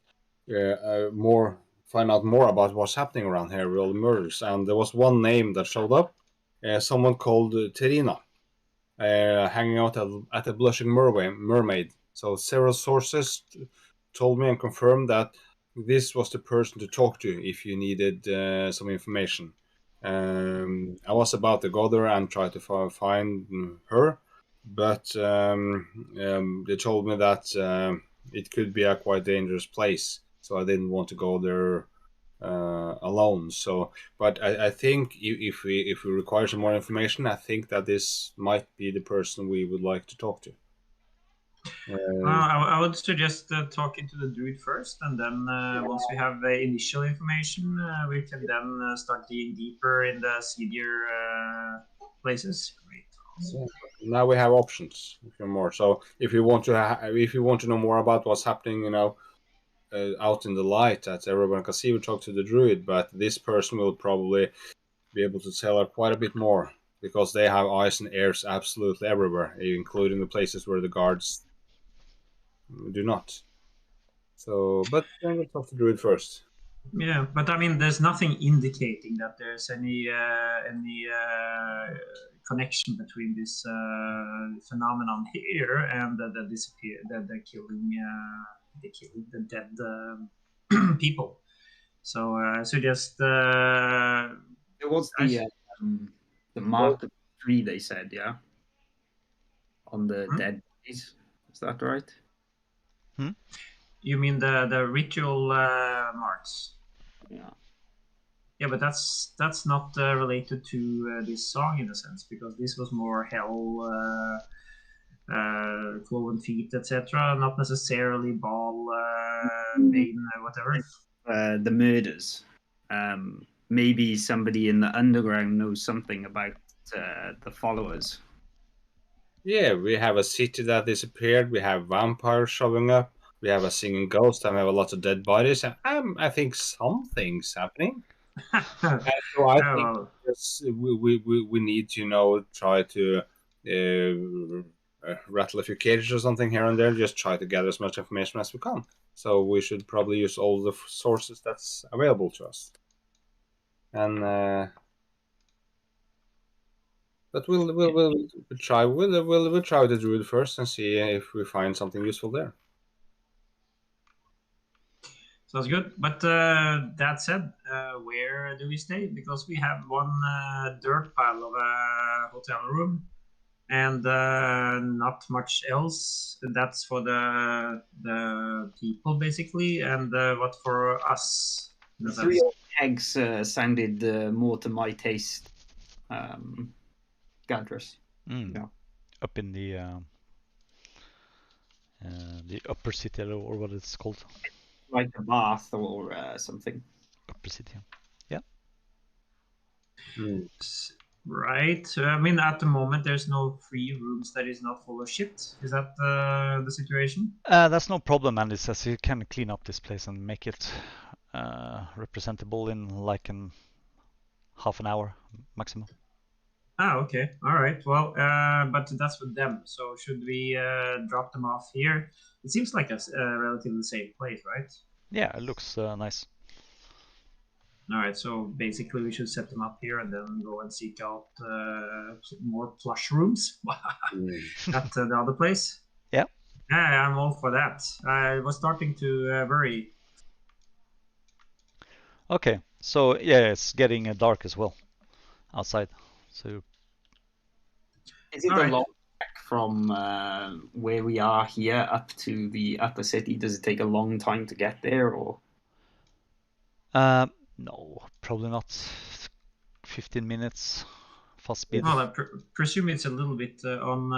more, find out more about what's happening around here with all the murders. And there was one name that showed up, someone called Terina, hanging out at the Blushing Mermaid. So several sources told me and confirmed that this was the person to talk to if you needed some information. I was about to go there and try to find her, but they told me that it could be a quite dangerous place, so I didn't want to go there alone. So, but I think if we require some more information, I think that this might be the person we would like to talk to. I would suggest talking to the druid first, and then once we have initial information, we can then start digging deeper in the seedier places. Great. So now we have options more. So if you want to know more about what's happening, out in the light that everyone can see, we talk to the druid. But this person will probably be able to tell her quite a bit more because they have eyes and ears absolutely everywhere, including the places where the guards do not. So, but then we'll talk to the druid first. Yeah, but I mean, there's nothing indicating that there's any connection between this phenomenon here and the killing the dead people. So I suggest It was the mark of 3 they said, yeah, on the dead bodies. Is that right? You mean the ritual marks? Yeah. Yeah, but that's not related to this song in a sense, because this was more hell, cloven feet, etc. Not necessarily ball, bane, whatever. The murders. Maybe somebody in the underground knows something about the followers. Yeah, we have a city that disappeared. We have vampires showing up. We have a singing ghost, and we have a lot of dead bodies. And I think something's happening. So I think we need to try to rattle a few cages or something here and there. Just try to gather as much information as we can. So we should probably use all the sources that's available to us. And but we'll try we'll try the druid first and see if we find something useful there. Sounds good. But that said, where do we stay? Because we have one dirt pile of a hotel room and not much else. That's for the people basically, and what for us? The 3 eggs sounded more to my taste. Gadrus. Yeah. Up in the upper city, or what it's called. Like a bath or something. Upper city. Yeah. Right. I mean, at the moment, there's no free rooms that is not full of shit. Is that the situation? That's no problem, Andy says. You can clean up this place and make it representable in like in half an hour maximum. Okay. All right. Well, but that's with them. So should we drop them off here? It seems like a relatively safe place, right? Yeah, it looks nice. All right. So basically, we should set them up here and then go and seek out more plush rooms at the other place. Yeah. Yeah, I'm all for that. I was starting to worry. Okay. So yeah, it's getting dark as well outside. So is it a long trek from where we are here up to the upper city? Does it take a long time to get there, or? No, probably not. 15 minutes, fast speed. Well, I presume it's a little bit on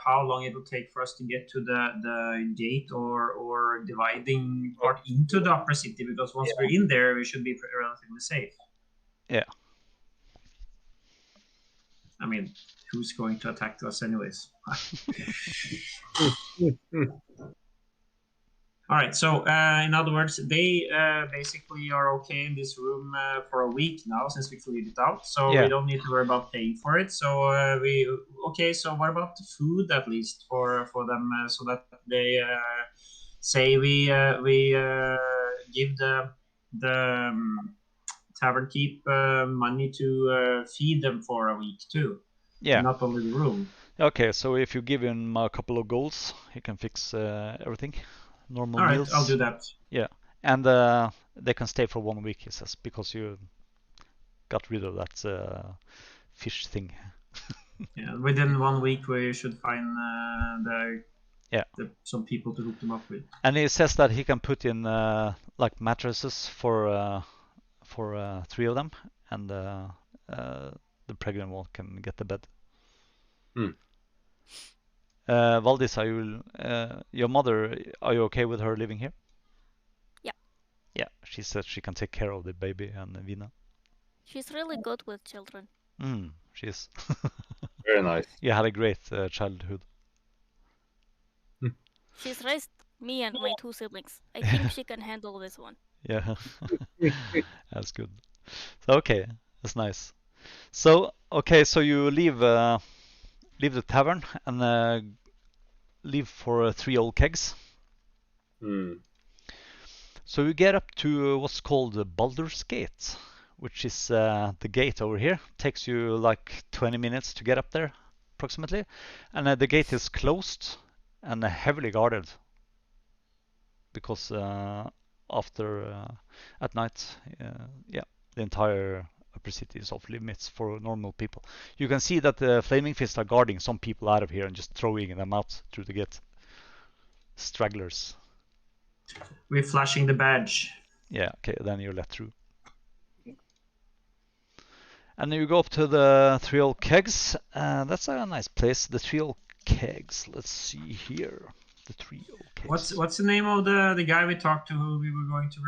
how long it will take for us to get to the gate or dividing part into the upper city, because once we're in there, we should be relatively safe. Yeah. I mean, who's going to attack us anyways? All right. So, in other words, they basically are okay in this room for a week now since we cleared it out. So Yeah. we don't need to worry about paying for it. So okay. So what about the food at least for them so that they say we give the tavern keep money to feed them for a week too. Yeah. Not only the room. Okay, so if you give him a couple of golds, he can fix everything. Normal All right, meals. I'll do that. Yeah, and they can stay for 1 week, he says, because you got rid of that fish thing. Yeah, within 1 week we should find some people to hook them up with. And he says that he can put in like mattresses for 3 of them, and the pregnant one can get the bed. Valdis, are you your mother? Are you okay with her living here? Yeah. Yeah, she said she can take care of the baby and Vina. She's really good with children. She is. Very nice. You had a great childhood. She's raised me and my 2 siblings. I think she can handle this one. Yeah, that's good. So, okay, that's nice. So okay, so you leave the tavern and leave for 3 old kegs. So you get up to what's called the Baldur's Gate, which is the gate over here. Takes you like 20 minutes to get up there, approximately. And the gate is closed and heavily guarded because after at night, yeah, the entire upper city is off limits for normal people. You can see that the Flaming Fists are guarding some people out of here and just throwing them out through the gate. Stragglers. We're flashing the badge. Yeah, okay, then you're let through. And then you go up to the 3 old kegs. That's a nice place. The 3 old kegs. Let's see here. The 3 old kegs. What's the name of the guy we talked to who we were going to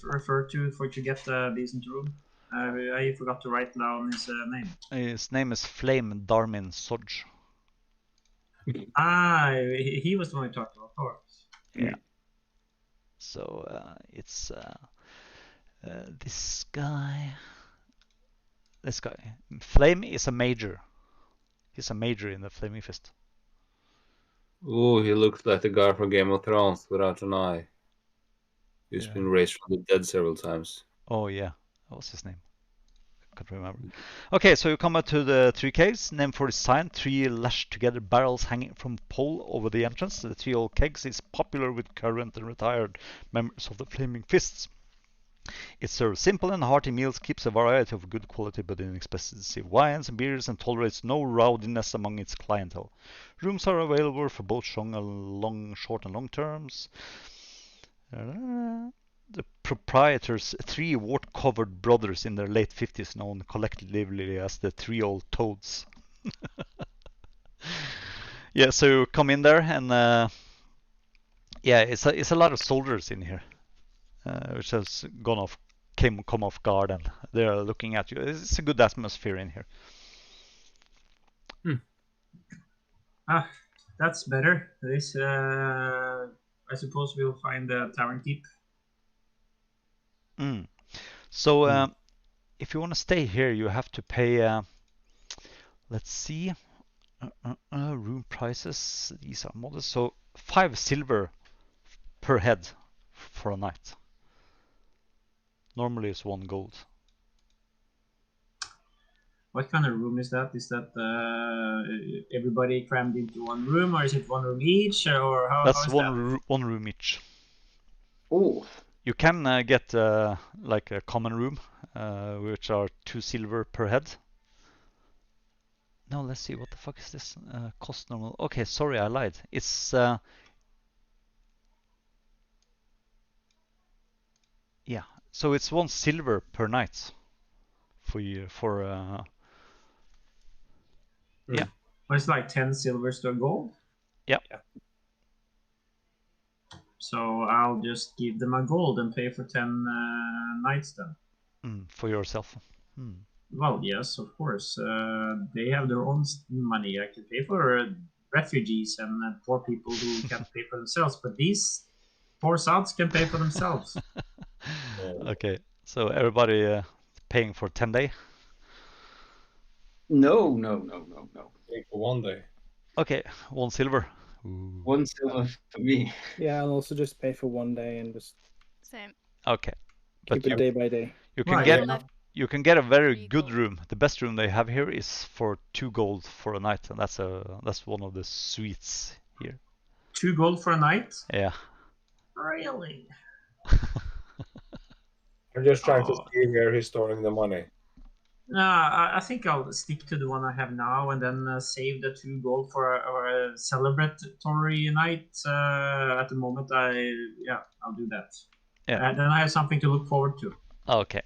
refer to get a decent room? I forgot to write down his name. His name is Flame Darmin Sodge. He was the one we talked about. Oh. Yeah. So it's this guy. This guy. Flame is a major. He's a major in the Flaming Fist. Oh, he looks like the guy from Game of Thrones without an eye. He's been raised from the dead several times. Oh yeah, what's his name? I can't remember. Okay, so you come up to the 3 kegs, named for the sign, 3 lashed together barrels hanging from a pole over the entrance. The 3 old kegs is popular with current and retired members of the Flaming Fists. It serves simple and hearty meals, keeps a variety of good quality but inexpensive wines and beers, and tolerates no rowdiness among its clientele. Rooms are available for both short and long terms. The proprietors, 3 wart-covered brothers in their late 50s, known collectively as the 3 old toads. Yeah, so you come in there and yeah, it's a lot of soldiers in here, which has come off guard, and they're looking at you. It's a good atmosphere in here. That's better. This, I suppose we'll find the tavern keep. So if you want to stay here, you have to pay. Let's see, room prices. These are modest. So 5 silver per head for a night. Normally it's 1 gold. What kind of room is that? Is that everybody crammed into 1 room, or is it 1 room each, or how? That's how is one room each. Oh. You can get like a common room, which are 2 silver per head. No, let's see, what the fuck is this? Cost normal. Okay, sorry, I lied. It's yeah, so it's 1 silver per night for you yeah. Well, it's like 10 silvers to a gold. Yeah. So I'll just give them a gold and pay for 10 nights then. For yourself. Well, yes, of course. They have their own money. I can pay for refugees and poor people who can't pay for themselves. But these poor sods can pay for themselves. Okay, so everybody paying for 10 day? No. Take for 1 day. Okay, 1 silver. Ooh. 1 silver for me. Yeah, I'll also just pay for 1 day and just Same. Okay, but keep it day by day. you can Right, get yeah. you can get a very 3 good gold. room. The best room they have here is for 2 gold for a night, and that's one of the suites here. 2 gold for a night? Yeah. Really? I'm just trying to Oh. see where he's storing the money. I think I'll stick to the one I have now and then save the 2 gold for a celebratory night. At the moment, I'll do that. Yeah. Then I have something to look forward to. Okay.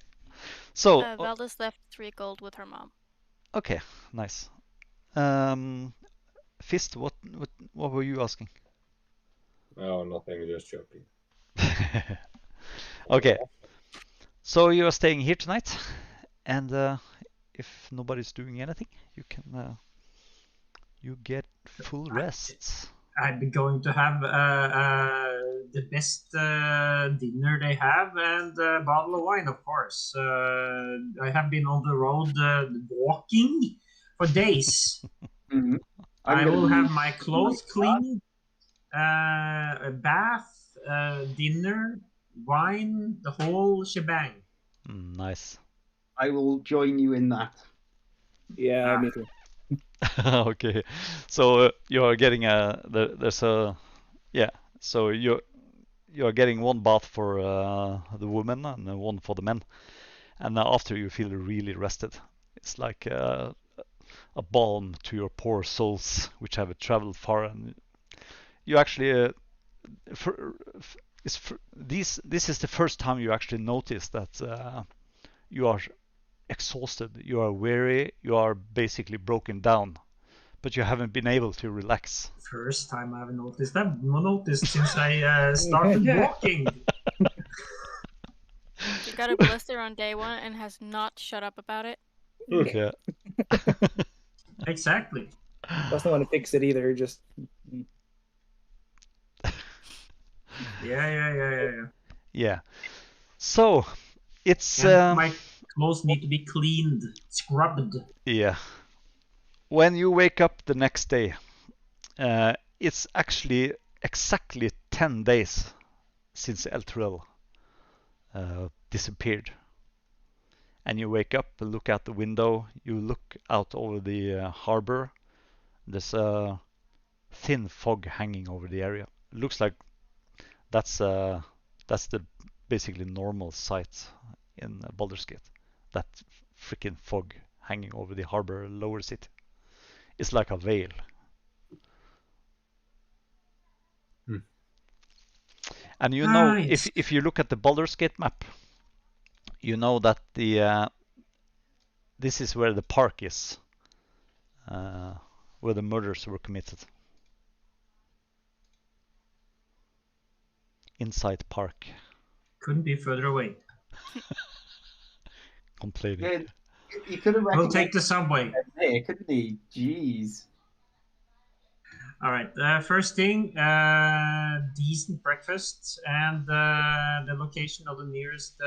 So Valdis left 3 gold with her mom. okay, nice. Fist, what were you asking? No, nothing, just joking. Okay. So you are staying here tonight, and if nobody's doing anything, you can you get full rest. I'm going to have the best dinner they have and a bottle of wine, of course. I have been on the road walking for days. Mm-hmm. I will have my clothes cleaned, a bath, dinner, wine, the whole shebang. Nice. I will join you in that. Yeah, me too. Okay, so you are getting there's a so you're getting 1 bath for the women and 1 for the men, and after you feel really rested. It's like a balm to your poor souls which have traveled far, and you actually this is the first time you actually notice that you are exhausted, you are weary, you are basically broken down, but you haven't been able to relax. First time I've noticed that. Noticed since I started walking. She got a blister on day 1 and has not shut up about it. Yeah. Exactly. Doesn't want to fix it either. Just Yeah. Yeah. So it's And my clothes need to be cleaned, scrubbed. yeah. When you wake up the next day, it's actually exactly 10 days since Elturel disappeared. And you wake up and look out the window, you look out over the harbor. There's a thin fog hanging over the area. It looks like that's the basically normal sight in Baldur's Gate. That freaking fog hanging over the harbor lower city. It's like a veil. And you know, Yes. if you look at the Baldur's Gate map, you know that this is where the park is, where the murders were committed. Inside Park. Couldn't be further away. Complaining. Yeah, you could have We'll take the subway. there, couldn't he? Jeez. All right. First thing, decent breakfast and the location of the nearest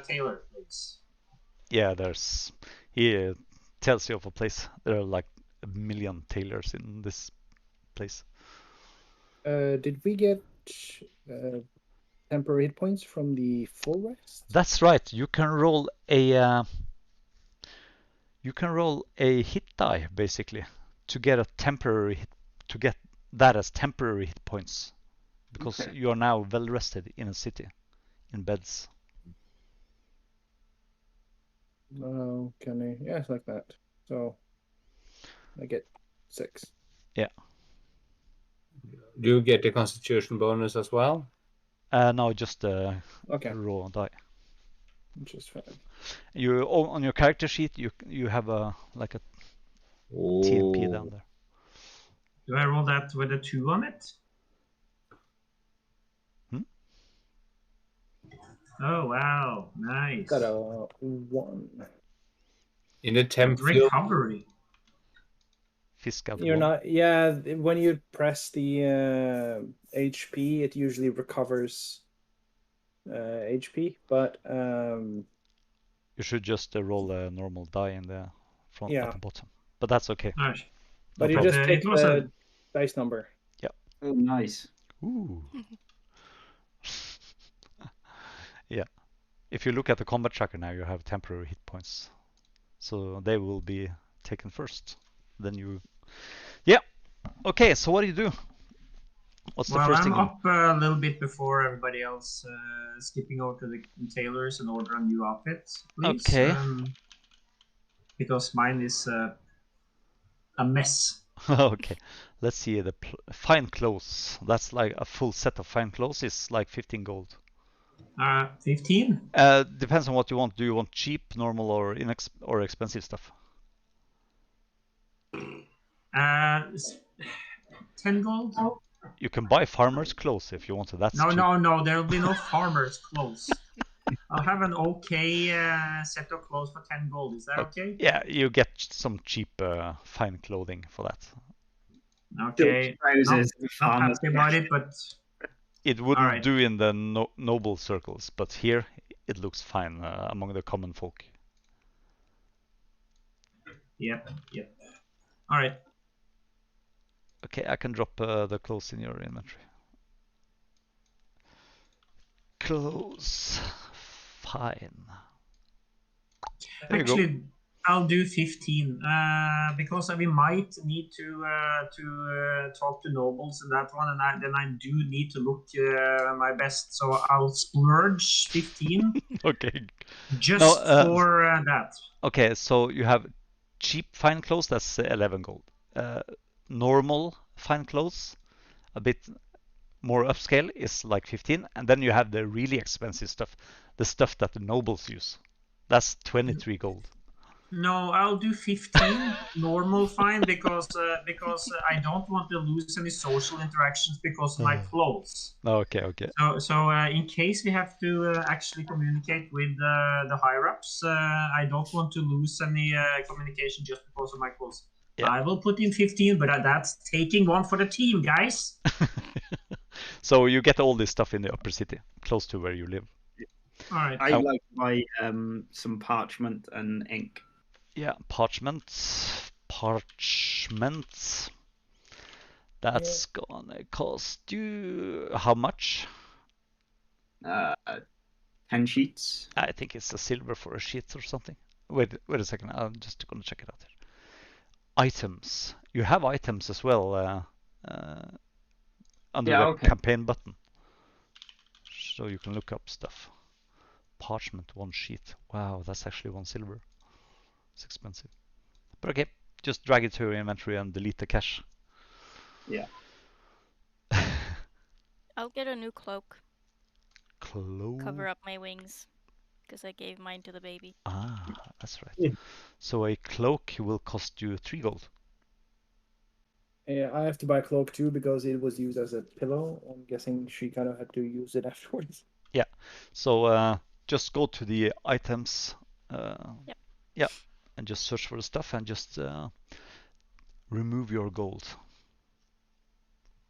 tailor place. Yeah, he tells you of a place. There are like 1 million tailors in this place. did we get temporary hit points from the full rest? That's right. You can roll a hit die basically to get a temporary hit, to get that as temporary hit points, because Okay. you are now well rested in a city, in beds. Oh, can I? Yeah, it's like that. So I get 6. Yeah. Do you get the constitution bonus as well? No, just Okay, raw die. which is fine. You on your character sheet you have a like a TMP down there. Do I roll that with a 2 on it? Oh wow, nice. Got a 1. In the temp field. Recovery. Fisk out You're one. not. Yeah, when you press the HP, it usually recovers HP, but You should just roll a normal die in the front Yeah. at the bottom. But that's okay. Alright. No but you problem. just It take was the dice number. Oh, nice. Ooh. Yeah. If you look at the combat tracker now, you have temporary hit points. So they will be taken first. Then you... Yeah. Okay, so what do you do? What's the Well, first I'm thing? up a little bit before everybody else, skipping over to the tailors and order a new outfit, please. Okay. Because mine is a mess. Okay. Let's see. The fine clothes. That's like a full set of fine clothes is like 15 gold. 15? Depends on what you want. Do you want cheap, normal, or expensive stuff? 10 gold? You can buy farmer's clothes if you want to. That's cheap. No, there'll be no farmer's clothes. I'll have an okay set of clothes for 10 gold. Is that okay? Yeah, you get some cheap fine clothing for that. Okay. Trousers, Not farmers' happy about it, but It wouldn't Alright. do in the noble circles, but here it looks fine among the common folk. yep. Alright. Okay, I can drop the clothes in your inventory. Clothes. Fine. There you go. Actually, I'll do 15 because we might need to talk to nobles in that one, and then I do need to look my best. So I'll splurge 15 Okay. just No, for that. Okay, so you have cheap fine clothes, that's 11 gold. Normal fine clothes, a bit more upscale, is like 15. And then you have the really expensive stuff, the stuff that the nobles use. That's 23 gold. No, I'll do 15 normal fine because I don't want to lose any social interactions because of my clothes. Okay. So in case we have to actually communicate with the higher ups, I don't want to lose any communication just because of my clothes. Yeah. I will put in 15, but that's taking one for the team, guys. So you get all this stuff in the upper city, close to where you live. All right. I like to buy some parchment and ink. Yeah, parchment. That's gonna cost you how much? 10 sheets. I think it's a silver for a sheet or something. Wait a second. I'm just gonna check it out here. Items. You have items as well under the campaign button, so you can look up stuff. Parchment, 1 sheet. Wow, that's actually 1 silver. It's expensive. But okay, just drag it to your inventory and delete the cache. Yeah. I'll get a new cloak. Cloak. Cover up my wings, because I gave mine to the baby. Ah, that's right. So a cloak will cost you 3 gold. Yeah, I have to buy a cloak too because it was used as a pillow. I'm guessing she kind of had to use it afterwards. Yeah. So just go to the items. Yep. Yeah, and just search for the stuff and just remove your gold.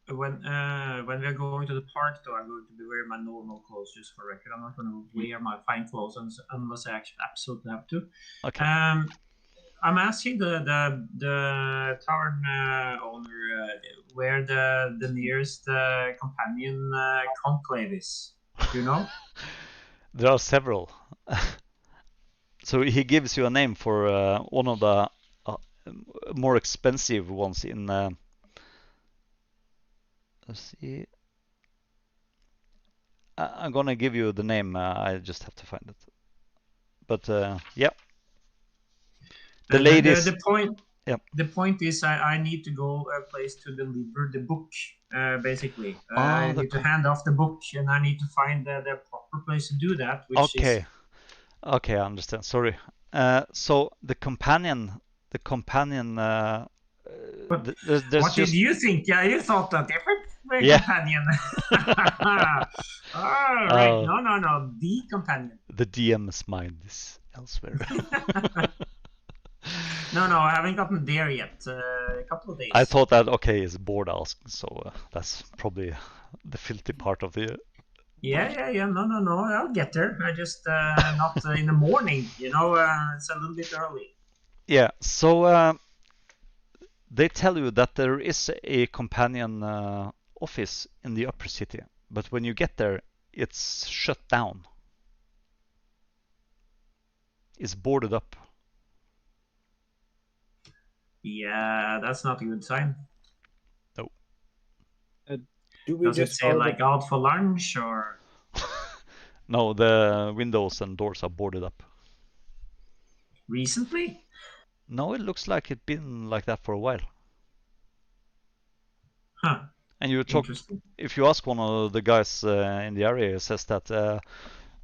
When we're going to the park, though, I'm going to be wearing my normal clothes just for record. I'm not going to wear my fine clothes unless I actually absolutely have to. Okay. I'm asking the tavern owner where the nearest companion conclave is. Do you know? There are several. So he gives you a name for one of the more expensive ones in. Let's see. I'm gonna give you the name. I just have to find it. But yeah. The ladies. The point. Yep. The point is, I need to go a place to deliver the book. Basically, I need to hand off the book, and I need to find the proper place to do that. Which is... Okay, I understand. Sorry. So the companion. What just... did you think? Yeah, you thought a different companion. Right. No. The companion. The DM's mind is elsewhere. No, I haven't gotten there yet. A couple of days. I thought that, okay, it's bored asking, so that's probably the filthy part of the... Yeah. No. I'll get there. I just not in the morning. You know, it's a little bit early. Yeah, so they tell you that there is a companion office in the upper city, but when you get there, it's shut down. It's boarded up. Yeah, that's not a good sign. No. Do we Does it just say like out for lunch or? No, the windows and doors are boarded up. Recently? No, it looks like it's been like that for a while. Huh. And you talk, if you ask one of the guys in the area, he says that,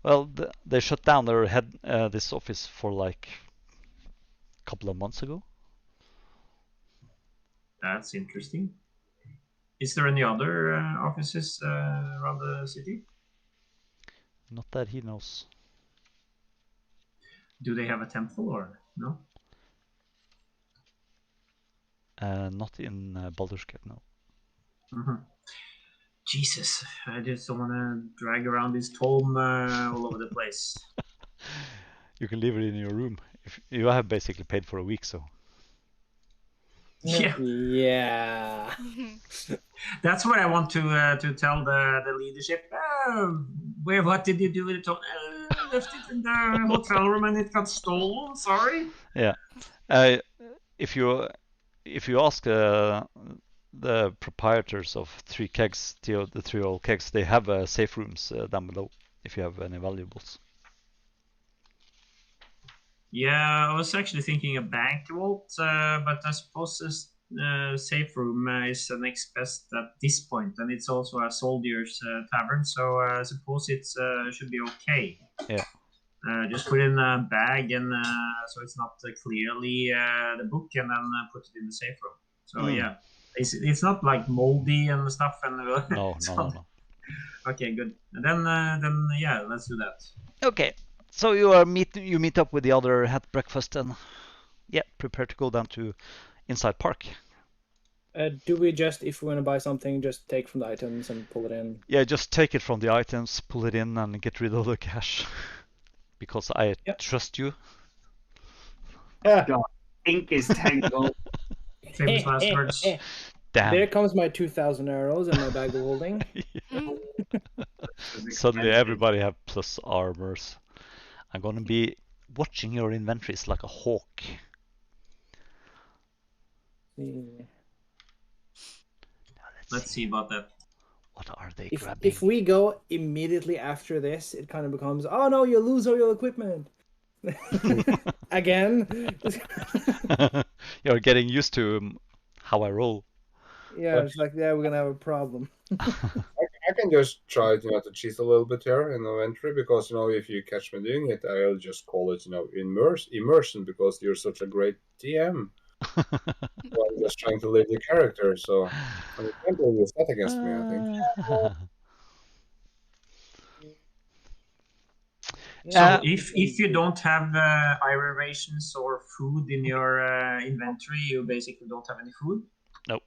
well, they shut down their this office for like a couple of months ago. That's interesting. Is there any other offices around the city? Not that he knows. Do they have a temple or no? Not in Baldur's Gate, no. Mm-hmm. Jesus, I just don't want to drag around this tome all over the place. You can leave it in your room. If you have basically paid for a week, so. Yeah. That's what I want to tell the leadership. What did you do with it? Left it in the hotel room and it got stolen. Sorry. Yeah. If you ask the proprietors of Three Kegs, the Three Old Kegs, they have safe rooms down below if you have any valuables. Yeah, I was actually thinking a bank vault, but I suppose this safe room is the next best at this point, and it's also a soldier's tavern, so I suppose it should be okay. Yeah. Just put it in a bag, and so it's not clearly the book, and then put it in the safe room. So yeah, it's not like moldy and stuff. And no. Okay, good. And then yeah, let's do that. Okay. So you meet up with the other at breakfast and yeah, prepare to go down to Inside Park. Do we just, if we want to buy something, just take from the items and pull it in? Yeah, just take it from the items, pull it in, and get rid of the cash. Because I trust you. God, ink is tangled. Famous last words. Damn. There comes my 2,000 arrows and my bag of holding. Suddenly everybody have plus armors. I'm gonna be watching your inventories like a hawk. Yeah. Let's see about that. What are they grabbing? If we go immediately after this, it kind of becomes, oh no, you lose all your equipment. Again. You're getting used to how I roll. Yeah, it's like, yeah, we're gonna have a problem. I can just try to cheat a little bit here in inventory because if you catch me doing it, I'll just call it immersion because you're such a great DM. So I'm just trying to live the character, so you can't really use that against me, I think. So if you don't have iron rations or food in your inventory, you basically don't have any food? Nope.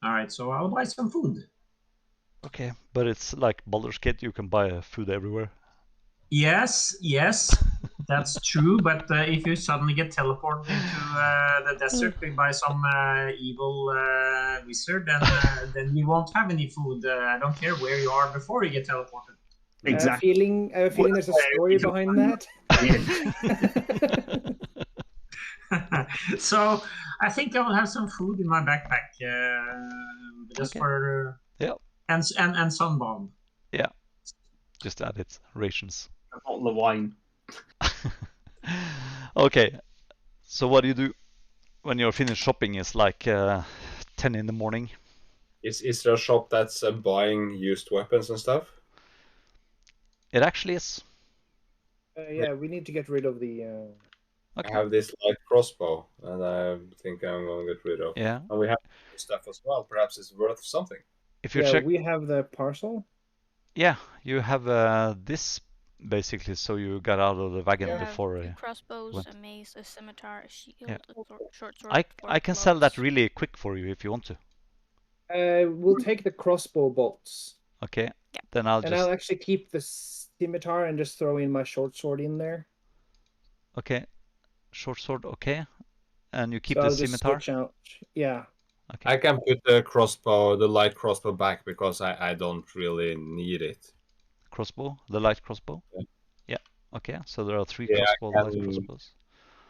All right, so I'll buy some food. Okay, but it's like Baldur's Gate, you can buy food everywhere. Yes, that's true. But if you suddenly get teleported into the desert by some evil wizard, then you won't have any food. I don't care where you are before you get teleported. Exactly. I have a feeling there's a story behind that. So I think I will have some food in my backpack, just for and sunbomb. Yeah, just add it rations. A bottle of wine. Okay, so what do you do when you're finished shopping? It's like 10 in the morning. Is there a shop that's buying used weapons and stuff? It actually is. Yeah, we need to get rid of the... I have this light crossbow, and I think I'm going to get rid of. Yeah. And we have stuff as well. Perhaps it's worth something. If you check, we have the parcel. Yeah, you have this basically, so you got out of the wagon You have before. crossbows, went. a mace, a scimitar, a shield, Yeah. a short sword. I can sell that really quick for you if you want to. We'll take the crossbow bolts. Okay. Yeah. Then I'll actually keep the scimitar and just throw in my short sword in there. Okay. Short sword, okay. And you keep So the I'll just scimitar? switch out. Yeah. Okay. I can put the crossbow, the light crossbow back because I don't really need it. Crossbow? The light crossbow? Yeah. Yeah. Okay, so there are 3 Yeah, light crossbows.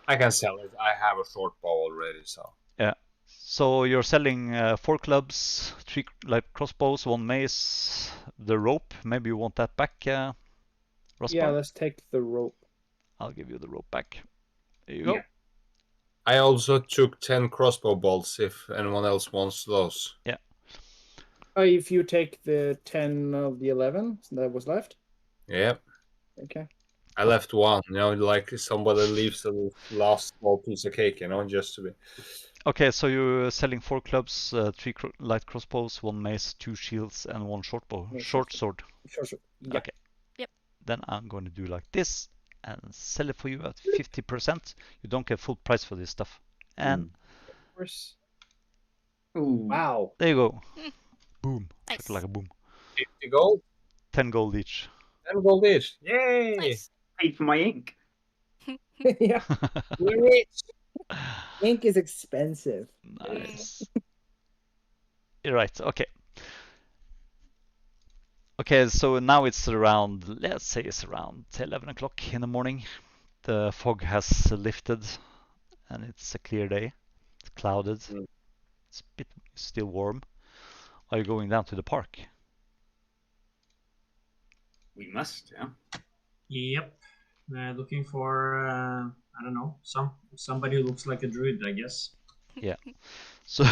I can sell it. I have a short bow already, so. Yeah. So you're selling 4 clubs, 3 light crossbows, 1 mace, the rope. Maybe you want that back, Rospar? Yeah, let's take the rope. I'll give you the rope back. There you go. Yeah. I also took 10 crossbow bolts if anyone else wants those. Yeah. If you take the 10 of the 11 that was left? Yep. Okay. I left one, like somebody leaves the last small piece of cake, just to be. Okay, so you're selling 4 clubs, 3 light crossbows, 1 mace, 2 shields, and 1 short bow. Short sword. Short sword. Yeah. Okay. Yep. Then I'm going to do like this and sell it for you at 50%. You don't get full price for this stuff. And Of course. Ooh. Wow. there you go. Mm. Boom. Nice. Like a boom. 50 gold, 10 gold each. 10 gold each. Yay! Nice. Paid for my ink. Yeah. You're rich. Ink is expensive. Nice. You're right. Okay. Okay, so now it's around, let's say it's around 11 o'clock in the morning. The fog has lifted and it's a clear day. It's clouded. Mm. It's a bit still warm. Are you going down to the park? We must, yeah. Yep. Looking for I don't know, somebody who looks like a druid, I guess. Yeah. So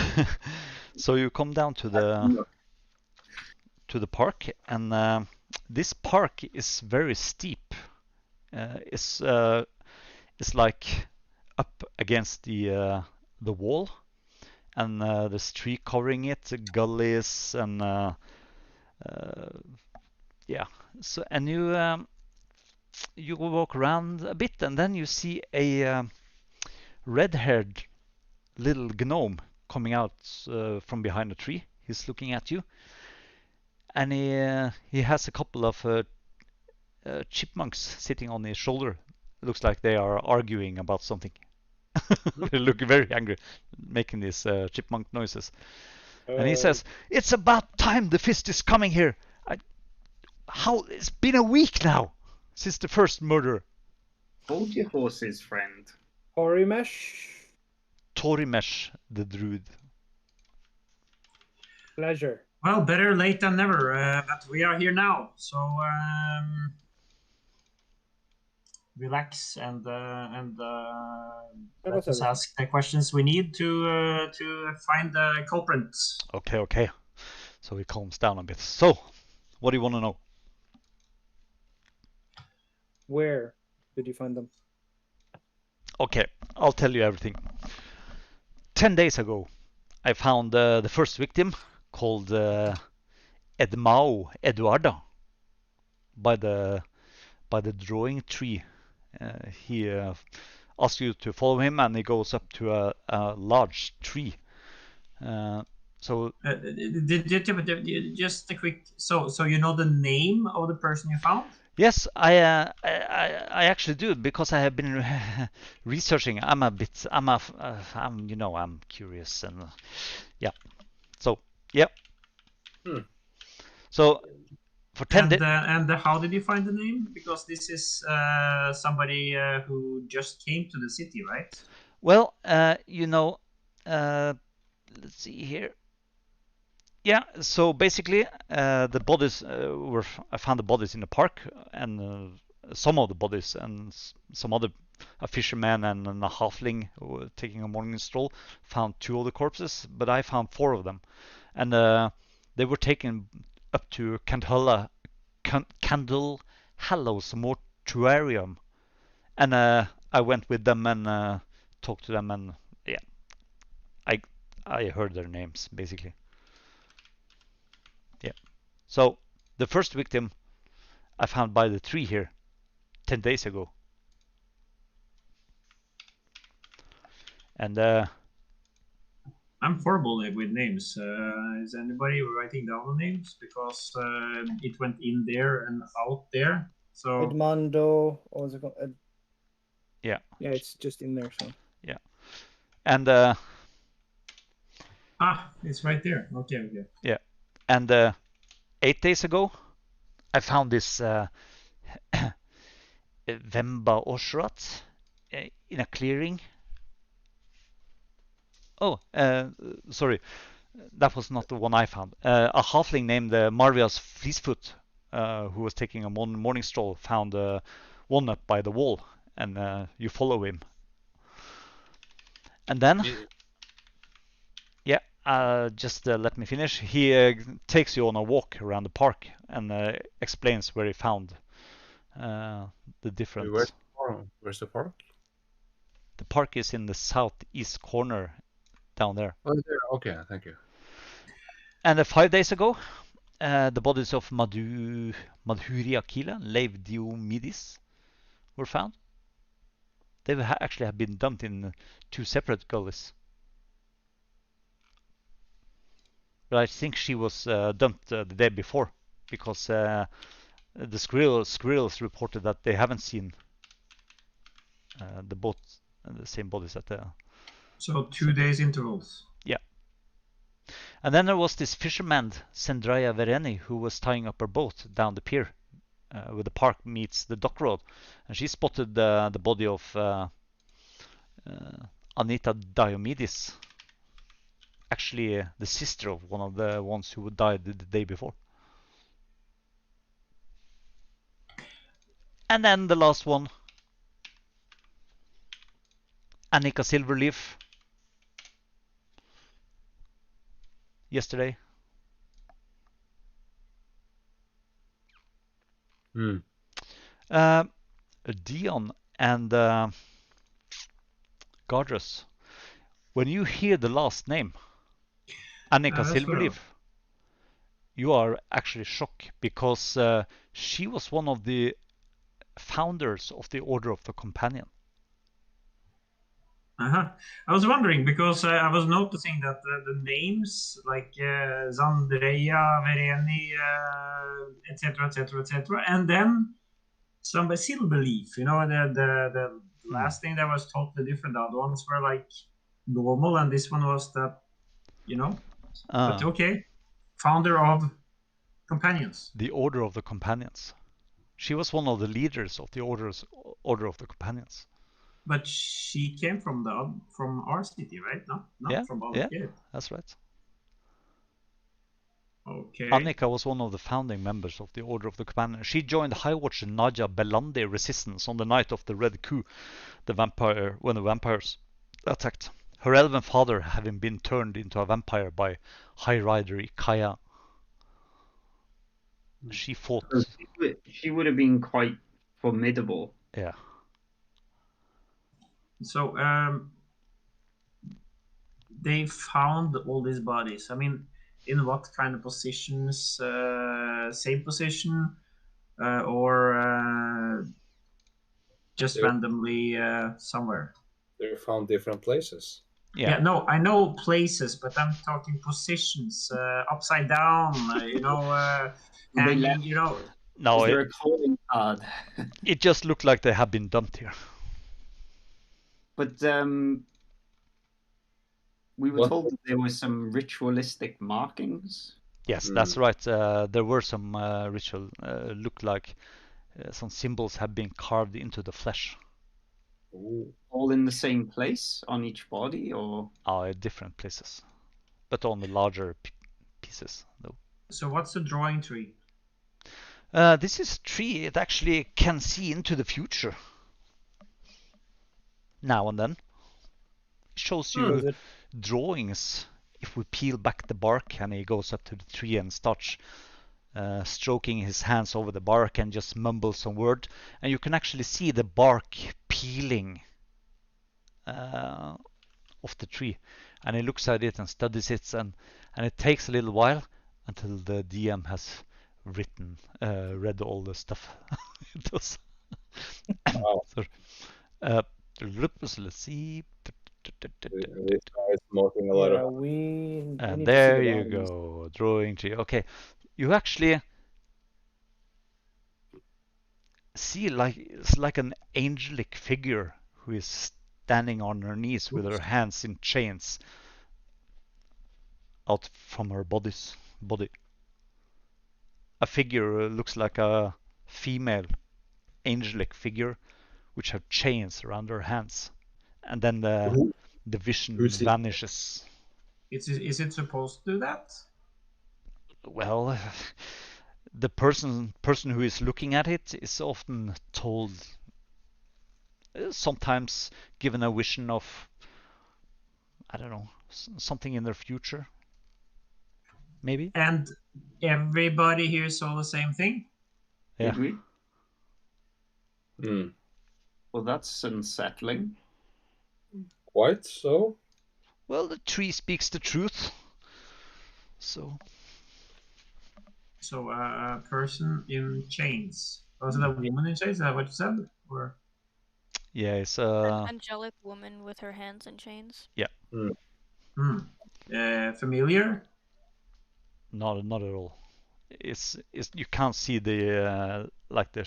so you come down to the park, and this park is very steep. It's like up against the wall, and there's tree covering it, gullies, and yeah. So and you walk around a bit, and then you see a red-haired little gnome coming out from behind a tree. He's looking at you, and he has a couple of chipmunks sitting on his shoulder. Looks like they are arguing about something. They look very angry, making these chipmunk noises. And he says, "It's about time the fist is coming here. It's been a week now since the first murder." Hold your horses, friend. Horimesh. Torimesh, the druid. Pleasure. Well, better late than never, but we are here now. So relax and let us ask the questions we need to find the culprit. Okay. So he calms down a bit. So, what do you want to know? Where did you find them? Okay, I'll tell you everything. 10 days ago, I found the first victim, called Edmao Eduardo, by the drawing tree. He asks you to follow him, and he goes up to a large tree. So just a quick. So you know the name of the person you found? yes, I actually do, because I have been researching. I'm curious, and yeah. So yeah. So for 10 days. And how did you find the name? Because this is somebody who just came to the city, right? Well, let's see here. Yeah, so basically, the bodies I found the bodies in the park, and some of the bodies, and some other, a fisherman and a halfling who were taking a morning stroll, found 2 of the corpses, but I found 4 of them, and they were taken up to Candle Hallows Mortuarium, and I went with them and talked to them, and yeah, I heard their names basically. Yeah. So the first victim I found by the tree here. 10 days ago. And I'm horrible with names. Is anybody writing down the names? Because it went in there and out there. So Edmondo, what was it called? yeah. Yeah, it's just in there. So Yeah. And it's right there. Okay. yeah. And 8 days ago, I found this Vemba Oshrat in a clearing. Oh, sorry. That was not the one I found. A halfling named Marvias Fleecefoot, who was taking a morning stroll, found one up by the wall, and you follow him. And then, just let me finish. He takes you on a walk around the park and explains where he found the different. Where's the park? The park is in the southeast corner down there. Oh, there. Okay, thank you. And 5 days ago, the bodies of Madhuri Akila and Leif Diomedes were found. They actually have been dumped in 2 separate gullies. But I think she was dumped the day before, because the squirrels reported that they haven't seen the same bodies at the. So 2 days intervals. Yeah. And then there was this fisherman, Sendraya Vereni, who was tying up her boat down the pier where the park meets the dock road. And she spotted the body of Anita Diomedes, actually the sister of one of the ones who died the day before. And then the last one, Annika Silverleaf, yesterday. Dion and Gardress, when you hear the last name, Annika Silverleaf, you are actually shocked, because she was one of the founders of the Order of the Companion. I was wondering, because I was noticing that the names like Zandreia, Vereni, etc., and then some Silverleaf. The last thing that was totally different. The other ones were like normal, and this one was that, But okay, founder of Companions. The Order of the Companions. She was one of the leaders of the Order of the Companions. But she came from our city, right? Not from Baldur. Yeah, that's right. Okay. Annika was one of the founding members of the Order of the Companions. She joined High Watcher Naja Belandi resistance on the night of the Red Coup, when the vampires attacked. Her elven father having been turned into a vampire by High Rider Ikaya. She fought. She would have been quite formidable. Yeah. So they found all these bodies. I mean, in what kind of positions? Same position, or just randomly somewhere? They found different places. Yeah, no, I know places, but I'm talking positions. Upside down, hanging, No, is there a calling card? It just looked like they have been dumped here. But we were told that there were some ritualistic markings. Yes, that's right. There were some ritual, looked like some symbols have been carved into the flesh. Ooh. All in the same place on each body, or? Different places, but on the larger pieces, though. So what's the drawing tree? This is a tree. It actually can see into the future. Now and then. It shows you drawings. If we peel back the bark, and he goes up to the tree and starts stroking his hands over the bark and just mumble some word, and you can actually see the bark peeling off the tree, and he looks at it and studies it, and it takes a little while until the DM has read all the stuff it does. Wow. Sorry. Let's see. This guy is smoking a lot Yeah, of. we And need there to see the you bodies. go, drawing tree. Okay, you actually see it's like an angelic figure who is standing on her knees with her hands in chains out from her body. A figure looks like a female angelic figure which have chains around her hands, and then Who? the vision Who's it? vanishes. Is it supposed to do that? Well, the person who is looking at it is often told, sometimes given a vision of, I don't know, something in their future, maybe. And everybody here saw the same thing? Yeah. Did we? Hmm. Well, that's unsettling. Quite so. Well, the tree speaks the truth. So So a person in chains. Was it a woman in chains? Is that what you said? Or yeah, it's An angelic woman with her hands in chains. familiar? not at all. It's you can't see the like the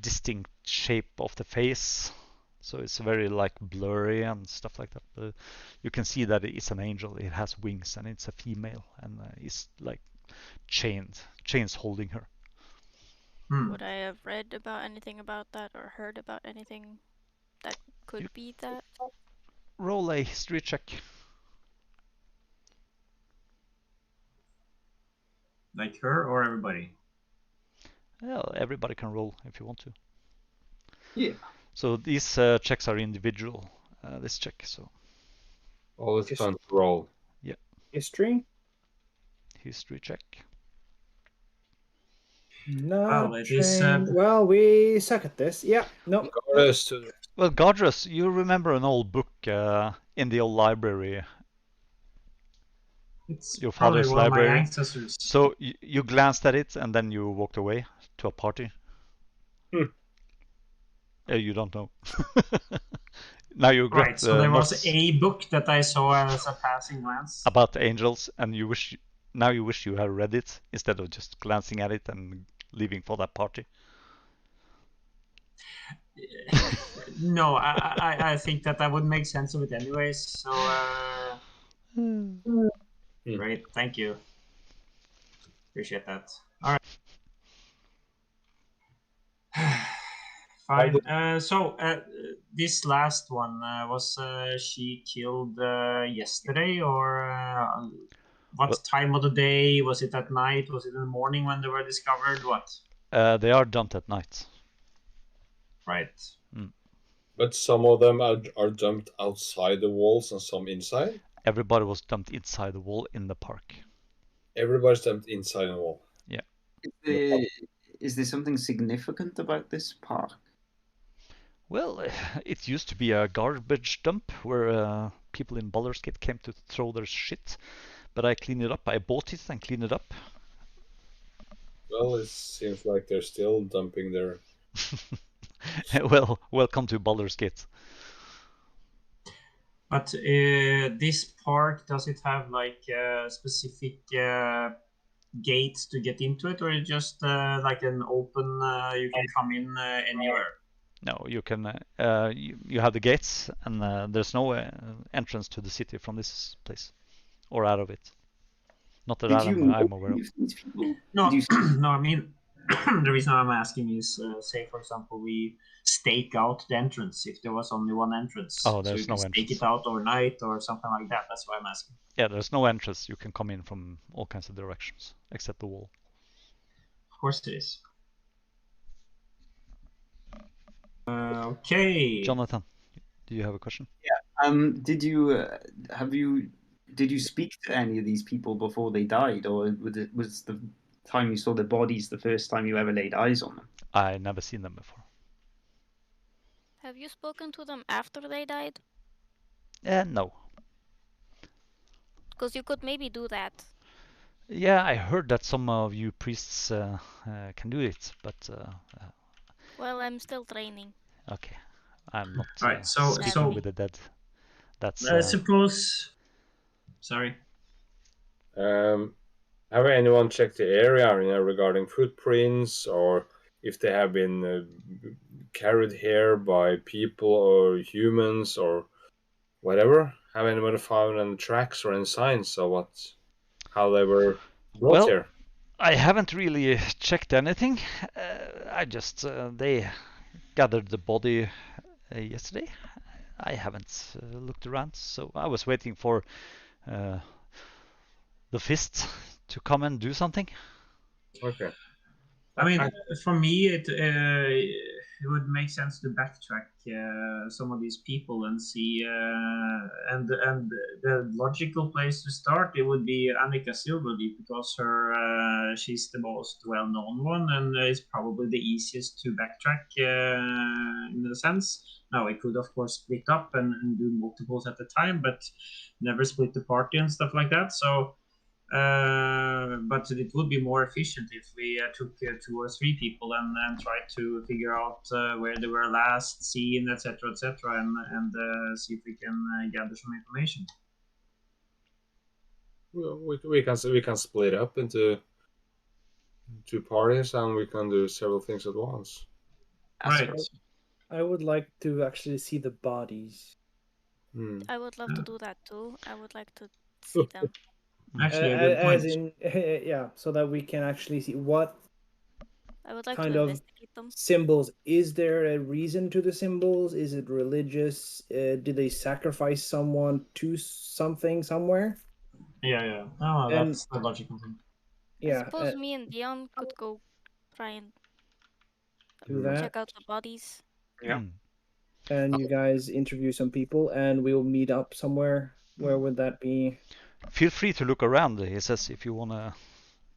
distinct shape of the face, so it's very like blurry and stuff like that. But you can see that it's an angel. It has wings and it's a female, and it's like chains holding her. Would I have read about anything about that or heard about anything that could be that? Roll a history check. Like her or everybody? Well, everybody can roll if you want to. Yeah. So these checks are individual. This check, so Always fun to roll. History? history check. Not it is, trained. Well, we suck at this. Yeah, no. Well, Gardrus, you remember an old book in the old library, It's your probably father's one of my library. ancestors. So you glanced at it and then you walked away to a party. You don't know. Now you regret Right, so there not was a book that I saw as a passing glance. about the angels, and you wish you had read it instead of just glancing at it and leaving for that party. No, I think that would make sense of it anyways. So, great, thank you. Appreciate that. All right. Fine. So this last one was she killed yesterday, or what time of the day? Was it at night? Was it in the morning when they were discovered? What? They are dumped at night. Right. But some of them are dumped outside the walls and some inside? Everybody was dumped inside the wall in the park. Everybody's dumped inside the wall. Yeah. Is there something significant about this park? Well, it used to be a garbage dump where people in Baldur's Gate came to throw their shit, but I cleaned it up. I bought it and cleaned it up. Well, it seems like they're still dumping their... Well, welcome to Baldur's Gate. But this park, does it have like specific gates to get into it, or is it just like an open, you can come in anywhere? No, you can. You have the gates, and there's no entrance to the city from this place or out of it. Not that I'm aware of. No, no. I mean, the reason I'm asking is, say, for example, we stake out the entrance if there was only one entrance. Oh, there's so you no can stake entrance. it out overnight or something like that. That's why I'm asking. Yeah, there's no entrance. You can come in from all kinds of directions except the wall. Of course, it is. Okay. Jonathan, do you have a question? Yeah. Did you speak to any of these people before they died, or was the time you saw the bodies the first time you ever laid eyes on them? I never seen them before. Have you spoken to them after they died? No. Because you could maybe do that. Yeah, I heard that some of you priests can do it, but Well, I'm still training. okay, I'm not Right. So speaking with the dead. That's I suppose. Sorry. Have anyone checked the area, regarding footprints, or if they have been carried here by people or humans or whatever? Have anybody found any tracks or any signs of how they were brought well. here? I haven't really checked anything. I just they gathered the body yesterday. I haven't looked around, so I was waiting for the fist to come and do something. Okay. I mean, for me, it would make sense to backtrack some of these people and see. And the logical place to start it would be Annika Silverleaf because she's the most well-known one and is probably the easiest to backtrack in a sense. Now, we could of course split up and do multiples at a time, but never split the party and stuff like that. So. But it would be more efficient if we took 2 or 3 people and tried to figure out where they were last seen, etc., etc., and see if we can gather some information. Well, we can split up into 2 parties and we can do several things at once. Right. I would like to actually see the bodies. I would love to do that too. I would like to see them. Actually, a good point. As in, yeah, so that we can actually see what I would like kind to of investigate them. symbols. Is there a reason to the symbols? Is it religious? Did they sacrifice someone to something somewhere? Yeah. Oh, that's the logical thing. Yeah. I suppose me and Dion could go try and do that. check out the bodies. Yeah. And you guys interview some people, and we'll meet up somewhere. Where would that be? Feel free to look around, he says, if you wanna.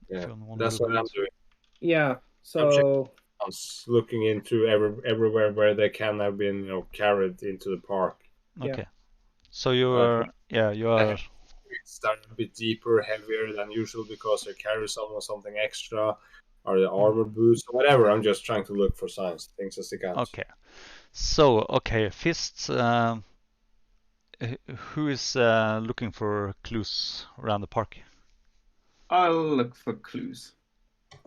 Yeah, wanna that's look what I'm around. doing. Yeah. So I was looking into everywhere where they can have been, carried into the park. Okay. Yeah. So you are, you are. Start a bit deeper, heavier than usual because they carry something extra, or the armor boots, or whatever. I'm just trying to look for signs, things that stick out. Okay. So, fists. Who is looking for clues around the park? I'll look for clues.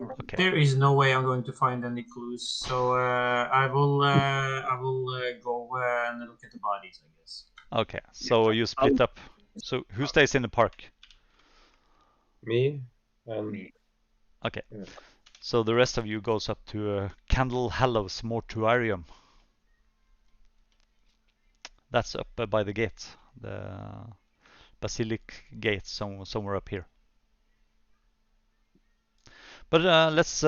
Okay. There is no way I'm going to find any clues, so I will go and look at the bodies, I guess. Okay. So you split up. So who stays in the park? Me and Me. Okay. Yeah. So the rest of you goes up to Candle Hallows Mortuarium. That's up by the gate, the Basilic Gate, somewhere up here. But let's.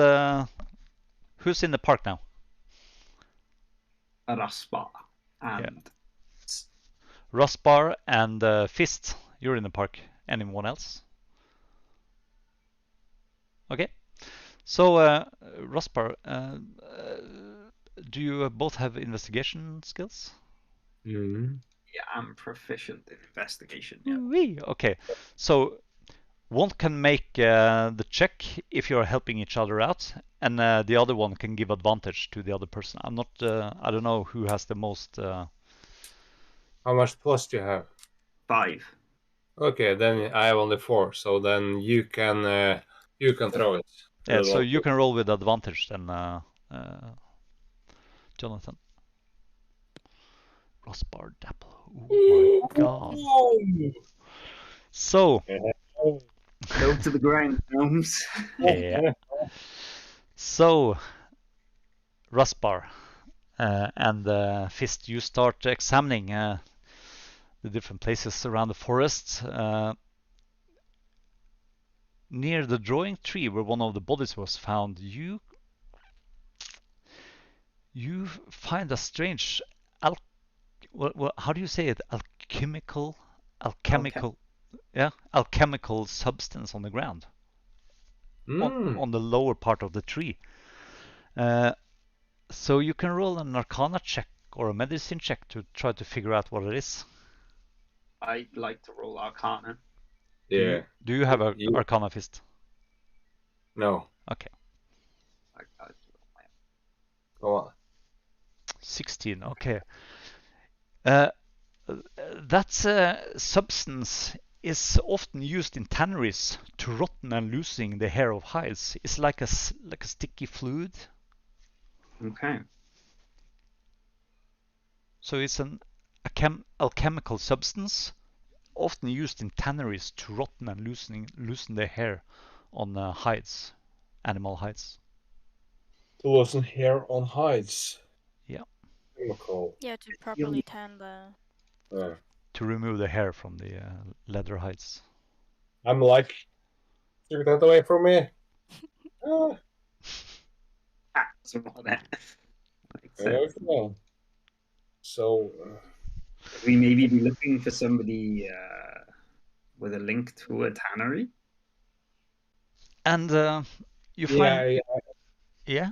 Who's in the park now? Raspa and Rossbar and Fist. You're in the park. Anyone else? Okay. So Rossbar, do you both have investigation skills? Mm-hmm. Yeah, I'm proficient in investigation. Yeah. Wee. Okay. So one can make the check if you're helping each other out, and the other one can give advantage to the other person. I'm not. I don't know who has the most. How much plus do you have? 5. Okay, then I have only 4. So then you can throw it. Yeah. So you can roll with advantage then, Jonathan. Rossbar Dapple. Oh my god. So. Go to the ground, gnomes. Yeah. So, Rossbar and Fist, you start examining the different places around the forest. Near the drawing tree where one of the bodies was found, you find a strange how do you say it? Alchemical substance on the ground. On the lower part of the tree. So you can roll an Arcana check or a Medicine check to try to figure out what it is. I'd like to roll Arcana. Yeah. Do you have a You- Arcana Fist? No. Okay. Come on. 16. Okay. That substance is often used in tanneries to rotten and losing the hair of hides. It's like a sticky fluid. Okay. So it's an alchemical substance often used in tanneries to rotten and loosen the hair on hides, animal hides. To loosen hair on hides. Yeah. Chemical. Yeah, to properly tan the. To remove the hair from the leather hides. I'm like, take that away from me. Ah. Okay. So, we maybe be looking for somebody with a link to a tannery. And you find, yeah,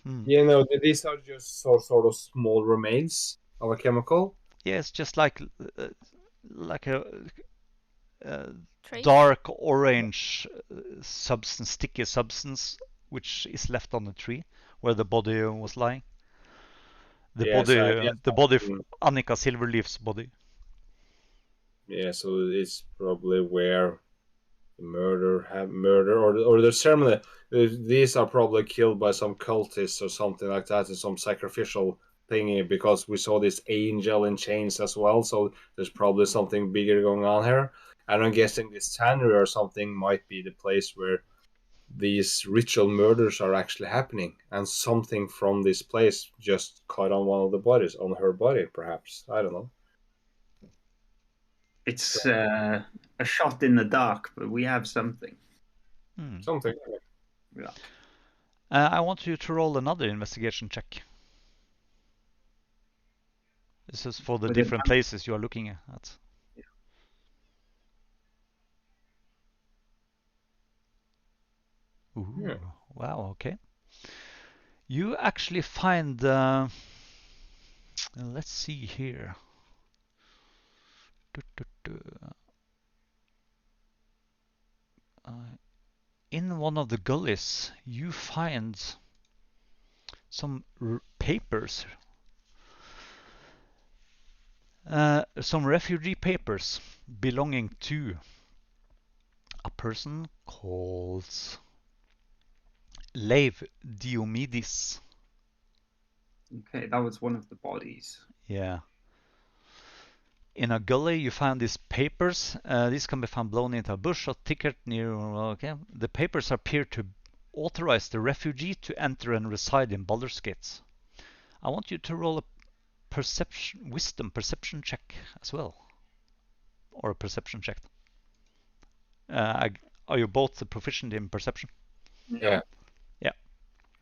Hmm. you know, these are just sort of small remains of a chemical. Yeah, it's just like a Trace? dark orange substance, sticky substance, which is left on the tree where the body was lying. The body of Annika Silverleaf's body. Yeah, so it's probably where the murder or the ceremony. These are probably killed by some cultists or something like that, in some sacrificial thingy, because we saw this angel in chains as well. So there's probably something bigger going on here. And I'm guessing this tannery or something might be the place where these ritual murders are actually happening, and something from this place just caught on one of the bodies, on her body, perhaps. I don't know. It's a shot in the dark, but we have something. Something. Yeah. I want you to roll another investigation check. This is for the different places you are looking at. Yeah. Ooh, Yeah. wow, okay. You actually find, let's see here. In one of the gullies, you find some papers. Some refugee papers belonging to a person called Leif Diomedes. Okay, that was one of the bodies. Yeah. In a gully, you find these papers. These can be found blown into a bush or thicket near. Okay. The papers appear to authorize the refugee to enter and reside in Baldur's Gate. I want you to roll a wisdom perception check as well, or a perception check. Are you both proficient in perception? Yeah. Yeah.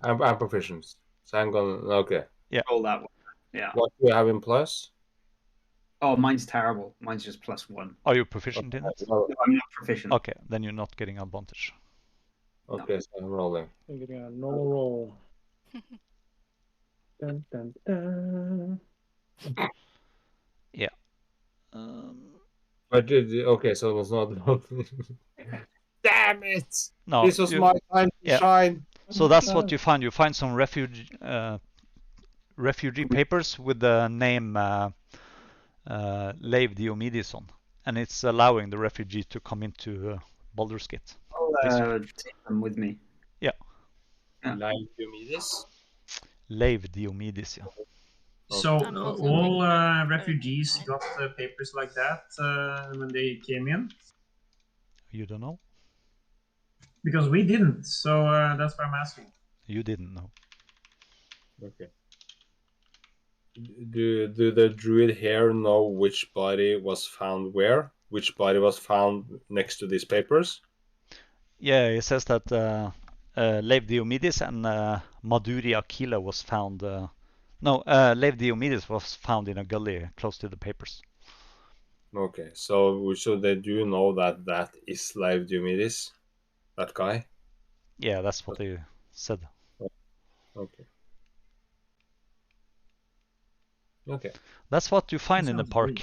I'm proficient. So I'm gonna. Okay. Yeah. Roll that one. Yeah. What do you have in plus? Oh, mine's terrible. Mine's just +1. Are you proficient in it? No, I'm not proficient. Okay, then you're not getting advantage. Okay, so I'm rolling. I'm getting a normal roll. Dun, dun, dun. Yeah. But okay, so it was not. Damn it! No, This was my time to shine. So that's what you find. You find some refugee papers with the name Leif Diomedes on, and it's allowing the refugee to come into Baldur's Gate. I'll take them with me. Yeah. Leif Diomedes. Leif Diomedes, yeah. So all refugees got papers like that when they came in? You don't know? Because we didn't, so that's why I'm asking. You didn't know. Okay. Do the druid here know which body was found where? Which body was found next to these papers? Yeah, it says that Leif Diomedes and Maduri Aquila was found. Leif Diomedes was found in a gully close to the papers. Okay, so they do know that is Leif Diomedes, that guy. Yeah, that's what they said. Okay. Okay. That's what you find in the park.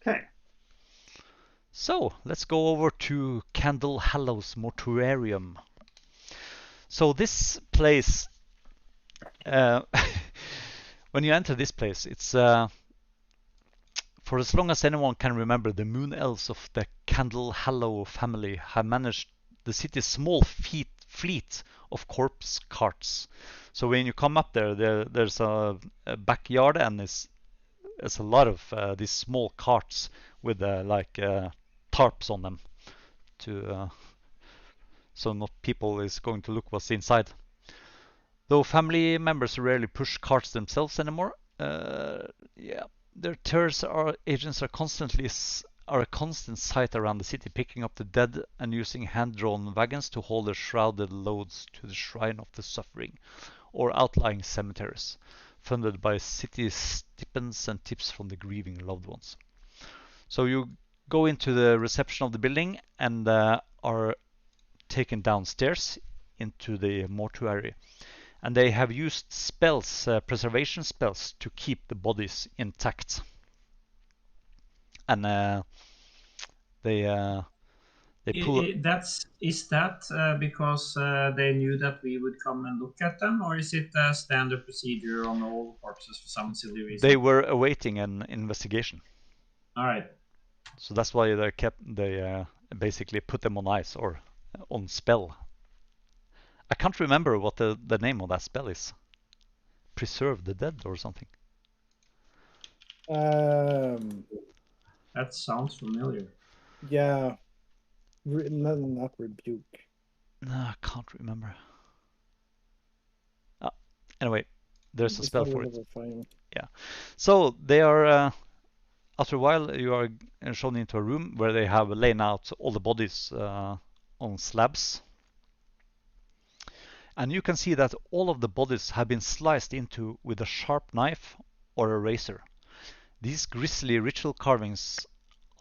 Okay. So let's go over to Candle Hallows Mortuarium. So this place, when you enter this place, it's for as long as anyone can remember, the moon elves of the Candle Hallow family have managed the city's small fleet of corpse carts. So when you come up there's a backyard, and there's a lot of these small carts with tarps on them, to so not people is going to look what's inside. Though family members rarely push carts themselves anymore, yeah, their tourist agents are a constant sight around the city, picking up the dead and using hand-drawn wagons to haul their shrouded loads to the shrine of the suffering, or outlying cemeteries, funded by city stipends and tips from the grieving loved ones. So you go into the reception of the building and are taken downstairs into the mortuary. And they have used spells, preservation spells, to keep the bodies intact. And they pull. Is that because they knew that we would come and look at them, or is it a standard procedure on all corpses for some silly reason? They were awaiting an investigation. All right. So that's why they basically put them on ice or on spell. I can't remember what the name of that spell is. Preserve the dead or something. That sounds familiar. Yeah. Not rebuke. No, I can't remember. Anyway, there's a spell for it. Yeah. So they are. After a while, you are shown into a room where they have laid out all the bodies on slabs. And you can see that all of the bodies have been sliced into with a sharp knife or a razor. These grisly ritual carvings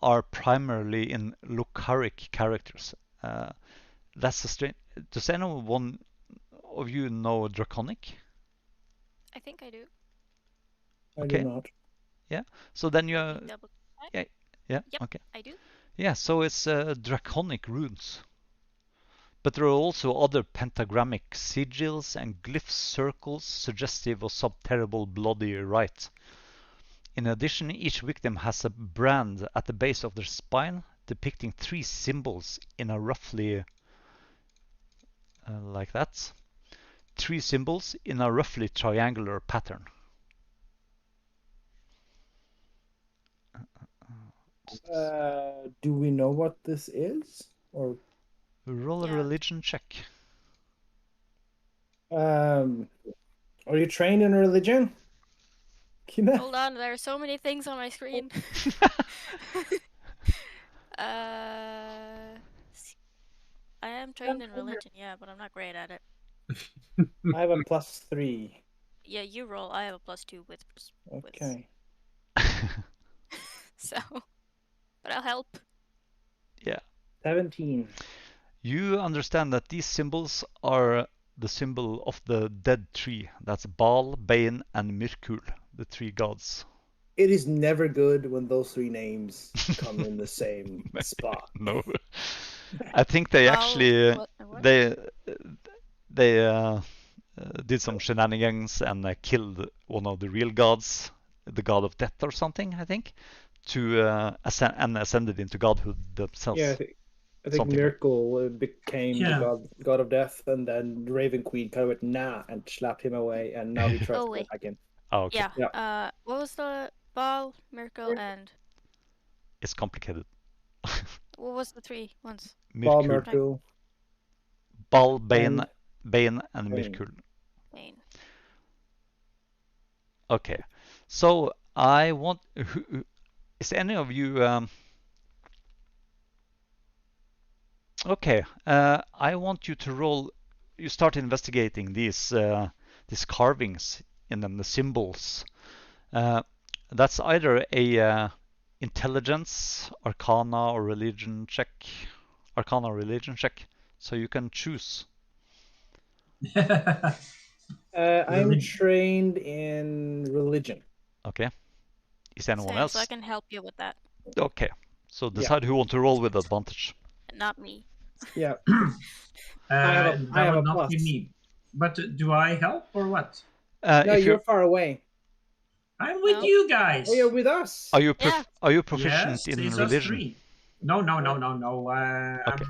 are primarily in Lucaric characters. That's a strange. Does anyone of you know Draconic? I think I do. I do not. Yeah. So then you. Double check. Yeah. Yep, Okay. I do. Yeah. So it's Draconic runes. But there are also other pentagrammic sigils and glyph circles suggestive of some terrible bloody rite. In addition, each victim has a brand at the base of their spine depicting 3 symbols in a roughly like that. 3 symbols in a roughly triangular pattern. Do we know what this is? Or roll a religion check. Are you trained in religion? Hold on, there are so many things on my screen. I am trained in religion, yeah, but I'm not great at it. I have a +3. Yeah, you roll. I have a +2 with. Okay. So, but I'll help. Yeah. 17. You understand that these symbols are the symbol of the dead tree. That's Baal, Bane, and Myrkul, the 3 gods. It is never good when those 3 names come in the same spot. No. I think they actually they did some shenanigans and killed one of the real gods, the god of death or something, I think, to ascended into godhood themselves. Yeah, I think Myrkul became the god of death, and then Raven Queen kind of went nah and slapped him away, and now he tries to go back in. Oh, okay. Yeah. What was the Baal, Myrkul, and? It's complicated. What was the 3 ones? Baal, Myrkul. Baal, Bane, and Myrkul. Bane. Okay, so I want. Is any of you? Okay, I want you to roll. You start investigating these carvings in them, the symbols. That's either a intelligence, arcana, or religion check. Arcana or religion check. So you can choose. I'm trained in religion. Okay. Is anyone else? So I can help you with that. Okay. So decide who want to roll with advantage. Not me. Yeah. I have a That would not plus. be me. But do I help or what? No, If you're far away. I'm with No. you guys. Oh, you're with us. Are you Yeah. are you proficient Yes, in it's us religion? three. No. Okay.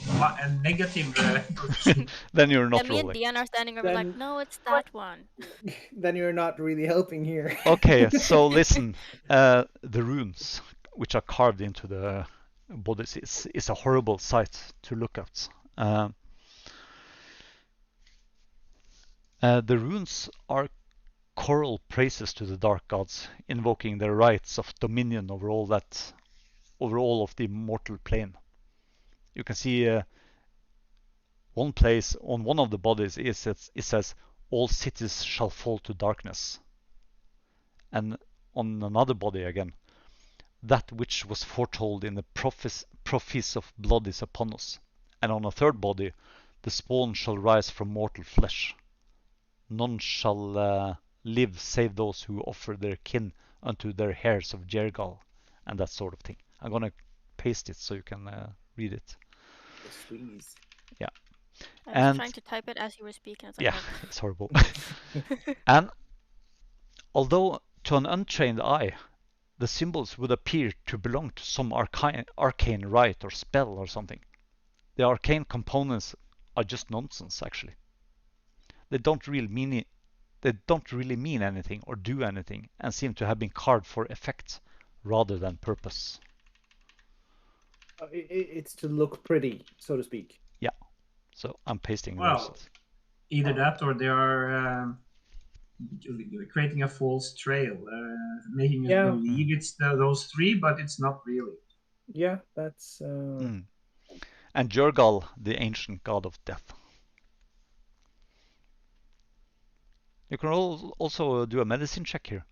I'm a negative proficient. Then you're not And me and rolling. Dion are standing over like, Then- no, it's that one. Then you're not really helping here. Okay, so listen. The runes which are carved into the bodies is a horrible sight to look at. The runes are choral praises to the dark gods, invoking their rights of dominion over all of the mortal plane. You can see one place on one of the bodies it says, "All cities shall fall to darkness," and on another body again, "That which was foretold in the prophecies of blood is upon us," and on a third body, "The spawn shall rise from mortal flesh. None shall live save those who offer their kin unto their heirs of Jergal," and that sort of thing. I'm gonna paste it so you can read it. Squeeze. Yeah. I was And- trying to type it as you were speaking. It's like, Yeah, it's horrible. And although to an untrained eye, the symbols would appear to belong to some arcane rite or spell or something, the arcane components are just nonsense, actually. They don't really mean anything or do anything, and seem to have been carved for effect rather than purpose. It's to look pretty, so to speak. So I'm pasting the Well, results. Either that or they are creating a false trail, making us Yeah. believe it's those three, but it's not really. Yeah, that's. And Jergal, the ancient god of death. You can also do a medicine check here.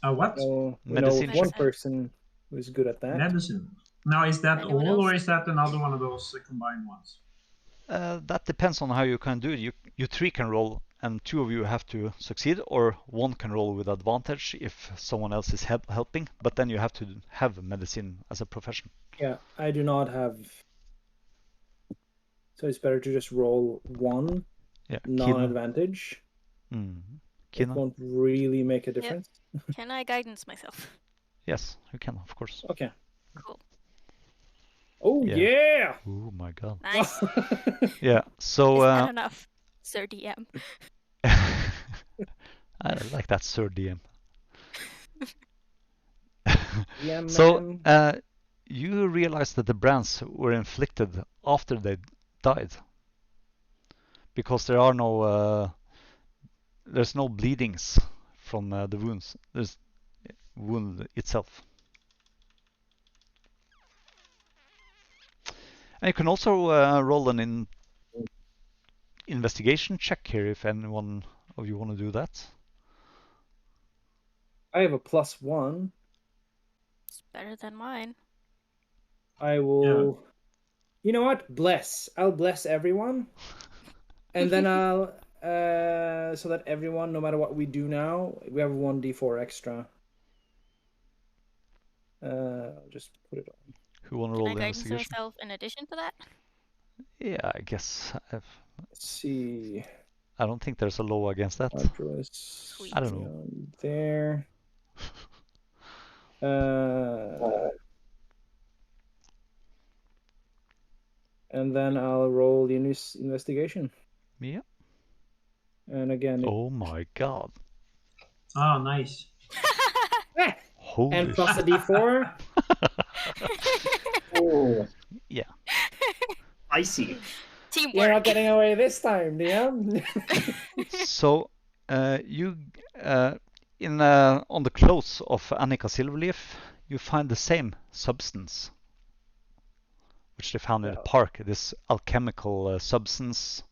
What? So we Medicine know one check. person who's good at that. Medicine. Now, is that Anyone all, else? or is that another one of those combined ones? That depends on how you can do it. You three can roll, and two of you have to succeed, or one can roll with advantage if someone else is helping. But then you have to have medicine as a profession. Yeah, I do not have. So it's better to just roll one Yeah, non-advantage. It Kina. won't really make a difference. can I guidance myself? Yes, you can, of course. Okay. Cool. Oh yeah! Oh my god. Nice. Yeah. So Is that enough, Sir DM? I like that, Sir DM. Yeah, So man. you realize that the brands were inflicted after they died, because there's no bleedings from the wounds. There's wound itself. And you can also roll an investigation check here if anyone of you want to do that. I have a +1. It's better than mine. I will. You know what? Bless. I'll bless everyone, and then I'll so that everyone, no matter what we do now, we have 1d4 extra. I'll just put it on. Who want to Can roll I the guidance investigation? myself in addition to that? Yeah, I guess. Let's see. I don't think there's a law against that. Address. Sweet. I don't know. down there. And then I'll roll the investigation. Yeah. And again, Oh my god. Oh, nice. Holy and plus a d4. Oh. Yeah. I see. Teamwork. You're not getting away this time, DM. So you on the clothes of Annika Silverleaf, you find the same substance which they found in the park. This alchemical substance,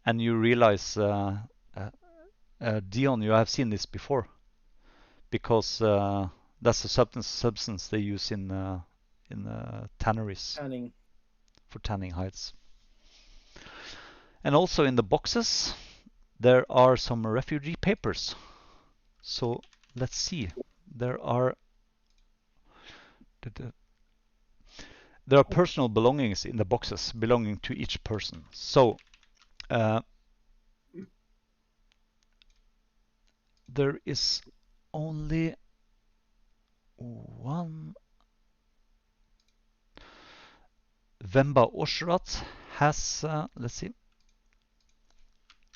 and you realize, Dion, you have seen this before, because that's the substance they use in tanneries Tanning. for tanning hides. And also in the boxes, there are some refugee papers. So let's see. There are There are personal belongings in the boxes belonging to each person. So there is only one. Vemba Oshrat has, let's see.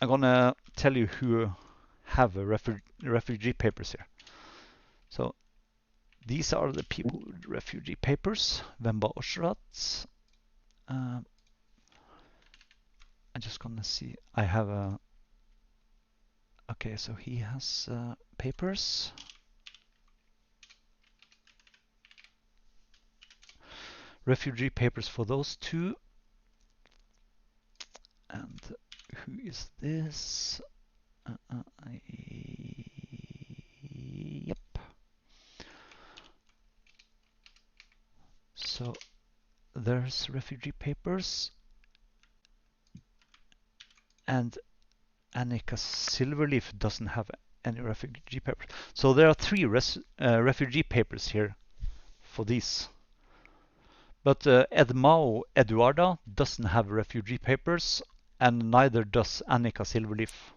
I'm gonna tell you who have refugee papers here. So these are the people with refugee papers. Vemba Oshrat. I'm just gonna see. I have a. Okay, so he has papers. Refugee papers for those two. And who is this? Yep. So there's refugee papers. And Annika Silverleaf doesn't have any refugee papers. So there are 3 refugee papers here for these. But Edmao Eduarda doesn't have refugee papers, and neither does Annika Silverleaf.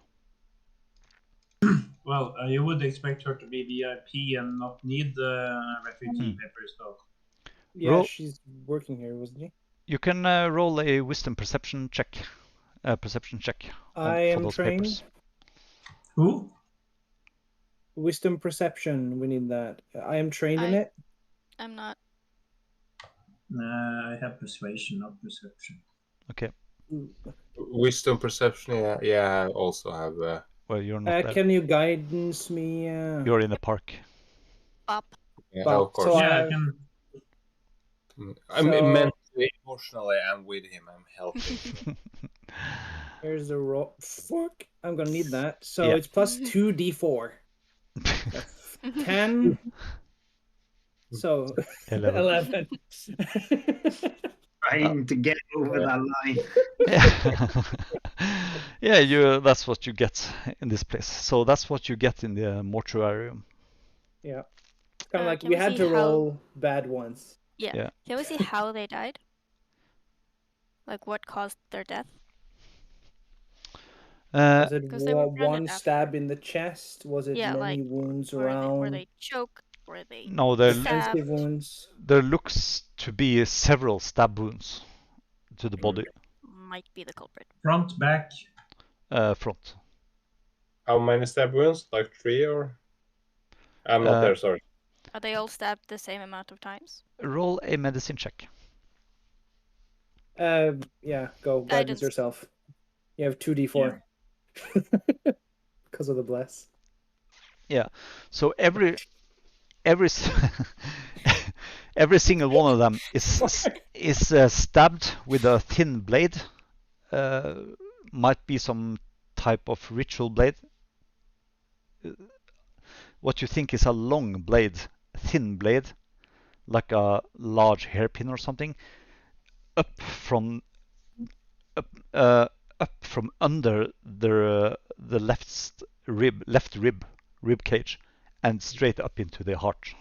Well, you would expect her to be VIP and not need the refugee papers, though. Yeah, she's working here, wasn't she? You can roll a wisdom perception check. I am trained. Papers. Who? Wisdom perception. We need that. I am trained in it. I'm not. I have persuasion, not perception. Okay. Wisdom perception. Yeah. I also have. Well, you're not. Can you guidance me? You're in the park. Up. Yeah, of course. So I can. I'm mentally, emotionally, I'm with him. I'm helping. Here's the roll. Fuck. I'm gonna need that. So it's plus 2d4. 10. So 11. Trying to get over that line. Yeah, that's what you get in this place. So that's what you get in the mortuarium. Yeah. It's kind of like we had to roll bad ones. Yeah. Can we see how they died? Like what caused their death? Was it one stab in the chest? Was it many wounds around? Were they choked? Were they defensive wounds? There looks to be several stab wounds to the body. Might be the culprit. Front, back? Front. How many stab wounds? Like 3 or? I'm not there, sorry. Are they all stabbed the same amount of times? Roll a medicine check. Yeah, go. Guidance yourself. You have 2d4. Because of the bless. Yeah. So every every single one of them is stabbed with a thin blade. Might be some type of ritual blade. What you think is a long blade, thin blade, like a large hairpin or something, up from under the left rib cage, and straight up into the heart.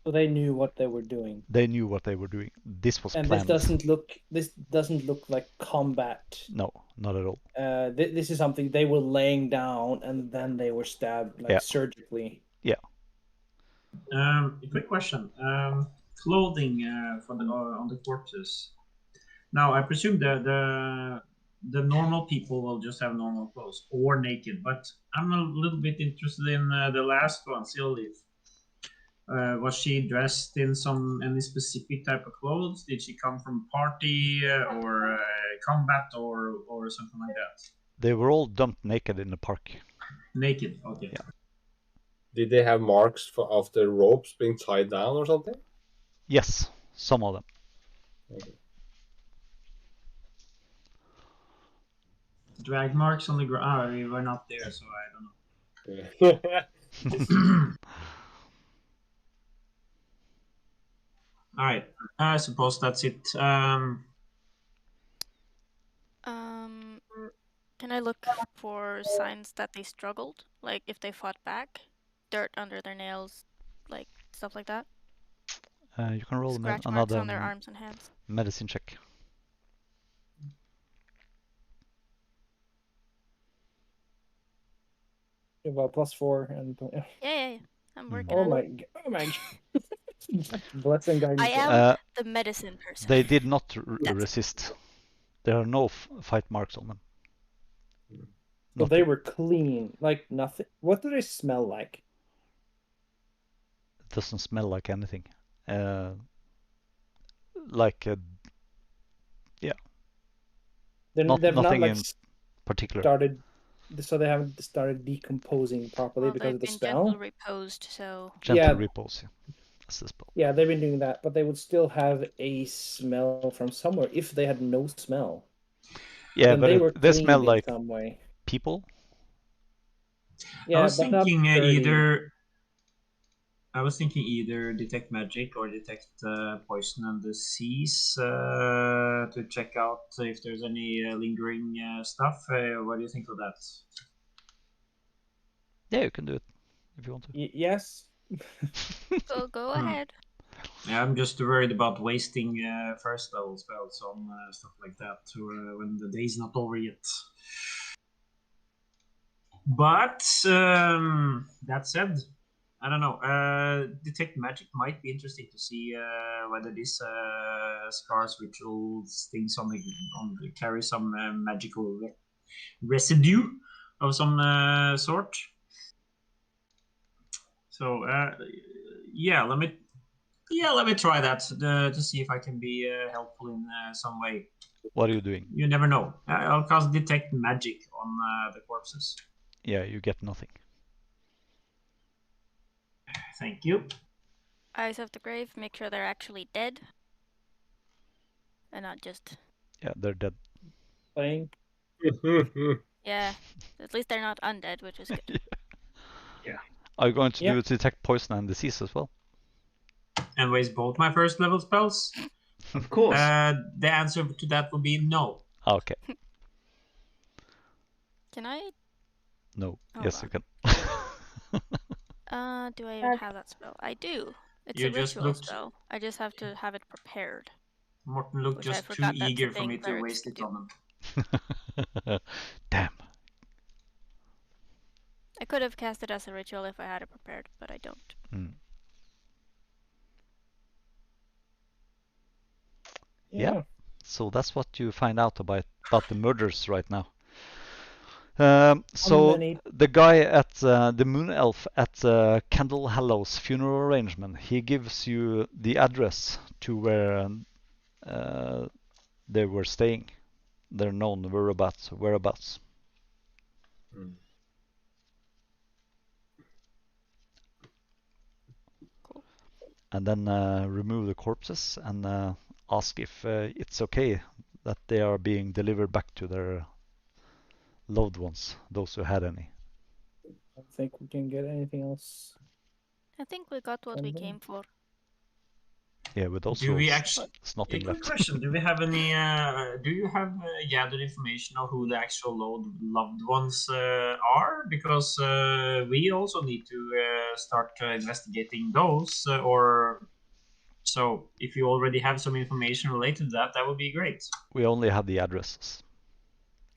So they knew what they were doing. They knew what they were doing. This was planned. This doesn't look like combat. No, not at all. This is something they were laying down and then they were stabbed surgically. Yeah. Quick question. Clothing for on the corpses. Now I presume the normal people will just have normal clothes or naked, but I'm a little bit interested in the last one, Silleaf. Was she dressed in any specific type of clothes? Did she come from party or combat or something like that? They were all dumped naked in the park. Naked, okay. Yeah. Did they have marks of the ropes being tied down or something? Yes, some of them. Okay. Drag marks on the ground. We were not there, so I don't know. All right, I suppose that's it. Can I look for signs that they struggled? Like if they fought back, dirt under their nails, like stuff like that? You can roll Scratch marks another on their arms and hands. medicine check. About +4 and Yeah. I'm working oh on it. my blessing guidance. I am the medicine person. They did not That's- resist. There are no fight marks on them. So they were clean, like nothing. What do they smell like? It doesn't smell like anything. Like yeah. They've Nothing not like in particular. started, so they haven't started decomposing properly well, because of the they've been smell. gentle reposed, so Gentle repose. Yeah. That's the spell. Yeah, they've been doing that, but they would still have a smell from somewhere if they had no smell. Yeah, then but they were they smell cleaned like in some way. people. Yeah, I was but not thinking dirty. either detect magic or detect poison and disease to check out if there's any lingering stuff. What do you think of that? Yeah, you can do it if you want to. Yes. so go ahead. Yeah, I'm just worried about wasting first level spells on stuff like that when the day's not over yet. But that said, I don't know. Detect magic might be interesting to see whether this scars, rituals, things on the carry some magical residue of some sort. So yeah, let me try that to see if I can be helpful in some way. What are you doing? You never know. I'll cast detect magic on the corpses. Yeah, you get nothing. Thank you. Eyes of the grave, make sure they're actually dead. And not just... Yeah, they're dead. Playing. Yeah, at least they're not undead, which is good. Yeah. Are you going to do detect poison and disease as well? And waste both my first level spells? Of course. The answer to that would be no. Okay. Can I? No. Hold Yes, on. you can. Do I even have that spell? I do. It's You a just ritual looked- spell. I just have to have it prepared. Morten looked Which I just too forgot that's a eager for thing me to clerics waste can it do. on him. Damn. I could have cast it as a ritual if I had it prepared, but I don't. Yeah. So that's what you find out about the murders right now. So the guy at the moon elf at Candle Hallows funeral arrangement, he gives you the address to where they were staying. Their known whereabouts. Cool. And then remove the corpses and ask if it's okay that they are being delivered back to their loved ones, those who had any. I don't think we can get anything else. I think we got what we came for. Yeah, with those Do we rules, actually? there's nothing Quick left. question: Do we have any? Do you have gathered information of who the actual loved ones are? Because we also need to start investigating those. Or so, if you already have some information related to that, that would be great. We only have the addresses.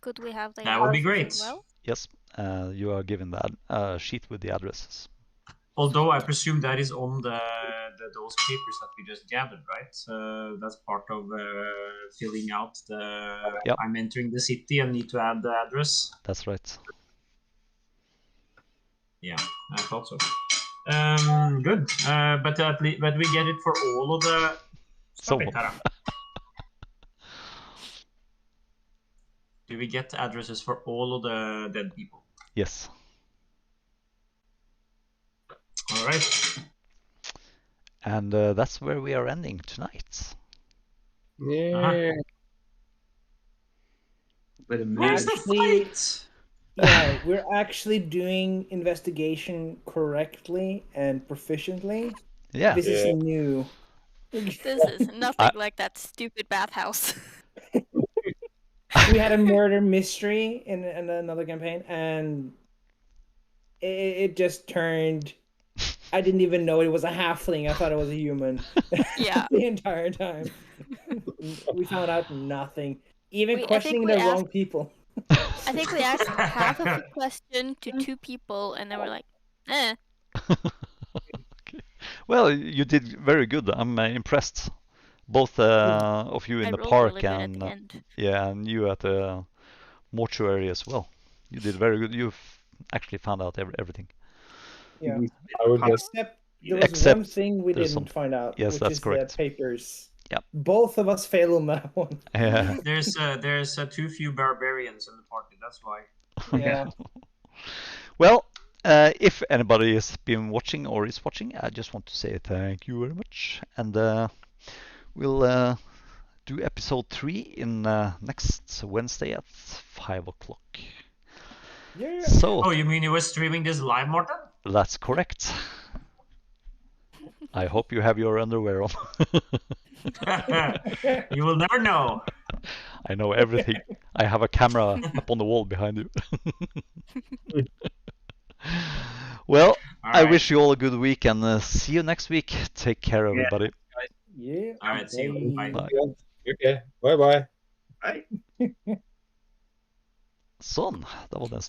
Could we have the That would be addresses great. as well? Yes, you are given the sheet with the addresses. Although I presume that is on those papers that we just gathered, right? That's part of filling out the. Yep. I'm entering the city and need to add the address. That's right. Yeah, I thought so. Good. But we get it for all of the. Stop it, Tara. Do we get addresses for all of the dead people? Yes. All right. And that's where we are ending tonight. Yeah. But Actually, yeah, we're actually doing investigation correctly and proficiently. Yeah. This is new. This is nothing like that stupid bathhouse. We had a murder mystery in another campaign, and it just turned I didn't even know it was a halfling. I thought it was a human. Yeah. The entire time. We found out nothing. Even I think questioning we the asked- wrong people. I think we asked half of the question to 2 people, and then we're like, eh. Okay. Well, you did very good. I'm impressed. Both of you in I the rolled park really good at and the end. yeah, and you at the mortuary as well. You did very good. You've actually found out everything. Yeah. I would just Except there was Except one thing we there's didn't some- find out, Yes, which that's is correct. the papers. Yep. Both of us failed on that one. Yeah. There's too few barbarians in the party. That's why. Yeah. Well, if anybody has been watching or is watching, I just want to say thank you very much. And we'll do episode 3 in next Wednesday at 5 o'clock. Yeah. So Oh, you mean you were streaming this live, Morten? that's correct. I hope you have your underwear on. You will never know. I know everything. I have a camera up on the wall behind you. Well, All I right. wish you all a good week and see you next week. Take care, everybody. Yeah. All right, see you. Bye. Bye. Okay, bye bye. Bye. Sånn, da var den